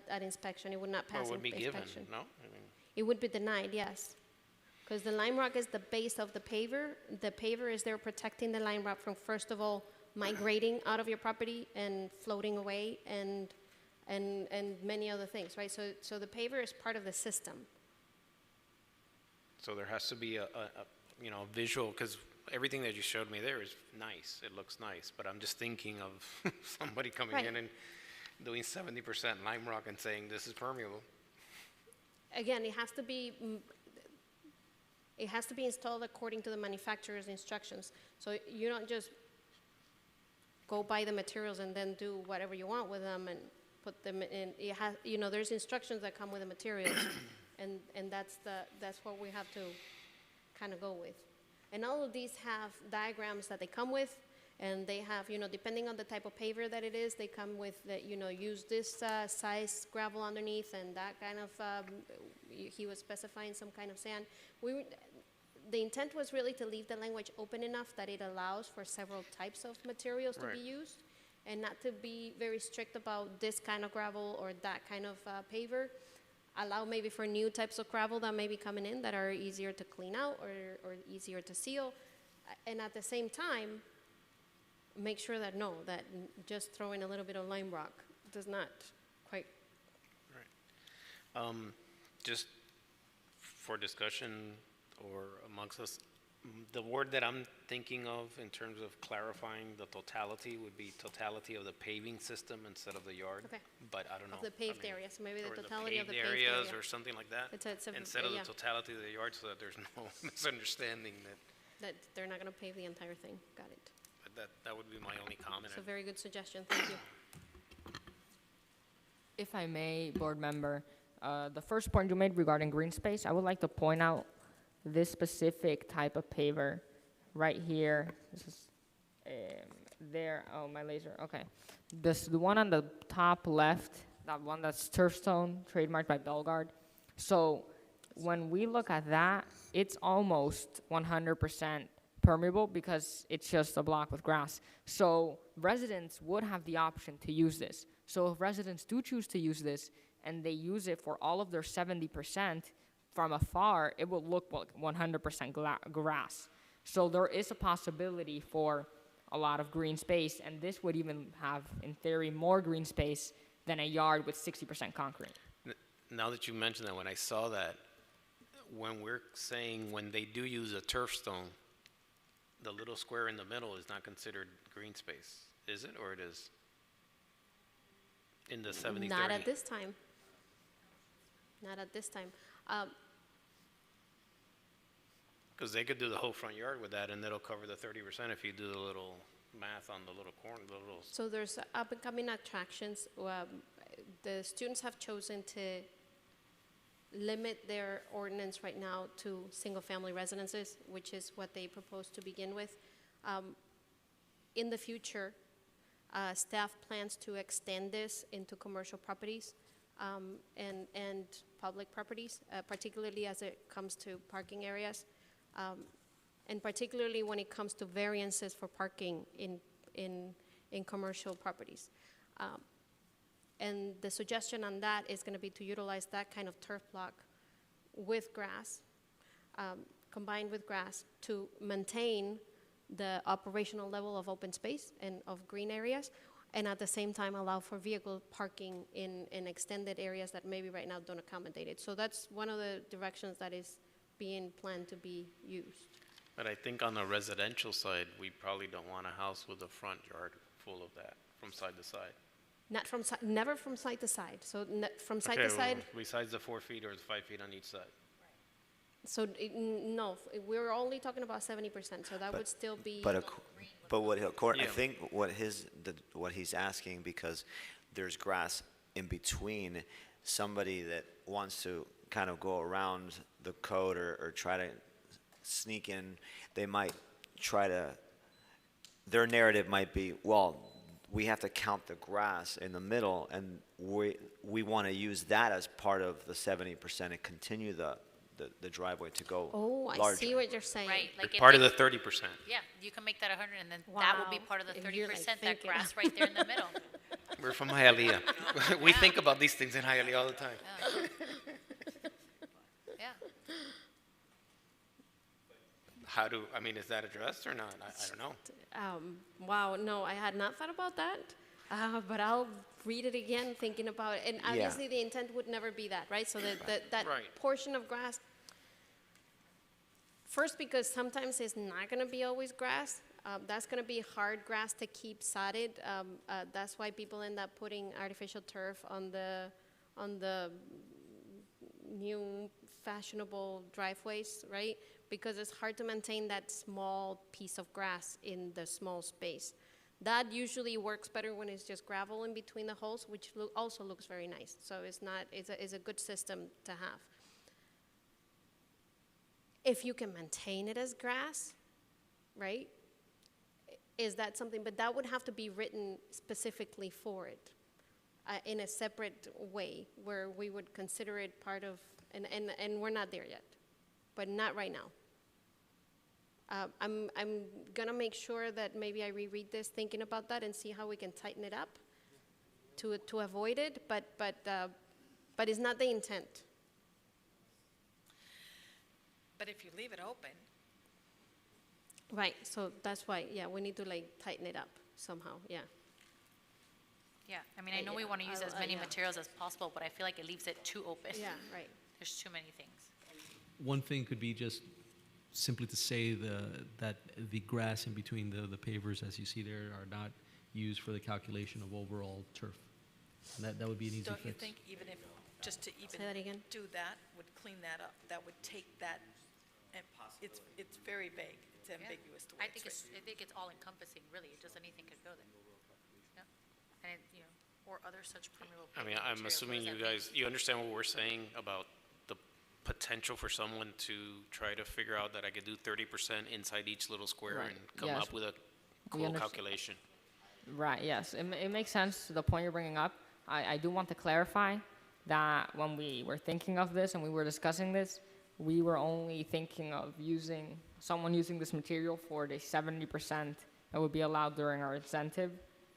at inspection. It would not Or pass it would be given, inspection. no? I mean, It would be denied, yes. Because the lime rock is the base of the paver. The paver is there protecting the lime rock from, first of all, migrating out of your property and floating away and many other things, right? So the paver is part of the system. So there has to be a visual, because everything that you showed me there is nice. It looks nice, but I'm just thinking of somebody coming Right. in and doing 70% lime rock and saying this is permeable. Again, it has to be installed according to the manufacturer's instructions. So you don't just go buy the materials and then do whatever you want with them and put them in. It has, there's instructions that come with the materials, and that's what we have to kind of go with. And all of these have diagrams that they come with, and they have, depending on the type of paver that it is, they come with that, use this size gravel underneath and that kind of, he was specifying some kind of sand. The intent was really to leave the language open enough that it allows for several types of materials to Right. be used, and not to be very strict about this kind of gravel or that kind of paver. Allow maybe for new types of gravel that may be coming in that are easier to clean out or easier to seal. And at the same time, make sure that just throwing a little bit of lime rock does not quite. Just for discussion or amongst us, the word that I'm thinking of in terms of clarifying the totality would be totality of the paving system instead of the yard. Okay. But I don't know. Of the paved areas, so maybe the or totality of the paved areas area. or something like that. It's a- instead of yeah. the totality of the yard, so that there's no misunderstanding That they're not going to pave the entire thing. Got it. that would be my only comment. It's a very good suggestion. Thank you. If I may, board member, the first point you made regarding green space, I would like to point out this specific type of paver right here. This is there. Oh, my laser. Okay. The one on the top left, that one that's Turfstone, trademarked by Belgard. So when we look at that, it's almost 100% permeable because it's just a block with grass. So residents would have the option to use this. So if residents do choose to use this and they use it for all of their 70%, from afar, it will look like 100% grass. So there is a possibility for a lot of green space, and this would even have, in theory, more green space than a yard with 60% concrete. Now that you mention that, when I saw that, when we're saying when they do use a turf stone, the little square in the middle is not considered green space, is it, or it is? In the 70-30? Not at this time. Not at this time. Because they could do the whole front yard with that, and that'll cover the 30% if you do the little math on the little corner, the little. So there's up-and-coming attractions. The students have chosen to limit their ordinance right now to single-family residences, which is what they propose to begin with. In the future, staff plans to extend this into commercial properties and public properties, particularly as it comes to parking areas, and particularly when it comes to variances for parking in commercial properties. And the suggestion on that is going to be to utilize that kind of turf block with grass, combined with grass, to maintain the operational level of open space and of green areas, and at the same time allow for vehicle parking in extended areas that maybe right now don't accommodate it. So that's one of the directions that is being planned to be used. But I think on the residential side, we probably don't want a house with a front yard full of that from side to side. Not from never from side to side. So from side Okay, to side. well, besides the 4 feet or the 5 feet on each side. So no, we're only talking about 70%. So that would still be. But what I Yeah. think what he's asking, because there's grass in between, somebody that wants to kind of go around the code or try to sneak in, they might try to, their narrative might be, well, we have to count the grass in the middle, and we want to use that as part of the 70% and continue the driveway to go Oh, I larger. see what you're saying. Right, like Part of if the 30%. yeah, you can make that 100, and then that will be Wow. part of the If 30%, you're, like, that thinking. grass right there in the middle. We're from Hialeah. We think about these things in Hialeah all the time. Yeah. How do, I mean, is that addressed or not? I don't know. Wow, no, I had not thought about that, but I'll read it again, thinking about it. And Yeah. obviously, the intent would never be that, right? So that Right. portion of grass, first, because sometimes it's not going to be always grass. That's going to be hard grass to keep sodded. That's why people end up putting artificial turf on the new fashionable driveways, right? Because it's hard to maintain that small piece of grass in the small space. That usually works better when it's just gravel in between the holes, which also looks very nice. So it's a good system to have. If you can maintain it as grass, right? Is that something? But that would have to be written specifically for it in a separate way where we would consider it part of, and we're not there yet, but not right now. I'm gonna make sure that maybe I reread this, thinking about that, and see how we can tighten it up to avoid it. But it's not the intent. But if you leave it open, Right. So that's why, yeah, we need to like tighten it up somehow. Yeah. Yeah, I mean, I know we want to use as many yeah. materials as possible, but I feel like it leaves it too open. Yeah. Right. There's too many things. One thing could be just simply to say that the grass in between the pavers, as you see there, are not used for the calculation of overall turf. And that would be an easy don't you fix. think even if, just to even Say that again? do that, would clean that up, that would take that, and it's very vague, it's ambiguous the way I think it's written. I think it's all encompassing, really. Just anything could go there. Yeah. And, you know, or other such permeable. I mean, paving I'm materials. assuming What you does that guys, you understand what we're saying about the potential for someone to try to figure out that I could do 30% inside each little square Right. and come Yes. up with a We cool understand. calculation. Right, yes. It makes sense to the point you're bringing up. I do want to clarify that when we were thinking of this and we were discussing this, we were only thinking of someone using this material for the 70% that would be allowed during our incentive,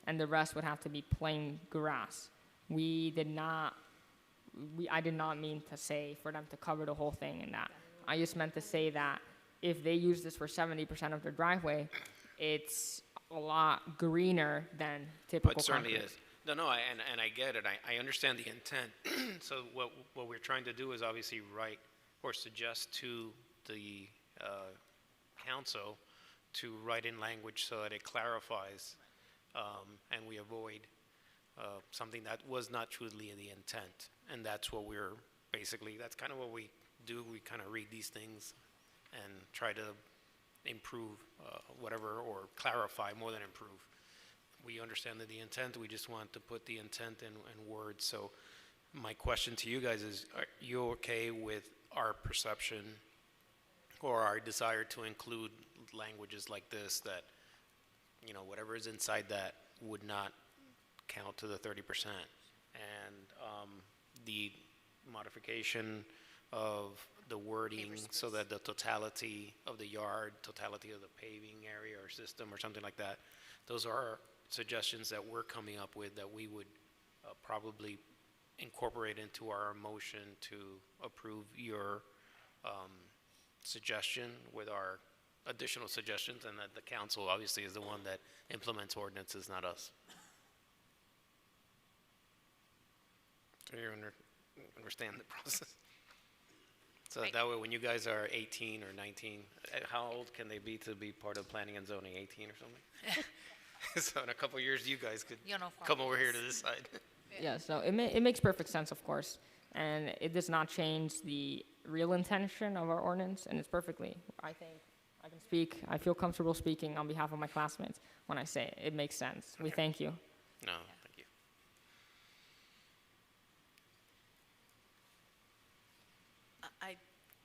and the rest would have to be plain grass. I did not mean to say for them to cover the whole thing in that. I just meant to say that if they use this for 70% of their driveway, it's a lot greener than typical It certainly concrete. is. No, and I get it. I understand the intent. So what we're trying to do is obviously write or suggest to the council to write in language so that it clarifies and we avoid something that was not truly the intent. And that's what we're basically, that's kind of what we do. We kind of read these things and try to improve whatever, or clarify more than improve. We understand that the intent, we just want to put the intent in words. So my question to you guys is, are you okay with our perception or our desire to include languages like this that, you know, whatever is inside that would not count to the 30%? And the modification of the wording so that the totality of the yard, totality of the paving area or system or something like that, those are suggestions that we're coming up with that we would probably incorporate into our motion to approve your suggestion with our additional suggestions, and that the council obviously is the one that implements ordinances, not us. So you understand the process? So that way, when you guys are 18 or 19, how old can they be to be part of planning and zoning? 18 or something? So in a couple of years, you guys could come over here to this side. Yeah, so it makes perfect sense, of course, and it does not change the real intention of our ordinance, and it's perfectly, I think, I can speak, I feel comfortable speaking on behalf of my classmates when I say it makes sense. We thank you. No, thank you.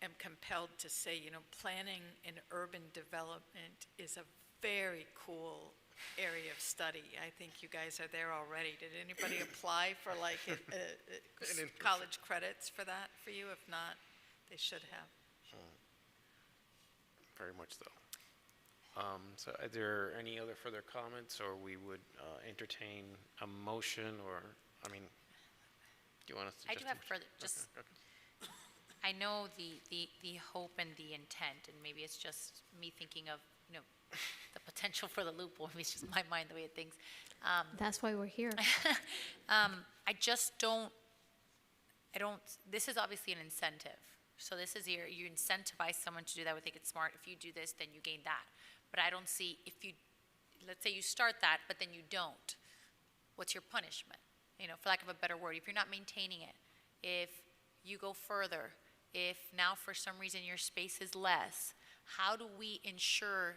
am compelled to say, you know, planning and urban development is a very cool area of study. I think you guys are there already. Did anybody apply for like college credits for that for you? If not, they should have. Very much so. So are there any other further comments, or we would entertain a motion, or, I mean, do you want us to I just? do have further, just, Okay. I know the hope and the intent, and maybe it's just me thinking of, you know, the potential for the loophole, maybe it's just my mind, the way it thinks. That's why we're here. I just don't, this is obviously an incentive. So this is you incentivize someone to do that. We think it's smart. If you do this, then you gain that. But I don't see, if you, let's say you start that, but then you don't, what's your punishment? You know, for lack of a better word, if you're not maintaining it, if you go further, if now for some reason your space is less, how do we ensure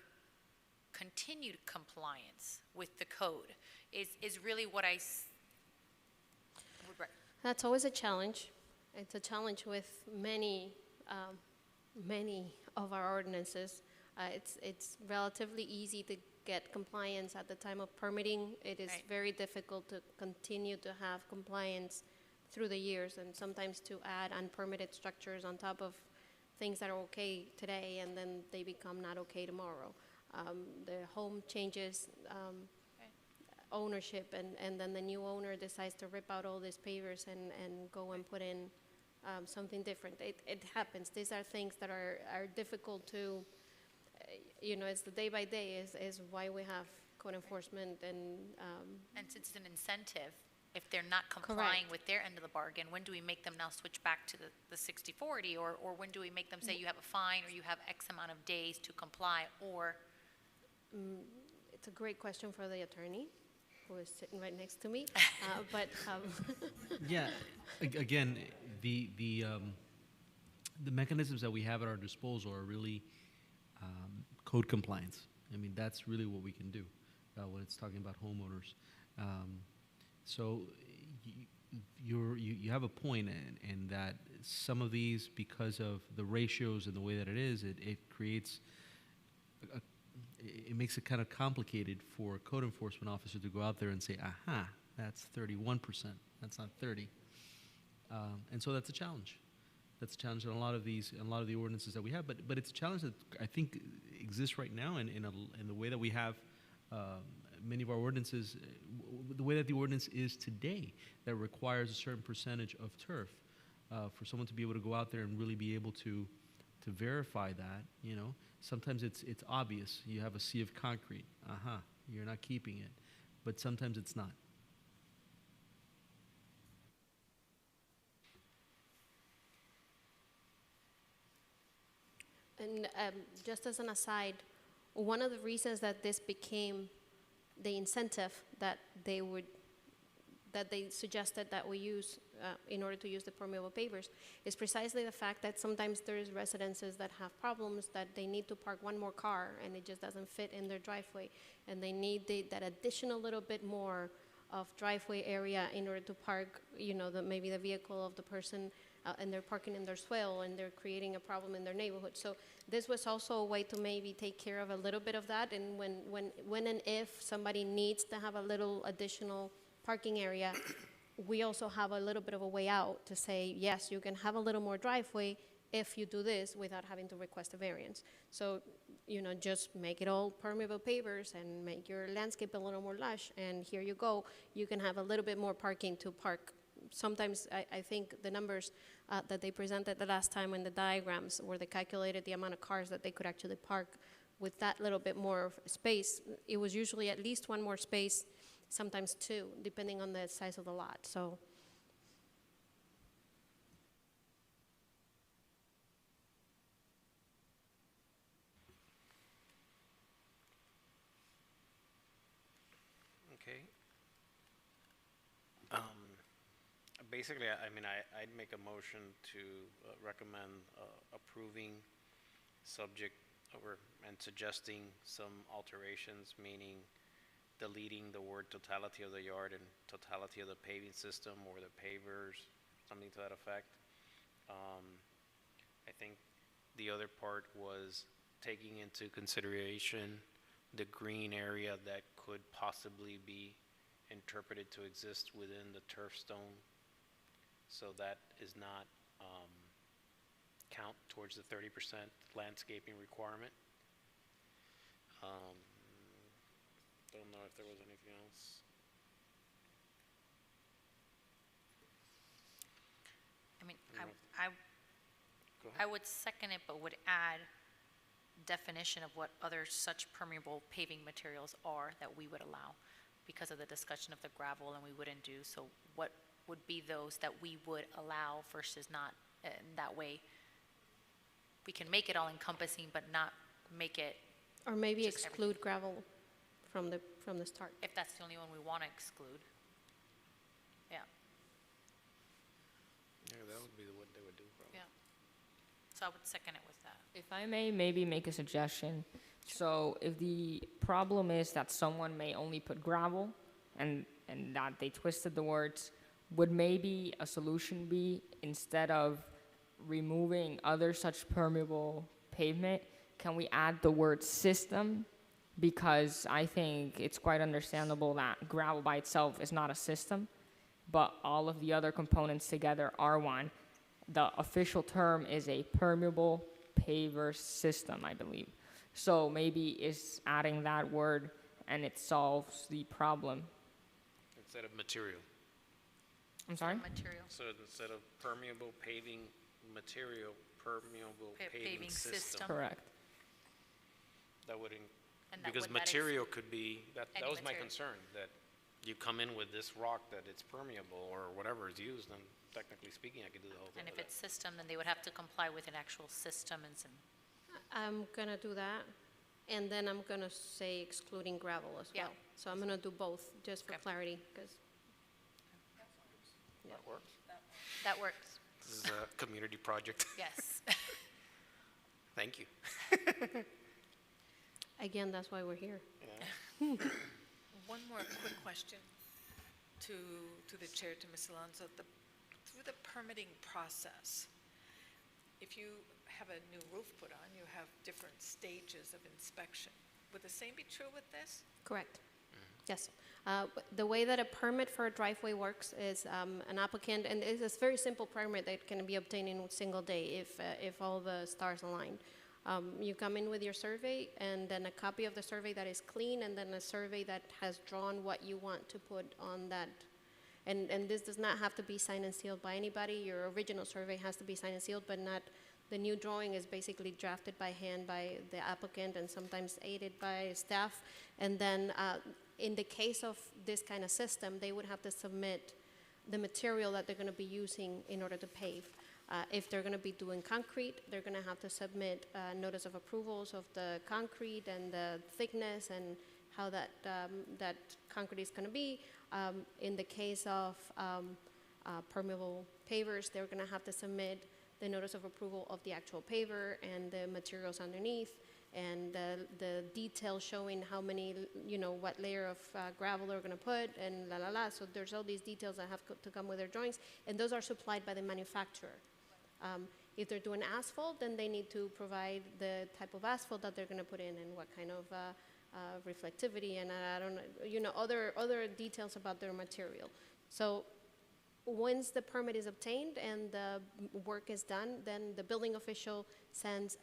continued compliance with the code is really what I would That's always a challenge. It's a challenge with many of our ordinances. It's relatively easy to get compliance at the time of permitting. It is very difficult to continue to have compliance through the years, and sometimes to add unpermitted structures on top of things that are okay today, and then they become not okay tomorrow. The home changes ownership, and then the new owner decides to rip out all these pavers and go and put in something different. It happens. These are things that are difficult to, you know, it's the day by day is why we have code enforcement and since it's an incentive, if they're not complying with their end of the bargain, when do we make them now switch back to the 60/40, or when do we make them say you have a fine, or you have X amount of days to comply, or? It's a great question for the attorney, who is sitting right next to me. Yeah, again, the mechanisms that we have at our disposal are really code compliance. I mean, that's really what we can do when it's talking about homeowners. So you have a point in that some of these, because of the ratios and the way that it is, it creates it makes it kind of complicated for a code enforcement officer to go out there and say, aha, that's 31%, that's not 30. And so that's a challenge. That's a challenge in a lot of the ordinances that we have, but it's a challenge that I think exists right now in the way that we have many of our ordinances, the way that the ordinance is today, that requires a certain percentage of turf. For someone to be able to go out there and really be able to verify that, you know, sometimes it's obvious. You have a sea of concrete. You're not keeping it. But sometimes it's not. And just as an aside, one of the reasons that this became the incentive that they suggested that we use in order to use the permeable pavers is precisely the fact that sometimes there's residences that have problems, that they need to park one more car and it just doesn't fit in their driveway, and they need that additional little bit more of driveway area in order to park, you know, maybe the vehicle of the person, and they're parking in their swale and they're creating a problem in their neighborhood. So this was also a way to maybe take care of a little bit of that, and when and if somebody needs to have a little additional parking area, we also have a little bit of a way out to say, yes, you can have a little more driveway if you do this without having to request a variance. So, you know, just make it all permeable pavers and make your landscape a little more lush, and here you go. You can have a little bit more parking to park. Sometimes I think the numbers that they presented the last time in the diagrams, where they calculated the amount of cars that they could actually park with that little bit more space, it was usually at least one more space, sometimes two, depending on the size of the lot. So. Okay. Basically, I mean, I'd make a motion to recommend approving subject and suggesting some alterations, meaning deleting the word totality of the yard and totality of the paving system or the pavers, something to that effect. I think The other part was taking into consideration the green area that could possibly be interpreted to exist within the turf stone. So that is not count towards the 30% landscaping requirement. Don't know if there was anything else. I mean, I don't know. Go ahead. I would second it, but would add definition of what other such permeable paving materials are that we would allow because of the discussion of the gravel, and we wouldn't do. So what would be those that we would allow versus not? That way, we can make it all encompassing, but not make it. Or maybe just exclude gravel from the start. If that's the only one we want to exclude. Yeah, Yeah, that would be what they would do, probably. yeah. So I would second it with that. If I may maybe make a suggestion. So if the problem is that someone may only put gravel and that they twisted the words, would maybe a solution be, instead of removing other such permeable pavement, can we add the word system? Because I think it's quite understandable that gravel by itself is not a system, but all of the other components together are one. The official term is a permeable paver system, I believe. So maybe it's adding that word and it solves the problem. Instead of material. I'm sorry? Material. So instead of permeable paving material, permeable paving system. Correct. That would, And that because would- that material could be, that any was my material. concern, that you come in with this rock that it's permeable or whatever is used, and technically speaking, I could do the whole thing And if with it's system, then they would have to comply with an actual system and some. I'm gonna do that, and then I'm gonna say excluding gravel as Yeah. well. So I'm gonna do both, just for clarity, because. that. That works. That works. This is a community project. Yes. Thank you. Again, that's why we're here. One more quick question to the chair, to Ms. Alonso. Through the permitting process, if you have a new roof put on, you have different stages of inspection. Would the same be true with this? Correct. Yes. The way that a permit for a driveway works is an applicant, and it's a very simple permit that can be obtained in a single day if all the stars align. You come in with your survey, and then a copy of the survey that is clean, and then a survey that has drawn what you want to put on that. And this does not have to be signed and sealed by anybody. Your original survey has to be signed and sealed, but not. The new drawing is basically drafted by hand by the applicant and sometimes aided by staff. And then in the case of this kind of system, they would have to submit the material that they're going to be using in order to pave. If they're going to be doing concrete, they're going to have to submit notice of approvals of the concrete and the thickness and how that concrete is going to be. In the case of permeable pavers, they're going to have to submit the notice of approval of the actual paver and the materials underneath, and the details showing how many, what layer of gravel they're going to put, and la la la. So there's all these details that have to come with their drawings, and those are supplied by the manufacturer. If they're doing asphalt, then they need to provide the type of asphalt that they're going to put in and what kind of reflectivity, and I don't know, other details about their material. So once the permit is obtained and the work is done, then the building official sends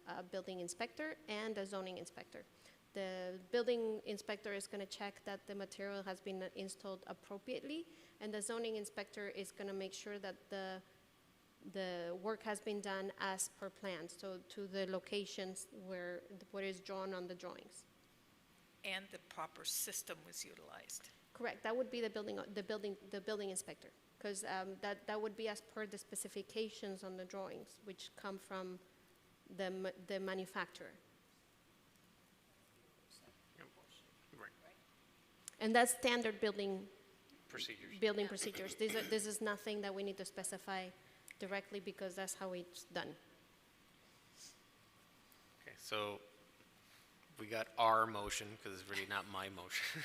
a building inspector and a zoning inspector. The building inspector is going to check that the material has been installed appropriately, and the zoning inspector is going to make sure that the work has been done as per plan, so to the locations where what is drawn on the drawings. And the proper system was utilized. Correct. That would be the building inspector, because that would be as per the specifications on the drawings, which come from the manufacturer. Right. And that's standard building Procedures. procedures. This is nothing that we need to specify directly, because that's how it's done. Okay, so we got our motion, because it's really not my motion.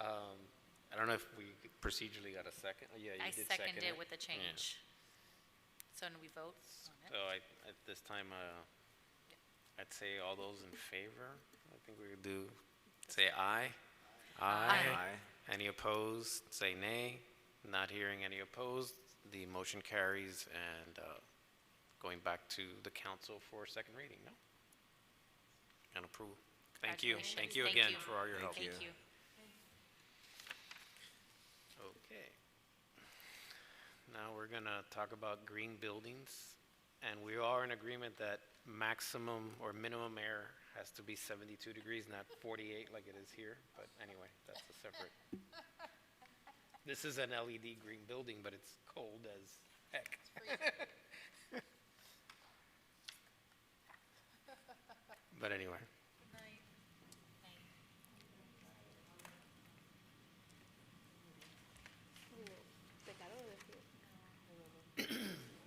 I don't know if we procedurally got a second. Oh, yeah, you I did seconded second it with the change. So So we vote on it. So at this time, I'd say all those in favor. I think we could do, say aye. Aye. Any opposed, say nay. Not hearing any opposed, the motion carries, and going back to the council for second reading, no? And approval. Thank you. Thank you again for all your help. Thank you. Okay. Now we're gonna talk about green buildings, and we are in agreement that maximum or minimum air has to be 72 degrees, not 48 like it is here, but anyway, that's a separate. This is an LED green building, but it's cold as heck. But anyway.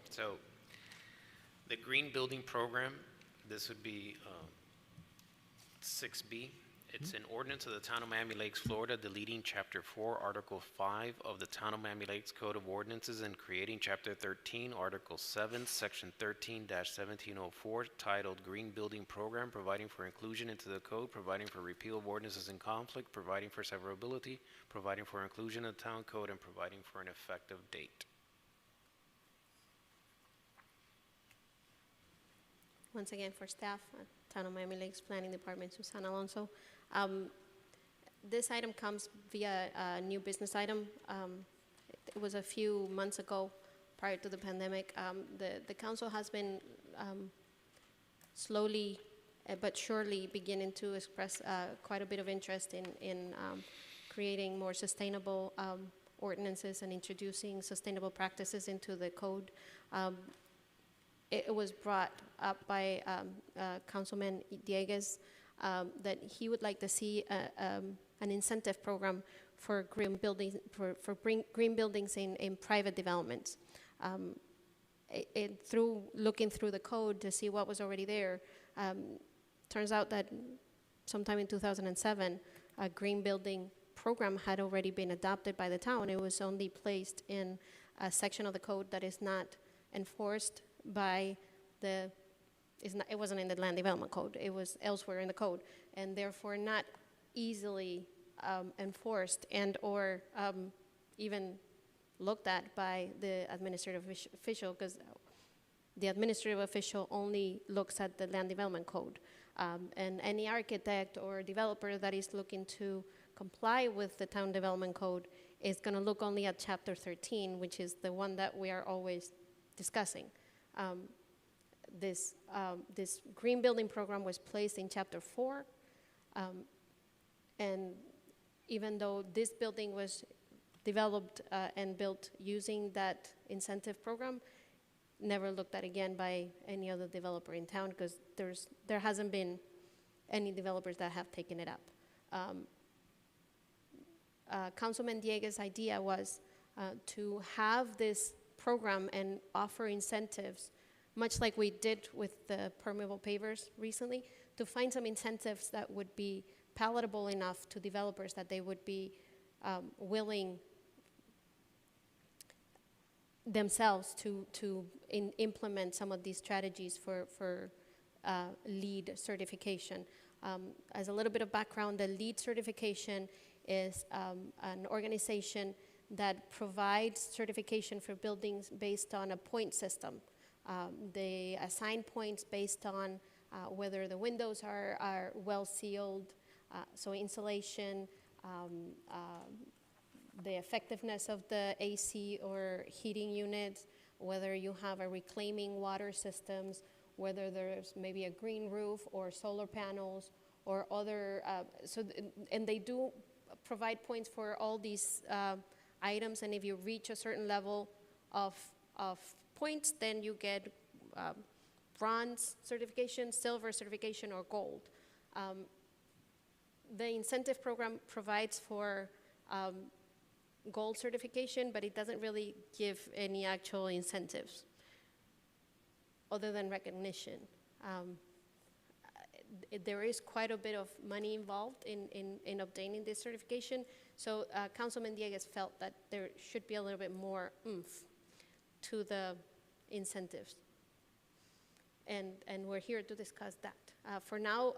So, the green building program, this would be 6B. It's an ordinance of the Town of Miami Lakes, Florida, deleting Chapter 4, Article 5 of the Town of Miami Lakes Code of Ordinances and creating Chapter 13, Article 7, Section 13-1704, titled Green Building Program, providing for inclusion into the code, providing for repeal of ordinances in conflict, providing for severability, providing for inclusion in the town code, and providing for an effective date. Once again, for staff, Town of Miami Lakes Planning Department, Susana Alonso. This item comes via a new business item. It was a few months ago, prior to the pandemic. The council has been slowly but surely beginning to express quite a bit of interest in creating more sustainable ordinances and introducing sustainable practices into the code. It was brought up by Councilman Dieguez that he would like to see an incentive program for green buildings, green buildings in private developments. Through looking through the code to see what was already there, turns out that sometime in 2007, a green building program had already been adopted by the town. It was only placed in a section of the code that is not enforced by it wasn't in the land development code, it was elsewhere in the code, and therefore not easily enforced and or even looked at by the administrative official, because the administrative official only looks at the land development code. And any architect or developer that is looking to comply with the town development code is going to look only at Chapter 13, which is the one that we are always discussing. This green building program was placed in Chapter 4, and even though this building was developed and built using that incentive program, never looked at again by any other developer in town, because there hasn't been any developers that have taken it up. Councilman Dieguez's idea was to have this program and offer incentives, much like we did with the permeable pavers recently, to find some incentives that would be palatable enough to developers that they would be willing themselves to implement some of these strategies for LEED certification. As a little bit of background, the LEED certification is an organization that provides certification for buildings based on a point system. They assign points based on whether the windows are well sealed, so insulation, the effectiveness of the AC or heating units, whether you have a reclaiming water systems, whether there's maybe a green roof or solar panels or other, and they do provide points for all these items, and if you reach a certain level of points, then you get bronze certification, silver certification, or gold. The incentive program provides for gold certification, but it doesn't really give any actual incentives other than recognition. There is quite a bit of money involved in obtaining this certification, so Councilman Dieguez felt that there should be a little bit more oomph to the incentives. And we're here to discuss that. For now,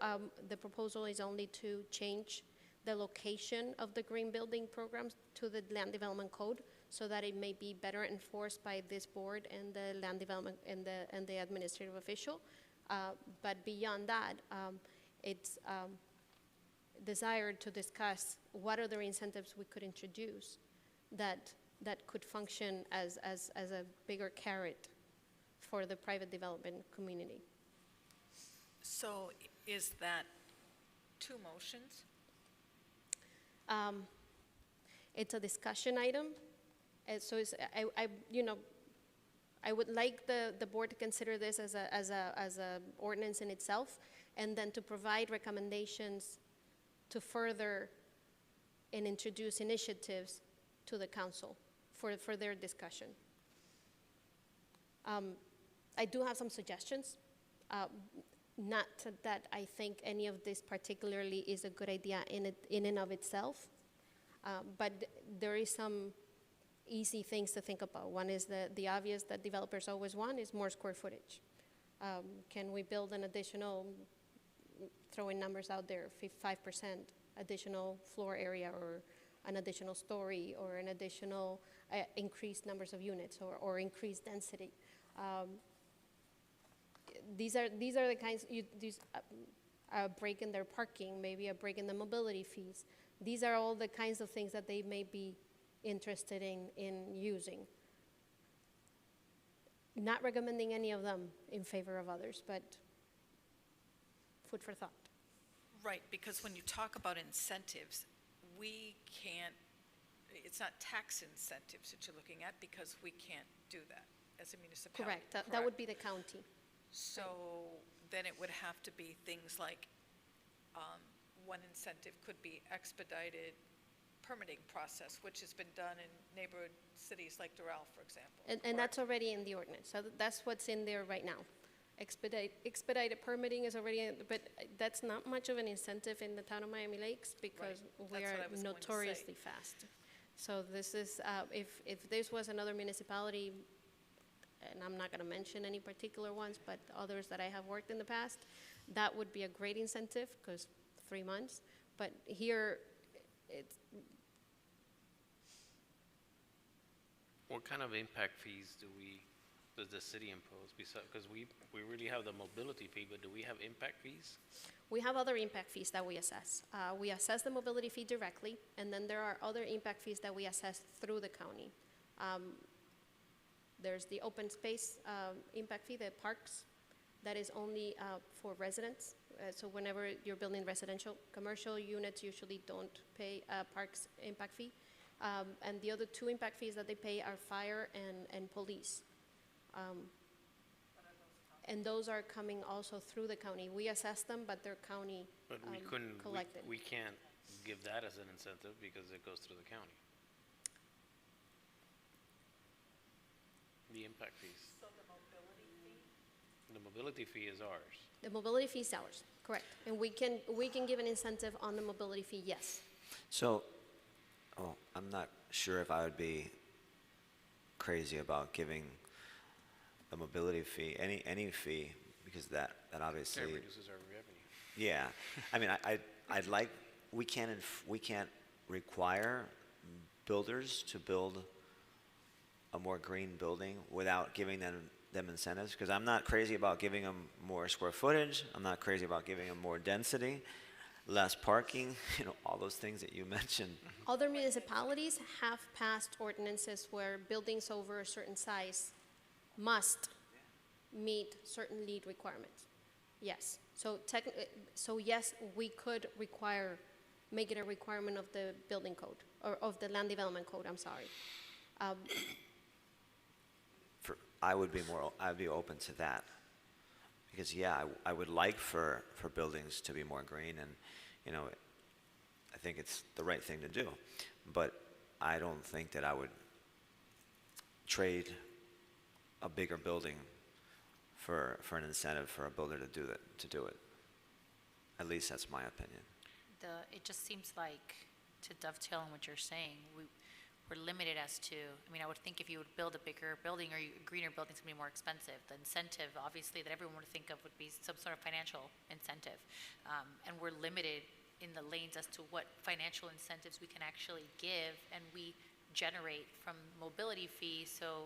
the proposal is only to change the location of the green building programs to the land development code so that it may be better enforced by this board and the land development and the administrative official. But beyond that, it's desired to discuss what other incentives we could introduce that could function as a bigger carrot for the private development community. So is that 2 motions? It's a discussion item. So I would like the board to consider this as a ordinance in itself, and then to provide recommendations to further and introduce initiatives to the council for their discussion. I do have some suggestions. Not that I think any of this particularly is a good idea in and of itself, but there is some easy things to think about. One is the obvious that developers always want is more square footage. Can we build an additional, throwing numbers out there, 5% additional floor area, or an additional story, or an additional increased numbers of units, or increased density? These are the kinds, a break in their parking, maybe a break in the mobility fees. These are all the kinds of things that they may be interested in using. Not recommending any of them in favor of others, but food for thought. Right, because when you talk about incentives, we can't, it's not tax incentives that you're looking at, because we can't do that as a municipality. Correct. That would be the county. So then it would have to be things like, one incentive could be expedited permitting process, which has been done in neighborhood cities like Doral, for example. And that's already in the ordinance. So that's what's in there right now. Expedited permitting is already in, but that's not much of an incentive in the town of Miami Lakes, because we are notoriously fast. So this is, if this was another municipality, and I'm not going to mention any particular ones, but others that I have worked in the past, that would be a great incentive, because 3 months. But here, it's. What kind of impact fees does the city impose? Because we really have the mobility fee, but do we have impact fees? We have other impact fees that we assess. We assess the mobility fee directly, and then there are other impact fees that we assess through the county. There's the open space impact fee, the parks, that is only for residents. So whenever you're building residential, commercial units usually don't pay a parks impact fee. And the other 2 impact fees that they pay are fire and police. And those are coming also through the county. We assess them, but they're county collected. We can't give that as an incentive because it goes through the county. The impact fees. So the mobility fee? The mobility fee is ours. The mobility fee is ours, correct. And we can give an incentive on the mobility fee, yes. So, I'm not sure if I would be crazy about giving the mobility fee, any fee, because that obviously It reduces our revenue. Yeah, I mean, I'd like, we can't require builders to build a more green building without giving them incentives, because I'm not crazy about giving them more square footage. I'm not crazy about giving them more density, less parking, all those things that you mentioned. Other municipalities have passed ordinances where buildings over a certain size must meet certain LEED requirements. Yes. So yes, we could make it a requirement of the building code, or of the land development code, I'm sorry. I'd be open to that, because yeah, I would like for buildings to be more green, and I think it's the right thing to do, but I don't think that I would trade a bigger building for an incentive for a builder to do it. At least that's my opinion. It just seems like, to dovetail on what you're saying, we're limited as to, I mean, I would think if you would build a bigger building or a greener building, it's gonna be more expensive. The incentive, obviously, that everyone would think of would be some sort of financial incentive. And we're limited in the lanes as to what financial incentives we can actually give, and we generate from mobility fees. So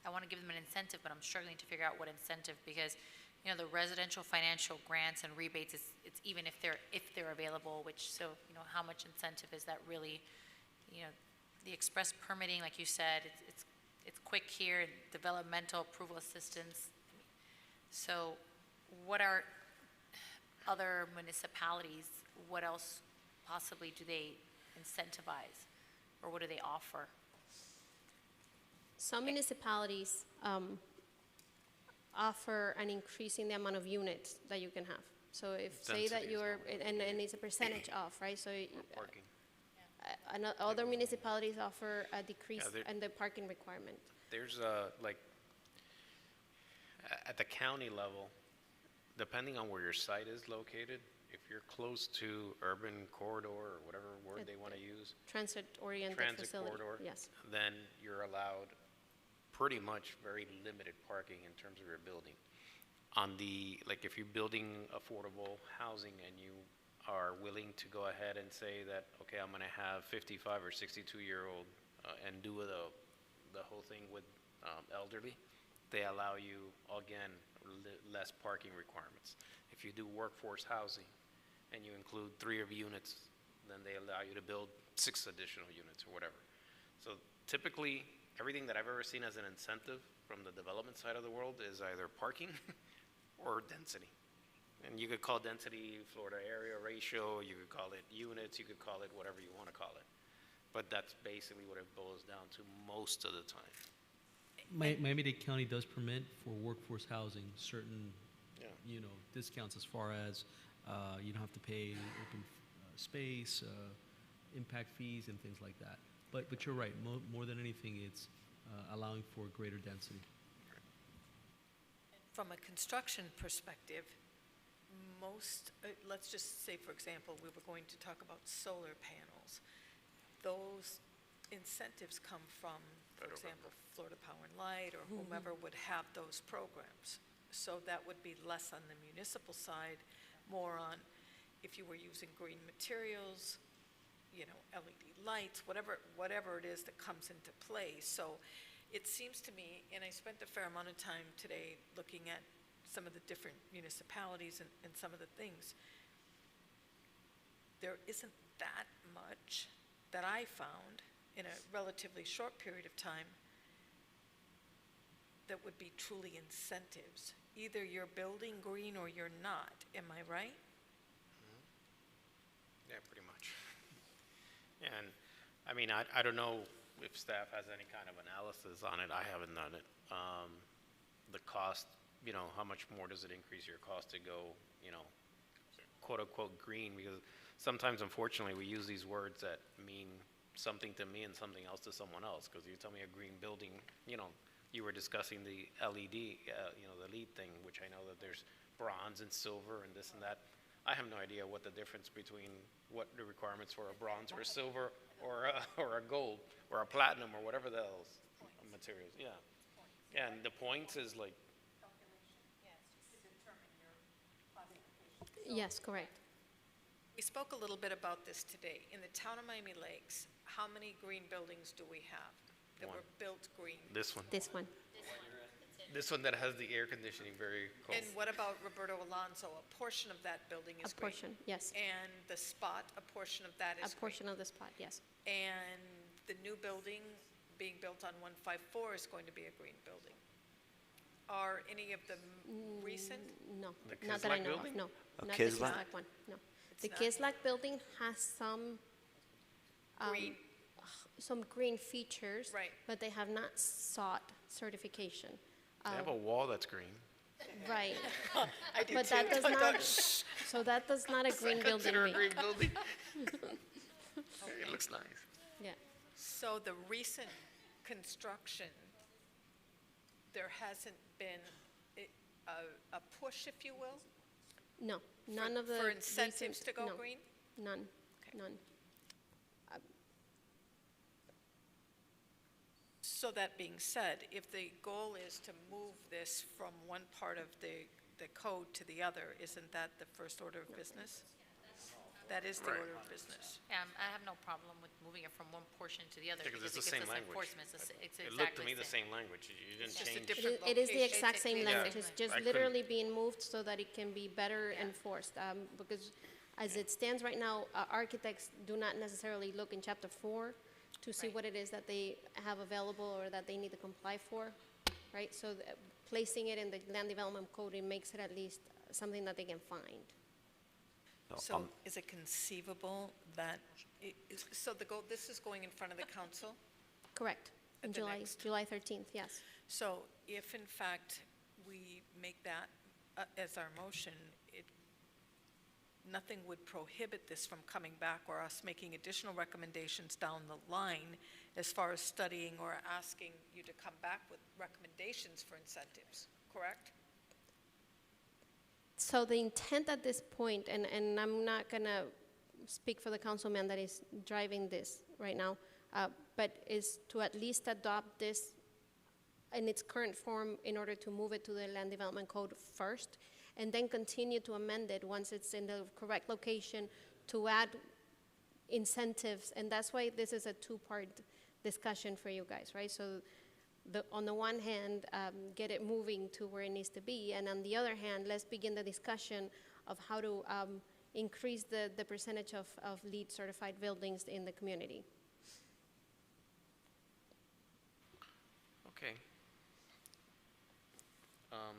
I want to give them an incentive, but I'm struggling to figure out what incentive, because, you know, the residential financial grants and rebates, it's even if they're available, which, so, you know, how much incentive is that really? You know, the express permitting, like you said, it's quick here, developmental approval assistance. So what are other municipalities, what else possibly do they incentivize, or what do they offer? Some municipalities offer an increase in the amount of units that you can have. So if, say that you're, and it's a percentage off, right? So Parking. other municipalities offer a decrease in the parking requirement. There's like, at the county level, depending on where your site is located, if you're close to urban corridor or whatever word they want to use, Transit-oriented transit facility. corridor, Yes. then you're allowed pretty much very limited parking in terms of your building. On the, like, if you're building affordable housing and you are willing to go ahead and say that, okay, I'm gonna have 55 or 62-year-old and do the whole thing with elderly, they allow you, again, less parking requirements. If you do workforce housing and you include 3 of units, then they allow you to build 6 additional units or whatever. So typically, everything that I've ever seen as an incentive from the development side of the world is either parking or density. And you could call density Florida area ratio, you could call it units, you could call it whatever you want to call it. But that's basically what it boils down to most of the time. Miami-Dade County does permit for workforce housing certain, you know, discounts as far as you don't have to pay open space, impact fees, and things like that. But you're right. More than anything, it's allowing for greater density. From a construction perspective, most, let's just say, for example, we were going to talk about solar panels. Those incentives come from, for example, Florida Power and Light or whomever would have those programs. So that would be less on the municipal side, more on if you were using green materials, you know, LED lights, whatever it is that comes into play. So it seems to me, and I spent a fair amount of time today looking at some of the different municipalities and some of the things, there isn't that much that I found in a relatively short period of time that would be truly incentives. Either you're building green or you're not. Am I right? Yeah, pretty much. And I mean, I don't know if staff has any kind of analysis on it. I haven't done it. The cost, you know, how much more does it increase your cost to go, you know, quote unquote green? Because sometimes, unfortunately, we use these words that mean something to me and something else to someone else. Because you tell me a green building, you know, you were discussing the LED, you know, the LEED thing, which I know that there's bronze and silver and this and that. I have no idea what the difference between what the requirements for a bronze or a silver or a gold or a platinum or whatever the else materials. Yeah. And the points is like. Yes, correct. We spoke a little bit about this today. In the town of Miami Lakes, how many green buildings do we have that were built green? This one. This one. This one that has the air conditioning very cold. And what about Roberto Alonso? A portion of that building is green. A portion, yes. And the spot, a portion of that is A portion of the spot, yes. And the new building being built on 154 is going to be a green building. Are any of the recent? No, The not that I Kislak know building? of, no. A Not the Kislak? Kislak one, no. The not? Kislak building has some Green. some green features. Right. But they have not sought certification. They have a wall that's green. Right. I did But too. that does Don't- not, don't- so that does not a green building Consider a mean. green building. It looks nice. Yeah. So the recent construction, there hasn't been a push, if you will? No, none For- of the for incentives recent- to go no, green? None, Okay. none. So that being said, if the goal is to move this from one part of the code to the other, isn't that the first order of business? That is the Right. order of business. I have no problem with moving it from one portion to the other Because it's because the it gives same us language. enforcement. It's It looked to exactly me the the same language. You didn't It's just a change. different It is the location. exact same Yeah. language. It's just I couldn't- literally being moved so that it can be better enforced. Because as it stands right now, architects do not necessarily look in chapter 4 to see Right. what it is that they have available or that they need to comply for, right? So placing it in the land development code, it makes it at least something that they can find. So is it conceivable that, so the goal, this is going in front of the council? Correct. At the next- July 13th, yes. So if in fact we make that as our motion, nothing would prohibit this from coming back or us making additional recommendations down the line as far as studying or asking you to come back with recommendations for incentives, correct? So the intent at this point, and I'm not gonna speak for the councilman that is driving this right now, but is to at least adopt this in its current form in order to move it to the land development code first, and then continue to amend it once it's in the correct location to add incentives. And that's why this is a two-part discussion for you guys, right? So on the one hand, get it moving to where it needs to be, and on the other hand, let's begin the discussion of how to increase the percentage of LEED certified buildings in the community. Okay.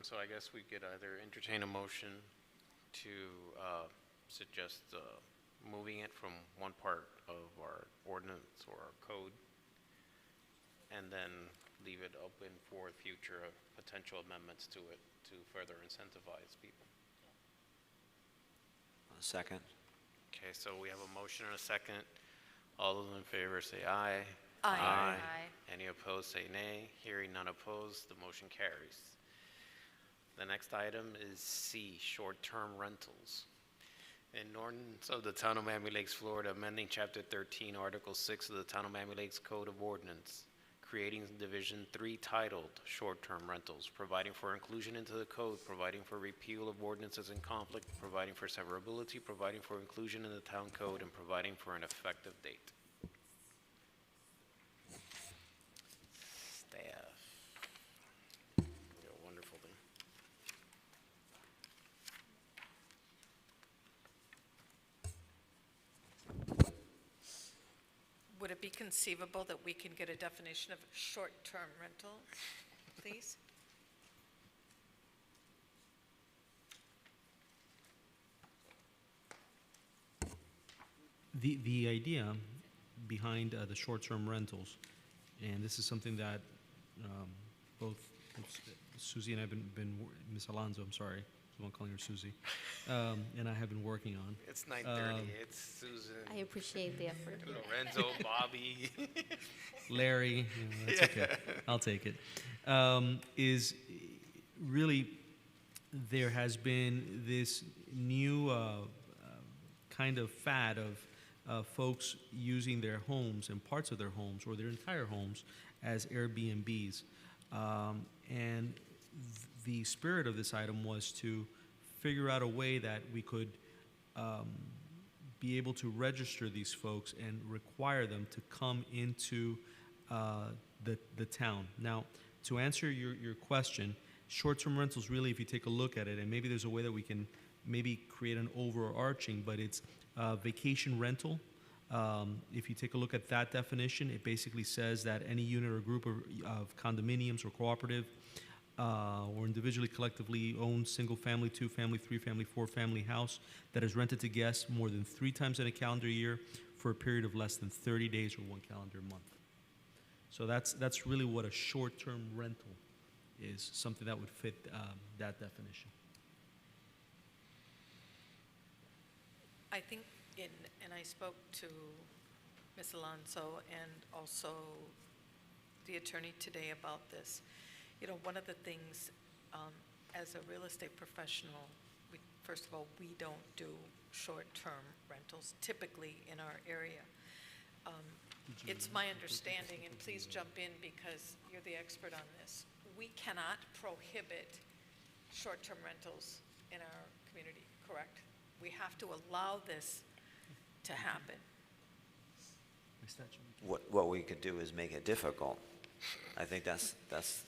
So I guess we could either entertain a motion to suggest moving it from one part of our ordinance or our code, and then leave it open for future potential amendments to it to further incentivize people. Second. Okay, so we have a motion and a second. All those in favor say aye. Aye. Aye. Any opposed say nay. Hearing none opposed, the motion carries. The next item is C, short-term rentals. An ordinance of the Town of Miami Lakes, Florida, amending Chapter 13, Article 6 of the Town of Miami Lakes Code of Ordinance, creating Division 3 titled Short-Term Rentals, providing for inclusion into the code, providing for repeal of ordinances in conflict, providing for severability, providing for inclusion in the town code, and providing for an effective date. Staff. You do a wonderful thing. Would it be conceivable that we can get a definition of short-term rental, please? The idea behind the short-term rentals, and this is something that both Susie and I have been Miss Alonso, I'm sorry, I'm calling her Susie, and I have been working on. It's 9:30. It's Susan. I appreciate the effort. Lorenzo, Bobby. Larry, that's okay. I'll take it. Is really there has been this new kind of fad of folks using their homes and parts of their homes or their entire homes as Airbnbs. And the spirit of this item was to figure out a way that we could be able to register these folks and require them to come into the town. Now, to answer your question, short-term rentals really, if you take a look at it, and maybe there's a way that we can maybe create an overarching, but it's vacation rental. If you take a look at that definition, it basically says that any unit or group of condominiums or cooperative or individually collectively owned single-family, two-family, three-family, four-family house that is rented to guests more than 3 times in a calendar year for a period of less than 30 days or 1 calendar month. So that's really what a short-term rental is, something that would fit that definition. I think and I spoke to Ms. Alonso and also the attorney today about this. You know, one of the things, as a real estate professional, first of all, we don't do short-term rentals typically in our area. it's my understanding, and please jump in because you're the expert on this, we cannot prohibit short-term rentals in our community, correct? We have to allow this to happen. What we could do is make it difficult. I think that's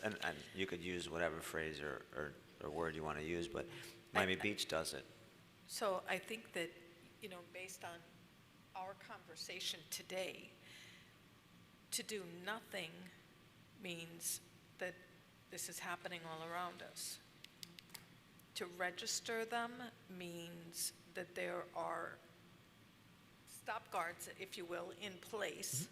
and you could use whatever phrase or word you want to use, but Miami Beach does it. So I think that, you know, based on our conversation today, to do nothing means that this is happening all around us. To register them means that there are stop guards, if you will, in place.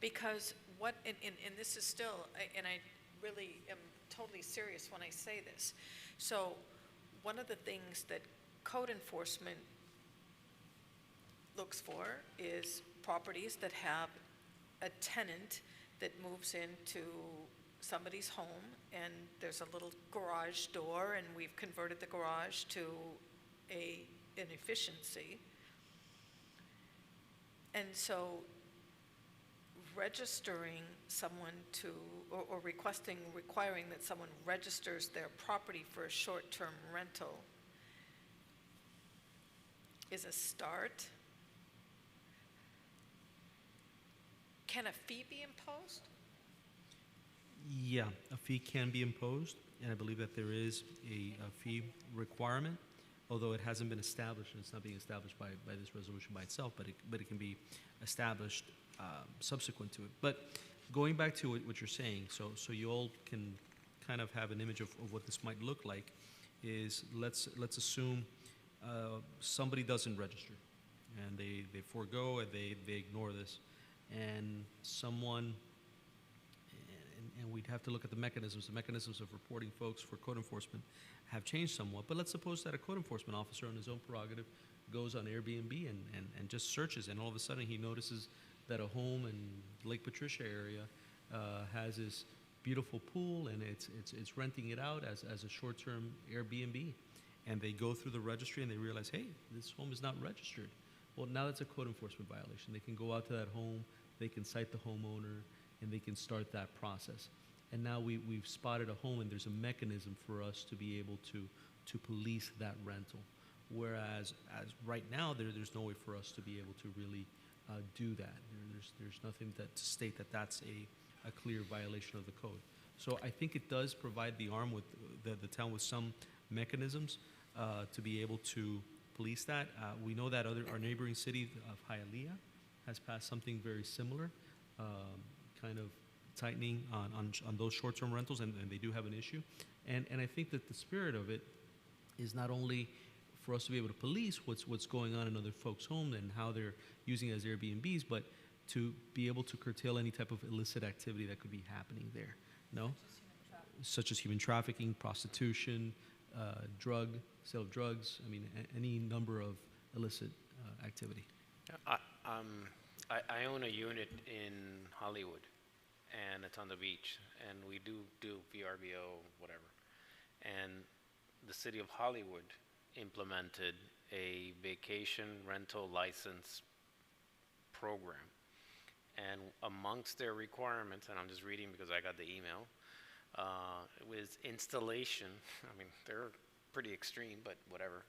Because what, and this is still, and I really am totally serious when I say this. So one of the things that code enforcement looks for is properties that have a tenant that moves into somebody's home, and there's a little garage door, and we've converted the garage to an efficiency. And so registering someone to, or requiring that someone registers their property for a short-term rental is a start. Can a fee be imposed? Yeah, a fee can be imposed, and I believe that there is a fee requirement, although it hasn't been established, and it's not being established by this resolution by itself, but it can be established subsequent to it. But going back to what you're saying, so you all can kind of have an image of what this might look like, is let's assume somebody doesn't register, and they forego, and they ignore this, and someone, and we'd have to look at the mechanisms. The mechanisms of reporting folks for code enforcement have changed somewhat, but let's suppose that a code enforcement officer on his own prerogative goes on Airbnb and just searches, and all of a sudden he notices that a home in Lake Patricia area has this beautiful pool, and it's renting it out as a short-term Airbnb. And they go through the registry and they realize, hey, this home is not registered. Well, now that's a code enforcement violation. They can go out to that home, they can cite the homeowner, and they can start that process. And now we've spotted a home, and there's a mechanism for us to be able to police that rental. Whereas as right now, there's no way for us to be able to really do that. There's nothing to state that that's a clear violation of the code. So I think it does provide the arm with the town with some mechanisms to be able to police that. We know that our neighboring city of Hialeah has passed something very similar, kind of tightening on those short-term rentals, and they do have an issue. And I think that the spirit of it is not only for us to be able to police what's going on in other folks' homes and how they're using it as Airbnbs, but to be able to curtail any type of illicit activity that could be happening there, no? Such as human trafficking, prostitution, sale of drugs, I mean, any number of illicit activity. I own a unit in Hollywood, and it's on the beach, and we do VRBO, whatever. And the city of Hollywood implemented a vacation rental license program. And amongst their requirements, and I'm just reading because I got the email, it was installation, I mean, they're pretty extreme, but whatever.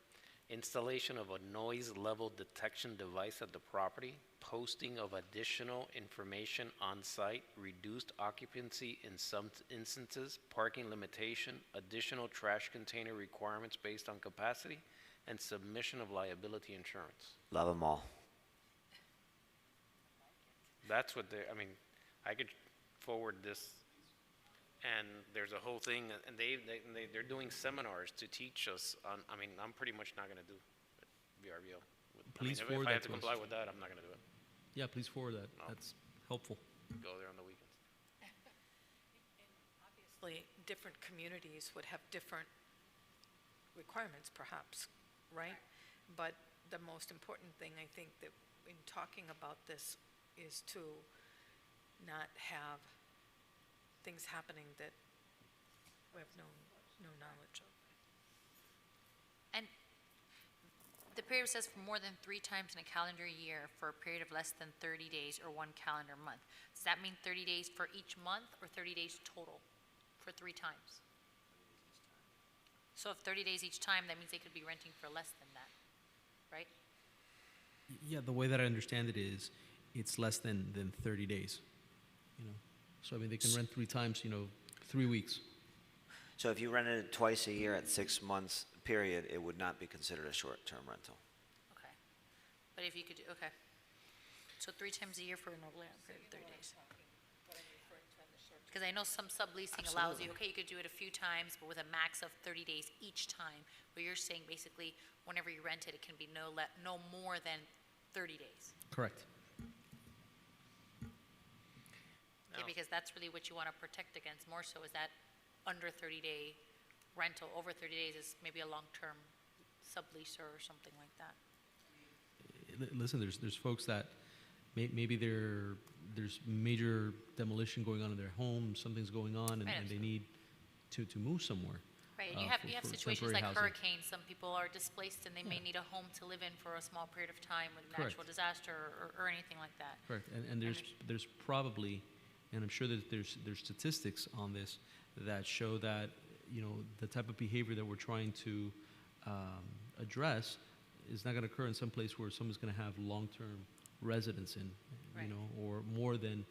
Installation of a noise level detection device at the property, posting of additional information on site, reduced occupancy in some instances, parking limitation, additional trash container requirements based on capacity, and submission of liability insurance. Love them all. That's what I mean, I could forward this, and there's a whole thing, and they're doing seminars to teach us on, I mean, I'm pretty much not gonna do VRBO. Please if forward I that have to to comply us. with that, I'm not gonna do it. Yeah, please forward that. No. That's helpful. Go there on the weekends. Obviously, different communities would have different requirements, perhaps, right? But the most important thing, I think, that in talking about this is to not have things happening that we have no knowledge of. And The period says for more than 3 times in a calendar year for a period of less than 30 days or 1 calendar month. Does that mean 30 days for each month or 30 days total for 3 times? So if 30 days each time, that means they could be renting for less than that, right? Yeah, the way that I understand it is, it's less than 30 days, you know. So I mean, they can rent 3 times, you know, 3 weeks. So if you rented it twice a year at 6 months period, it would not be considered a short-term rental. Okay. But if you could do, okay. So 3 times a year for an overlap period of 30 days. Because I know some subleasing allows you, okay, you could do it a few times, but with a max of 30 days each time. But you're saying basically, whenever you rent it, it can be no more than 30 days. Correct. Okay, because that's really what you want to protect against more so is that under 30-day rental, over 30 days is maybe a long-term subleaser or something like that. Listen, there's folks that maybe there's major demolition going on in their home, something's going on, and they need to move somewhere. Right, and you have for situations temporary like housing. hurricanes. Some people are displaced and they may need a home to live in for a small period of time with Correct. natural disaster or anything like that. Correct, and there's probably, and I'm sure that there's statistics on this that show that, you know, the type of behavior that we're trying to address is not going to occur in some place where someone's going to have long-term residence in, you know, or more than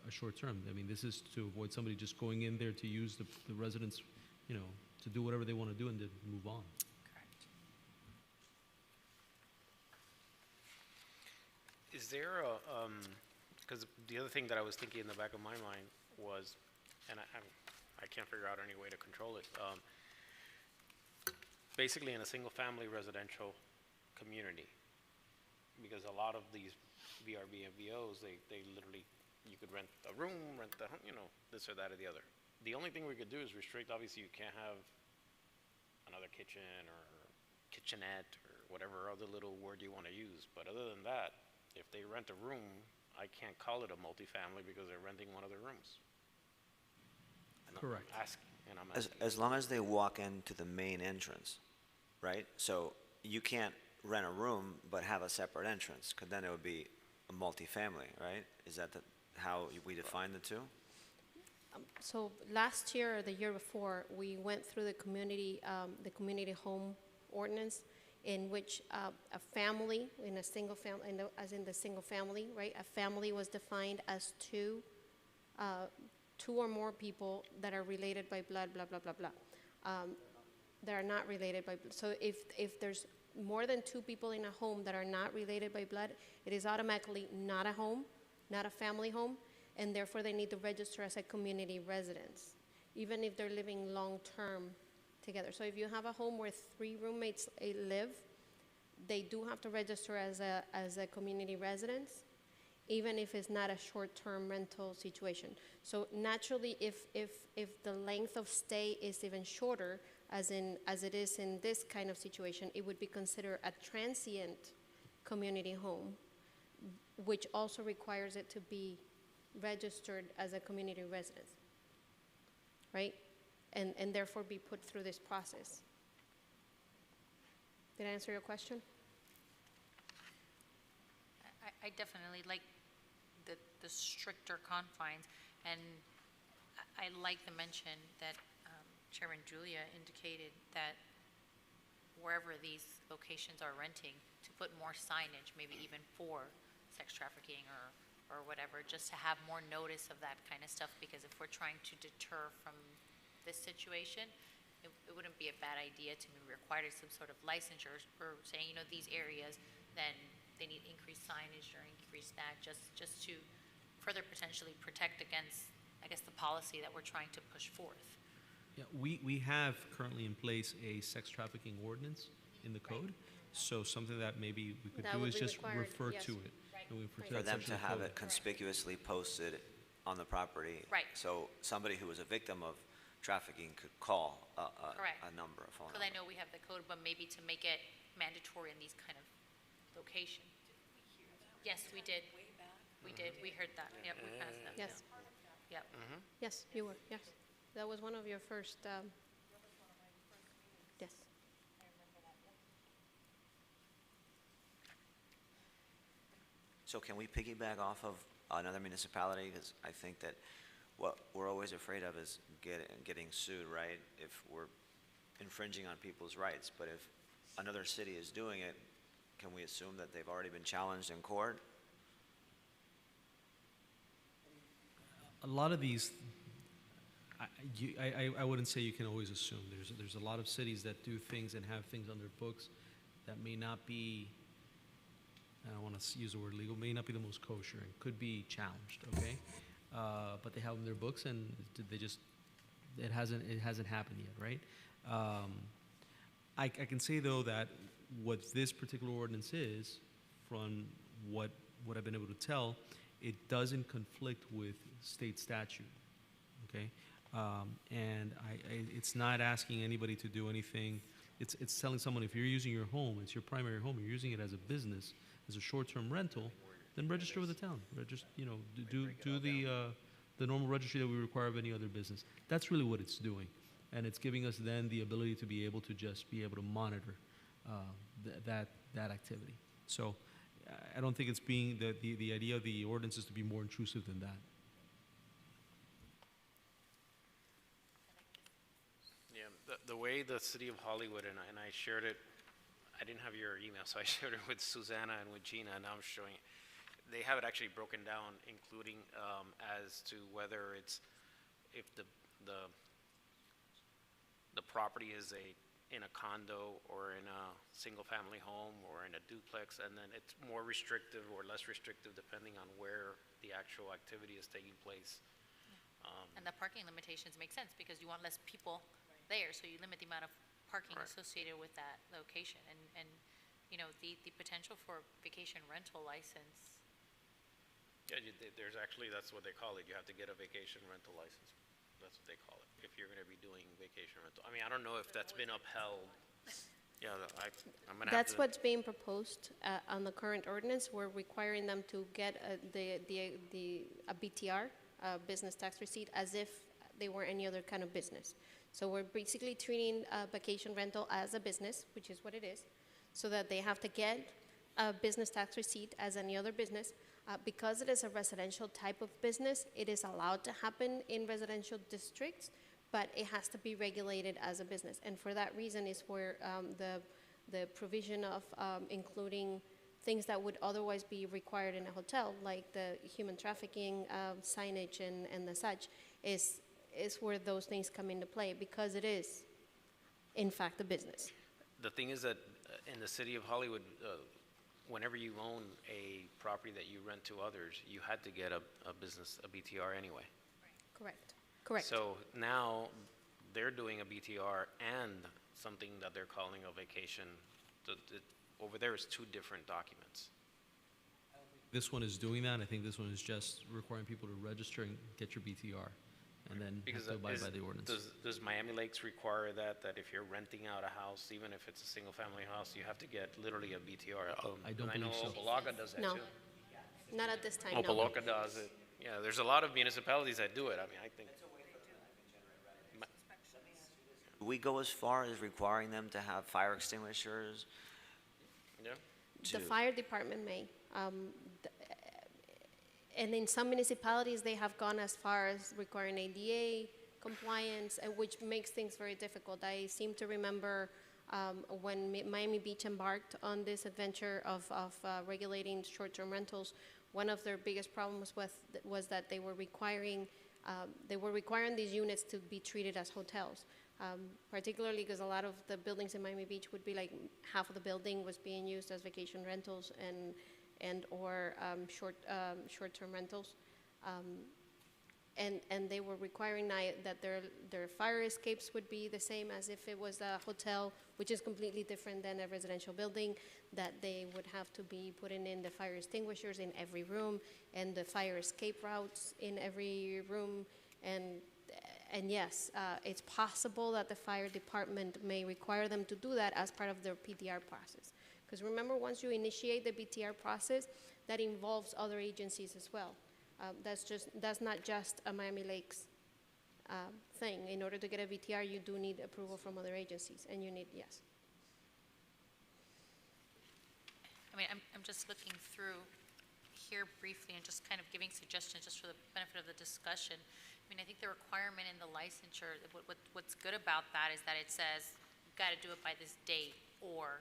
a short term. I mean, this is to avoid somebody just going in there to use the residence, you know, to do whatever they want to do and then move on. Correct. Is there a, because the other thing that I was thinking in the back of my mind was, and I can't figure out any way to control it, basically in a single-family residential community, because a lot of these VRB and VOs, they literally, you could rent a room, rent the, you know, this or that or the other. The only thing we could do is restrict, obviously you can't have another kitchen or kitchenette or whatever other little word you want to use, but other than that, if they rent a room, I can't call it a multifamily because they're renting one of their rooms. And Correct. I'm asking. As long as they walk into the main entrance, right? So you can't rent a room but have a separate entrance, because then it would be a multifamily, right? Is that how we define the two? So last year or the year before, we went through the community home ordinance, in which a family in a single family, as in the single family, right? A family was defined as two or more people that are related by blood, blah blah blah blah. That are not related by blood. So if there's more than 2 people in a home that are not related by blood, it is automatically not a home, not a family home, and therefore they need to register as a community residence, even if they're living long-term together. So if you have a home where 3 roommates live, they do have to register as a community residence, even if it's not a short-term rental situation. So naturally, if the length of stay is even shorter, as it is in this kind of situation, it would be considered a transient community home, which also requires it to be registered as a community residence, right? And therefore be put through this process. Did I answer your question? I definitely like the stricter confines, and I like the mention that Chairman Julia indicated that wherever these locations are renting, to put more signage, maybe even for sex trafficking or whatever, just to have more notice of that kind of stuff, because if we're trying to deter from this situation, it wouldn't be a bad idea to maybe require some sort of licensure or saying, you know, these areas, then they need increased signage or increased that, just to further potentially protect against, I guess, the policy that we're trying to push forth. Yeah, we have currently in place a sex trafficking ordinance in the code. So something that maybe we could That do would is be just required, refer yes. to it. And we refer to For that them section to of have code. it conspicuously posted on the property. Right. So somebody who was a victim of trafficking could call Correct. a number, a phone Because number. I know we have the code, but maybe to make it mandatory in these kind of locations. Yes, we did. We did. We heard that. Yep, we passed that. Yes. Yep. Yes, you were, yes. That was one of your first, yes. So can we piggyback off of another municipality? Because I think that what we're always afraid of is getting sued, right? If we're infringing on people's rights. But if another city is doing it, can we assume that they've already been challenged in court? A lot of these, I wouldn't say you can always assume. There's a lot of cities that do things and have things on their books that may not be, I don't want to use the word legal, may not be the most kosher and could be challenged, okay? But they have them in their books and they just, it hasn't happened yet, right? I can say though that what this particular ordinance is, from what I've been able to tell, it doesn't conflict with state statute, okay? And it's not asking anybody to do anything. It's telling someone, if you're using your home, it's your primary home, you're using it as a business, as a short-term rental, then register with the town. Register, do the normal registry that we require of any other business. That's really what it's doing, and it's giving us then the ability to be able to monitor that activity. So I don't think it's being the idea of the ordinance is to be more intrusive than that. Yeah, the way the city of Hollywood, and I shared it, I didn't have your email, so I shared it with Susanna and with Gina, and now I'm showing it. They have it actually broken down, including as to whether if the property is in a condo or in a single-family home or in a duplex, and then it's more restrictive or less restrictive depending on where the actual activity is taking place. And the parking limitations make sense because you want less people there, so you limit the amount of parking associated with that location. And the potential for vacation rental license. Yeah, there's actually, that's what they call it. You have to get a vacation rental license. That's what they call it, if you're going to be doing vacation rental. I mean, I don't know if that's been upheld. Yeah, I'm going to have to. That's what's being proposed on the current ordinance. We're requiring them to get a BTR, business tax receipt, as if they were any other kind of business. So we're basically treating vacation rental as a business, which is what it is, so that they have to get a business tax receipt as any other business. Because it is a residential type of business, it is allowed to happen in residential districts, but it has to be regulated as a business. And for that reason is where the provision of including things that would otherwise be required in a hotel, like the human trafficking signage and the such, is where those things come into play, because it is, in fact, a business. The thing is that in the city of Hollywood, whenever you own a property that you rent to others, you had to get a BTR anyway. Correct. Correct. So now they're doing a BTR and something that they're calling a vacation. Over there is two different documents. This one is doing that. I think this one is just requiring people to register and get your BTR, and then have to abide by the ordinance. Does Miami Lakes require that if you're renting out a house, even if it's a single-family house, you have to get literally a BTR? I don't believe so. I know Opalaca does that No. too. Not at this time, no. Opalaca does it. Yeah, there's a lot of municipalities that do it. I mean, I think. Do we go as far as requiring them to have fire extinguishers? Yeah. The fire department may. And in some municipalities, they have gone as far as requiring ADA compliance, which makes things very difficult. I seem to remember when Miami Beach embarked on this adventure of regulating short-term rentals, one of their biggest problems was that they were requiring these units to be treated as hotels. Particularly because a lot of the buildings in Miami Beach would be like half of the building was being used as vacation rentals and or short-term rentals, and they were requiring that their fire escapes would be the same as if it was a hotel, which is completely different than a residential building. That they would have to be putting in the fire extinguishers in every room and the fire escape routes in every room, and yes, it's possible that the fire department may require them to do that as part of their PDR process. Because remember, once you initiate the BTR process, that involves other agencies as well. That's not just a Miami Lakes thing. In order to get a BTR, you do need approval from other agencies, and you need, yes. I mean, I'm just looking through here briefly and just kind of giving suggestions just for the benefit of the discussion. I mean, I think the requirement in the licensure, what's good about that is that it says, you've got to do it by this date or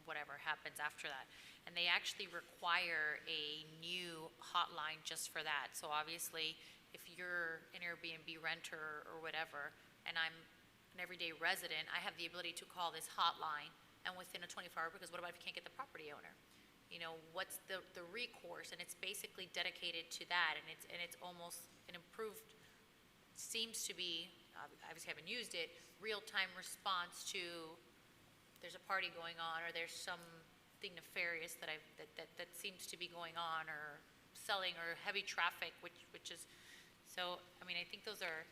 whatever happens after that. And they actually require a new hotline just for that. So obviously, if you're an Airbnb renter or whatever, and I'm an everyday resident, I have the ability to call this hotline and within a 24-hour, because what about if you can't get the property owner? You know, what's the recourse? And it's basically dedicated to that, and it's almost an improved, seems to be, obviously I haven't used it, real-time response to there's a party going on or there's something nefarious that seems to be going on, or selling, or heavy traffic, which is, so, I mean, I think those are.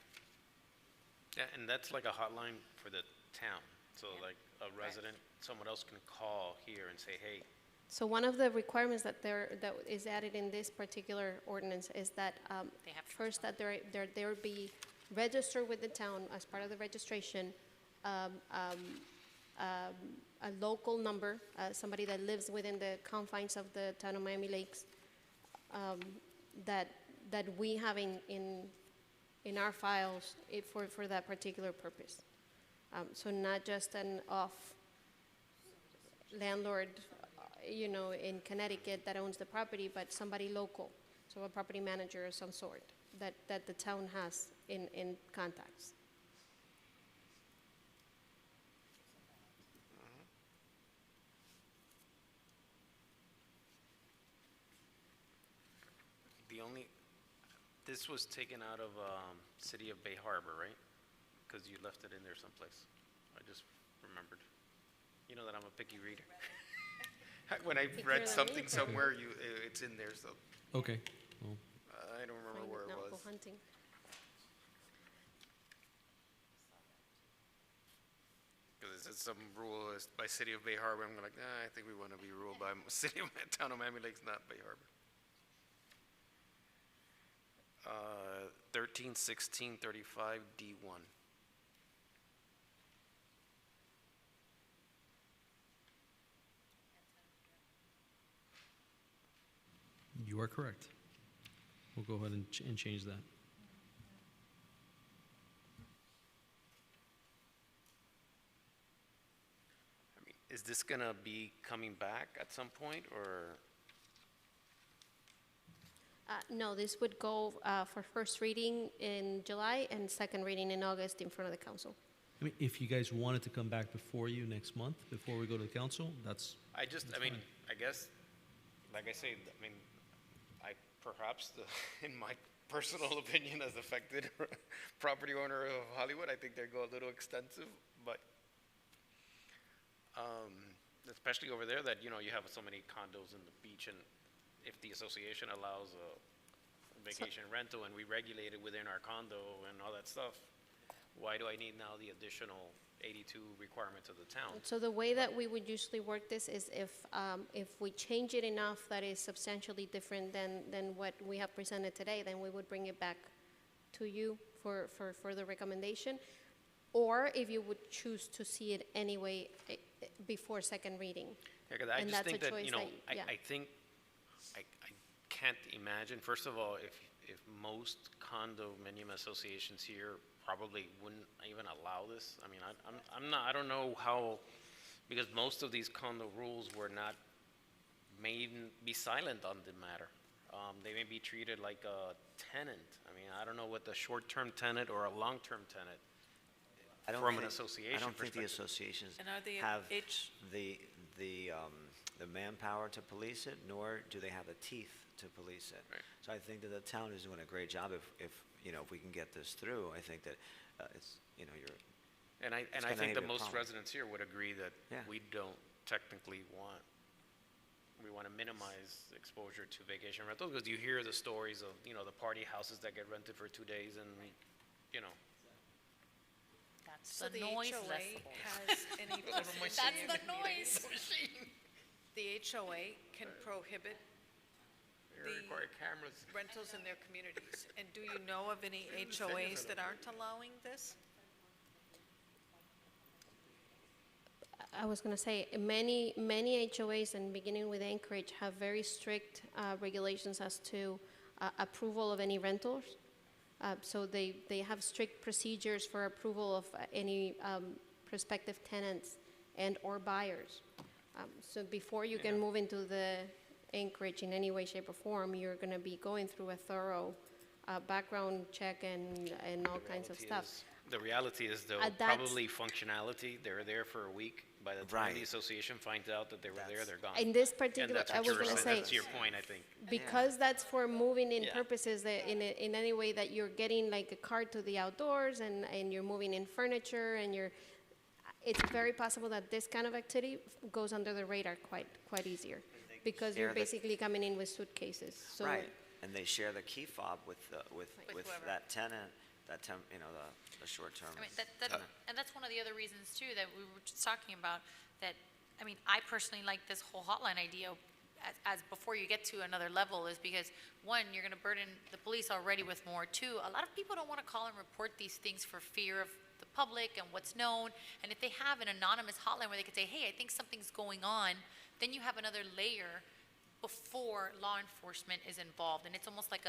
Yeah, and that's like a hotline for the town. So like a resident, someone else can call here and say, hey. So one of the requirements that is added in this particular ordinance is that first that there would be registered with the town as part of the registration, a local number, somebody that lives within the confines of the town of Miami Lakes, that we have in our files for that particular purpose. So not just an off landlord, you know, in Connecticut that owns the property, but somebody local, so a property manager of some sort that the town has in contacts. This was taken out of City of Bay Harbor, right? Because you left it in there someplace. I just remembered. You know that I'm a picky reader. When I read something somewhere, it's in there, so. Okay. Well, I don't remember where it was. Go hunting. Because it's some rule by City of Bay Harbor. I'm like, I think we want to be ruled by City of Town of Miami Lakes, not Bay Harbor. 131635 D1. you are correct. We'll go ahead and change that. I mean, is this gonna be coming back at some point, or? No, this would go for first reading in July and second reading in August in front of the council. I mean, if you guys wanted to come back before you next month, before we go to the council, that's. I mean, I guess, like I say, I mean, perhaps in my personal opinion as affected property owner of Hollywood, I think they go a little extensive, but especially over there that, you know, you have so many condos in the beach, and if the association allows a vacation rental and we regulate it within our condo and all that stuff, why do I need now the additional 82 requirements of the town? So the way that we would usually work this is if we change it enough that is substantially different than what we have presented today, then we would bring it back to you for further recommendation. Or if you would choose to see it anyway before second reading. Yeah, 'cause I just think that, you know, I think, I can't imagine, first of all, if most condominium associations here probably wouldn't even allow this. I mean, I don't know how, because most of these condo rules were not made be silent on the matter. They may be treated like a tenant. I mean, I don't know what the short-term tenant or a long-term tenant from an association I don't think the perspective. associations And are they have H- the manpower to police it, nor do they have the teeth to police it. Right. So I think that the town is doing a great job if you know, if we can get this through. I think that it's, you know, And I gonna think be that a most problem. residents here would agree that Yeah. we don't technically we want to minimize exposure to vacation rentals, because you hear the stories of, you know, the party houses that get rented for 2 days and, you know. That's So the the noise HOA decibel. has any. That's the noise. The HOA can prohibit They require cameras. rentals in their communities. And do you know of any HOAs that aren't allowing this? I was going to say, many HOAs, and beginning with Anchorage, have very strict regulations as to approval of any rentals. So they have strict procedures for approval of any prospective tenants and or buyers. So before you can move into the Anchorage in any way, shape, or form, you're going to be going through a thorough background check and all kinds of stuff. The reality is, though, That's- probably functionality, they're there for a week. By the time the association finds out that they were there, they're gone. In this And particular, that's I what was you're going to saying. say, That's your point, I think. because that's for moving in Yeah. purposes, that in any way that you're getting like a car to the outdoors and you're moving in furniture and it's very possible that this kind of activity goes under the radar quite easier, because you're share the- basically coming in with suitcases. So Right, and they share the key fob with whoever. that tenant, you know, the short-term. I mean, and that's one of the other reasons too that we were just talking about, that, I mean, I personally like this whole hotline idea as before you get to another level, is because, one, you're gonna burden the police already with more. Two, a lot of people don't wanna call and report these things for fear of the public and what's known. And if they have an anonymous hotline where they could say, hey, I think something's going on, then you have another layer before law enforcement is involved. And it's almost like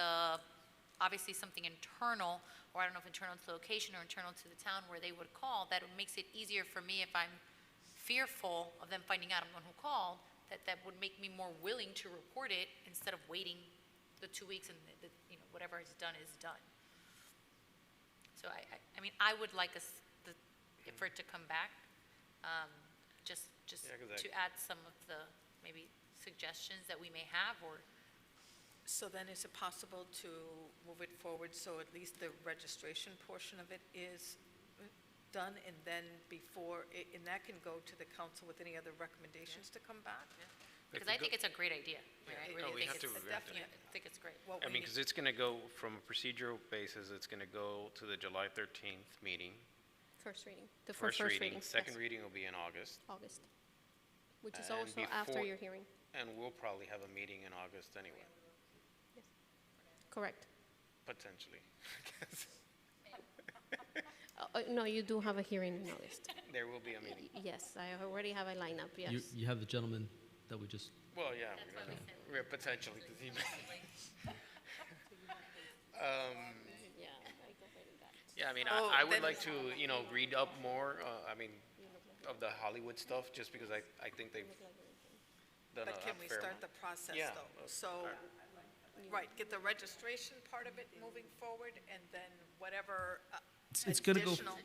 obviously something internal, or I don't know if internal to the location or internal to the town, where they would call, that makes it easier for me if I'm fearful of them finding out I'm the one who called, that would make me more willing to report it instead of waiting the 2 weeks and whatever is done is done. So I mean, I would like for it to come back, just Yeah, 'cause to add some of the maybe suggestions that we may have, or So then is it possible to move it forward so at least the registration portion of it is done, and then and that can go to the council with any other recommendations to come back? because I think it's a great idea. I mean, I No, really we think have to- it's we have to- definitely, I think it's great. I mean, because it's going to go from a procedural basis, it's going to go to the July 13th meeting. first reading, First reading. Second yes. reading will be in August. August, which is And also after before- your hearing. And we'll probably have a meeting in August anyway, Correct. potentially. I guess. No, you do have a hearing in August. There will be a meeting. Yes, I already have a lineup, yes. You have the gentleman that we just, Well, yeah, we're potentially, 'cause he Yeah, I mean, Oh, I would then- like to, read up more, of the Hollywood stuff, just because I think they've done a But can we fair start amount. the process, Yeah. though? So, right, get the registration part of it moving forward, and then whatever it's gonna go, additional.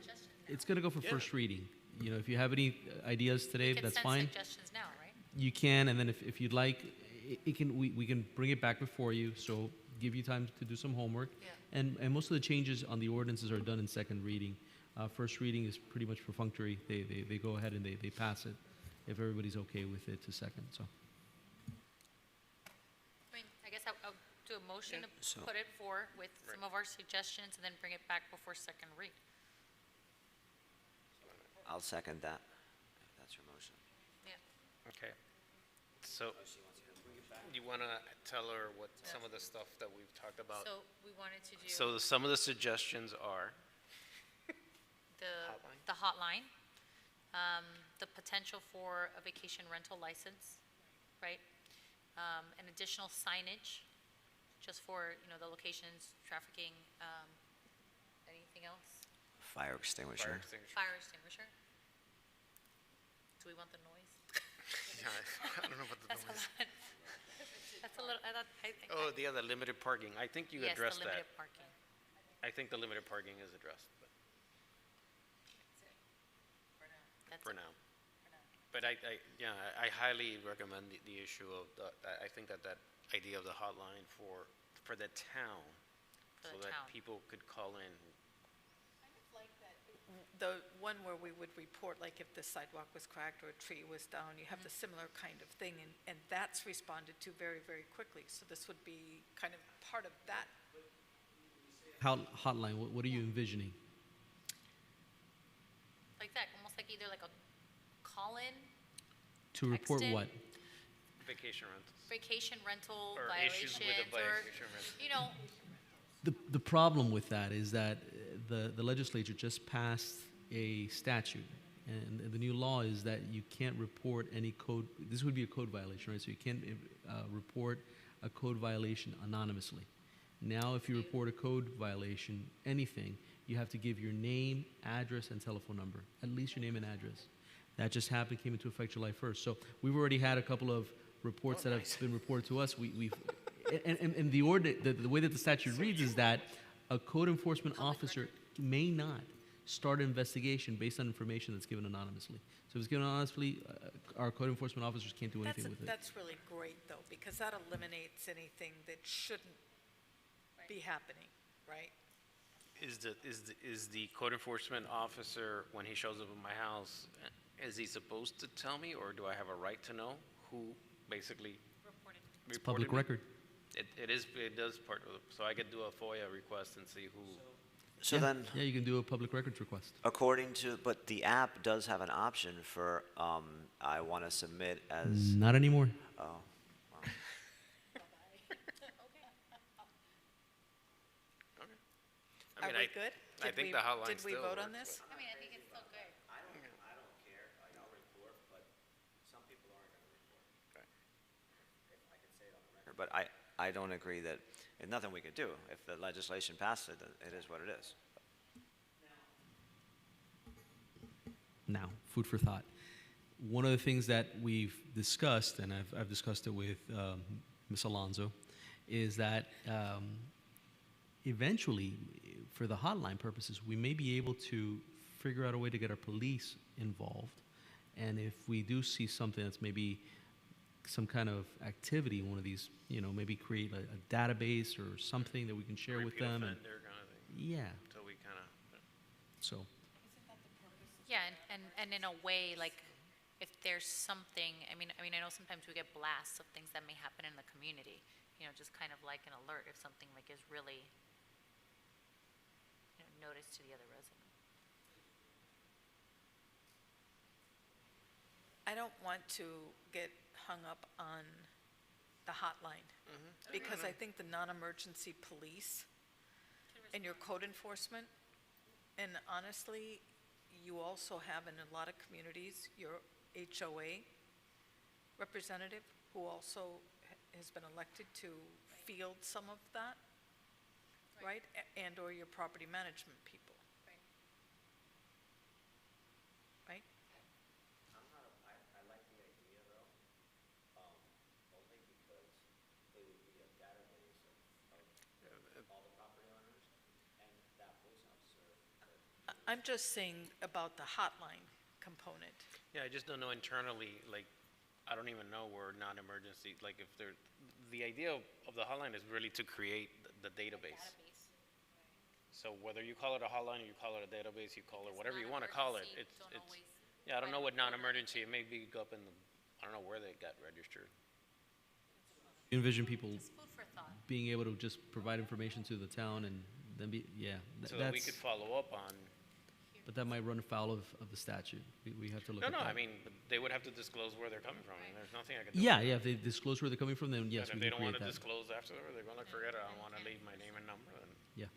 it's gonna go for first reading. If you have any ideas today, We can that's send fine. suggestions now, right? You can, and then if you'd like, we can bring it back before you, so give you time to do some homework. Yeah. And most of the changes on the ordinances are done in second reading. First reading is pretty much perfunctory. They go ahead and they pass it if everybody's okay with it to second, so. I mean, I guess I'll do a motion to So- put it forward with some of our suggestions and then bring it back before second read. I'll second that, if that's your motion. Yeah. Okay. So, you want to tell her what some of the stuff that we've talked about? So we wanted to do So some of the suggestions are, the hotline, the potential for a vacation rental license, right? An additional signage, just for, the locations, trafficking, anything else? Fire extinguisher. Fire extinguisher. Do we want the noise? I don't know what the That's a noise. lot. That's a little, I think. Oh, the other limited parking. I think you Yes, the addressed that. limited parking. I think the limited parking is addressed, but That's for it. now. But I highly recommend the issue of I think that idea of the hotline for the town, For so the that town. people could call in. The one where we would report, like if the sidewalk was cracked or a tree was down, you have the similar kind of thing, and that's responded to very, very quickly. So this would be kind of part of that. Hotline, what are you envisioning? Like that, almost like either like a call-in, To report Text what? Vacation rentals. vacation rental Or issues violations, with the or, vacation rental. The problem with that is that the legislature just passed a statute And the new law is that you can't report any code, this would be a code violation, right? So you can't report a code violation anonymously. Now, if you report a code violation, anything, you have to give your name, address, and telephone number, at least your name and address. That just happened, came into effect July 1st. So we've already had a couple of reports that have been reported to us. And the way that the statute reads is that a code enforcement officer may not start an investigation based on information that's given anonymously. So if it's given anonymously, our code enforcement officers can't do anything with it. That's really great, though, because that eliminates anything that shouldn't be happening, right? Is the code enforcement officer, when he shows up at my house, is he supposed to tell me, or do I have a right to know who basically It's reported public me? record. It does part of it, so I could do a FOIA request and see who. So Yeah. then, Yeah, you can do a public records request. according to, but the app does have an option for, I want to submit as, Not anymore. oh, I mean, Are we good? I Did think we- the hotline Did we still vote on works, this? I mean, I think it's still good. I don't care, I'll report, but some people aren't going to report. If I can say it on the record. But I don't agree that, there's nothing we could do. If the legislation passes it, then it is what it is. Now, food for thought. One of the things that we've discussed, and I've discussed it with Ms. Alonso, is that eventually, for the hotline purposes, we may be able to figure out a way to get our police involved. And if we do see something that's maybe some kind of activity in one of these, maybe create a database or something that we can share with Repeat them. And, offender kind of thing. yeah, Until we kind of. so. Yeah, and in a way, like, if there's something, I mean, I know sometimes we get blasts of things that may happen in the community, just kind of like an alert if something like is really, noticed to the other resident. I don't want to get hung up on the hotline, because I think the non-emergency police and your code enforcement, and honestly, you also have in a lot of communities, your HOA representative, who also has been elected to field some of that, right? And/or your property management people. Right? I like the idea, though, only because it would be a database of all the property owners and that police officer. I'm just saying about the hotline component. Yeah, I just don't know internally, like, I don't even know where non-emergency, like, if they're, the idea of the hotline is really to create the database. So whether you call it a hotline or you call it a database, you call it whatever you want to call it, it's, yeah, I don't know what non-emergency, it may be up in the, I don't know where they got registered. You envision people Food for thought. being able to just provide information to the town and then be, yeah. So that we could follow up on. But that might run afoul of the statute. We have to look at that. No, I mean, but they would have to disclose where they're coming from, and there's nothing I can do. Yeah, if they disclose where they're coming from, then yes, And we if they can don't want create to that. disclose after, they're going to forget it, I want to leave my name and number, and Yeah.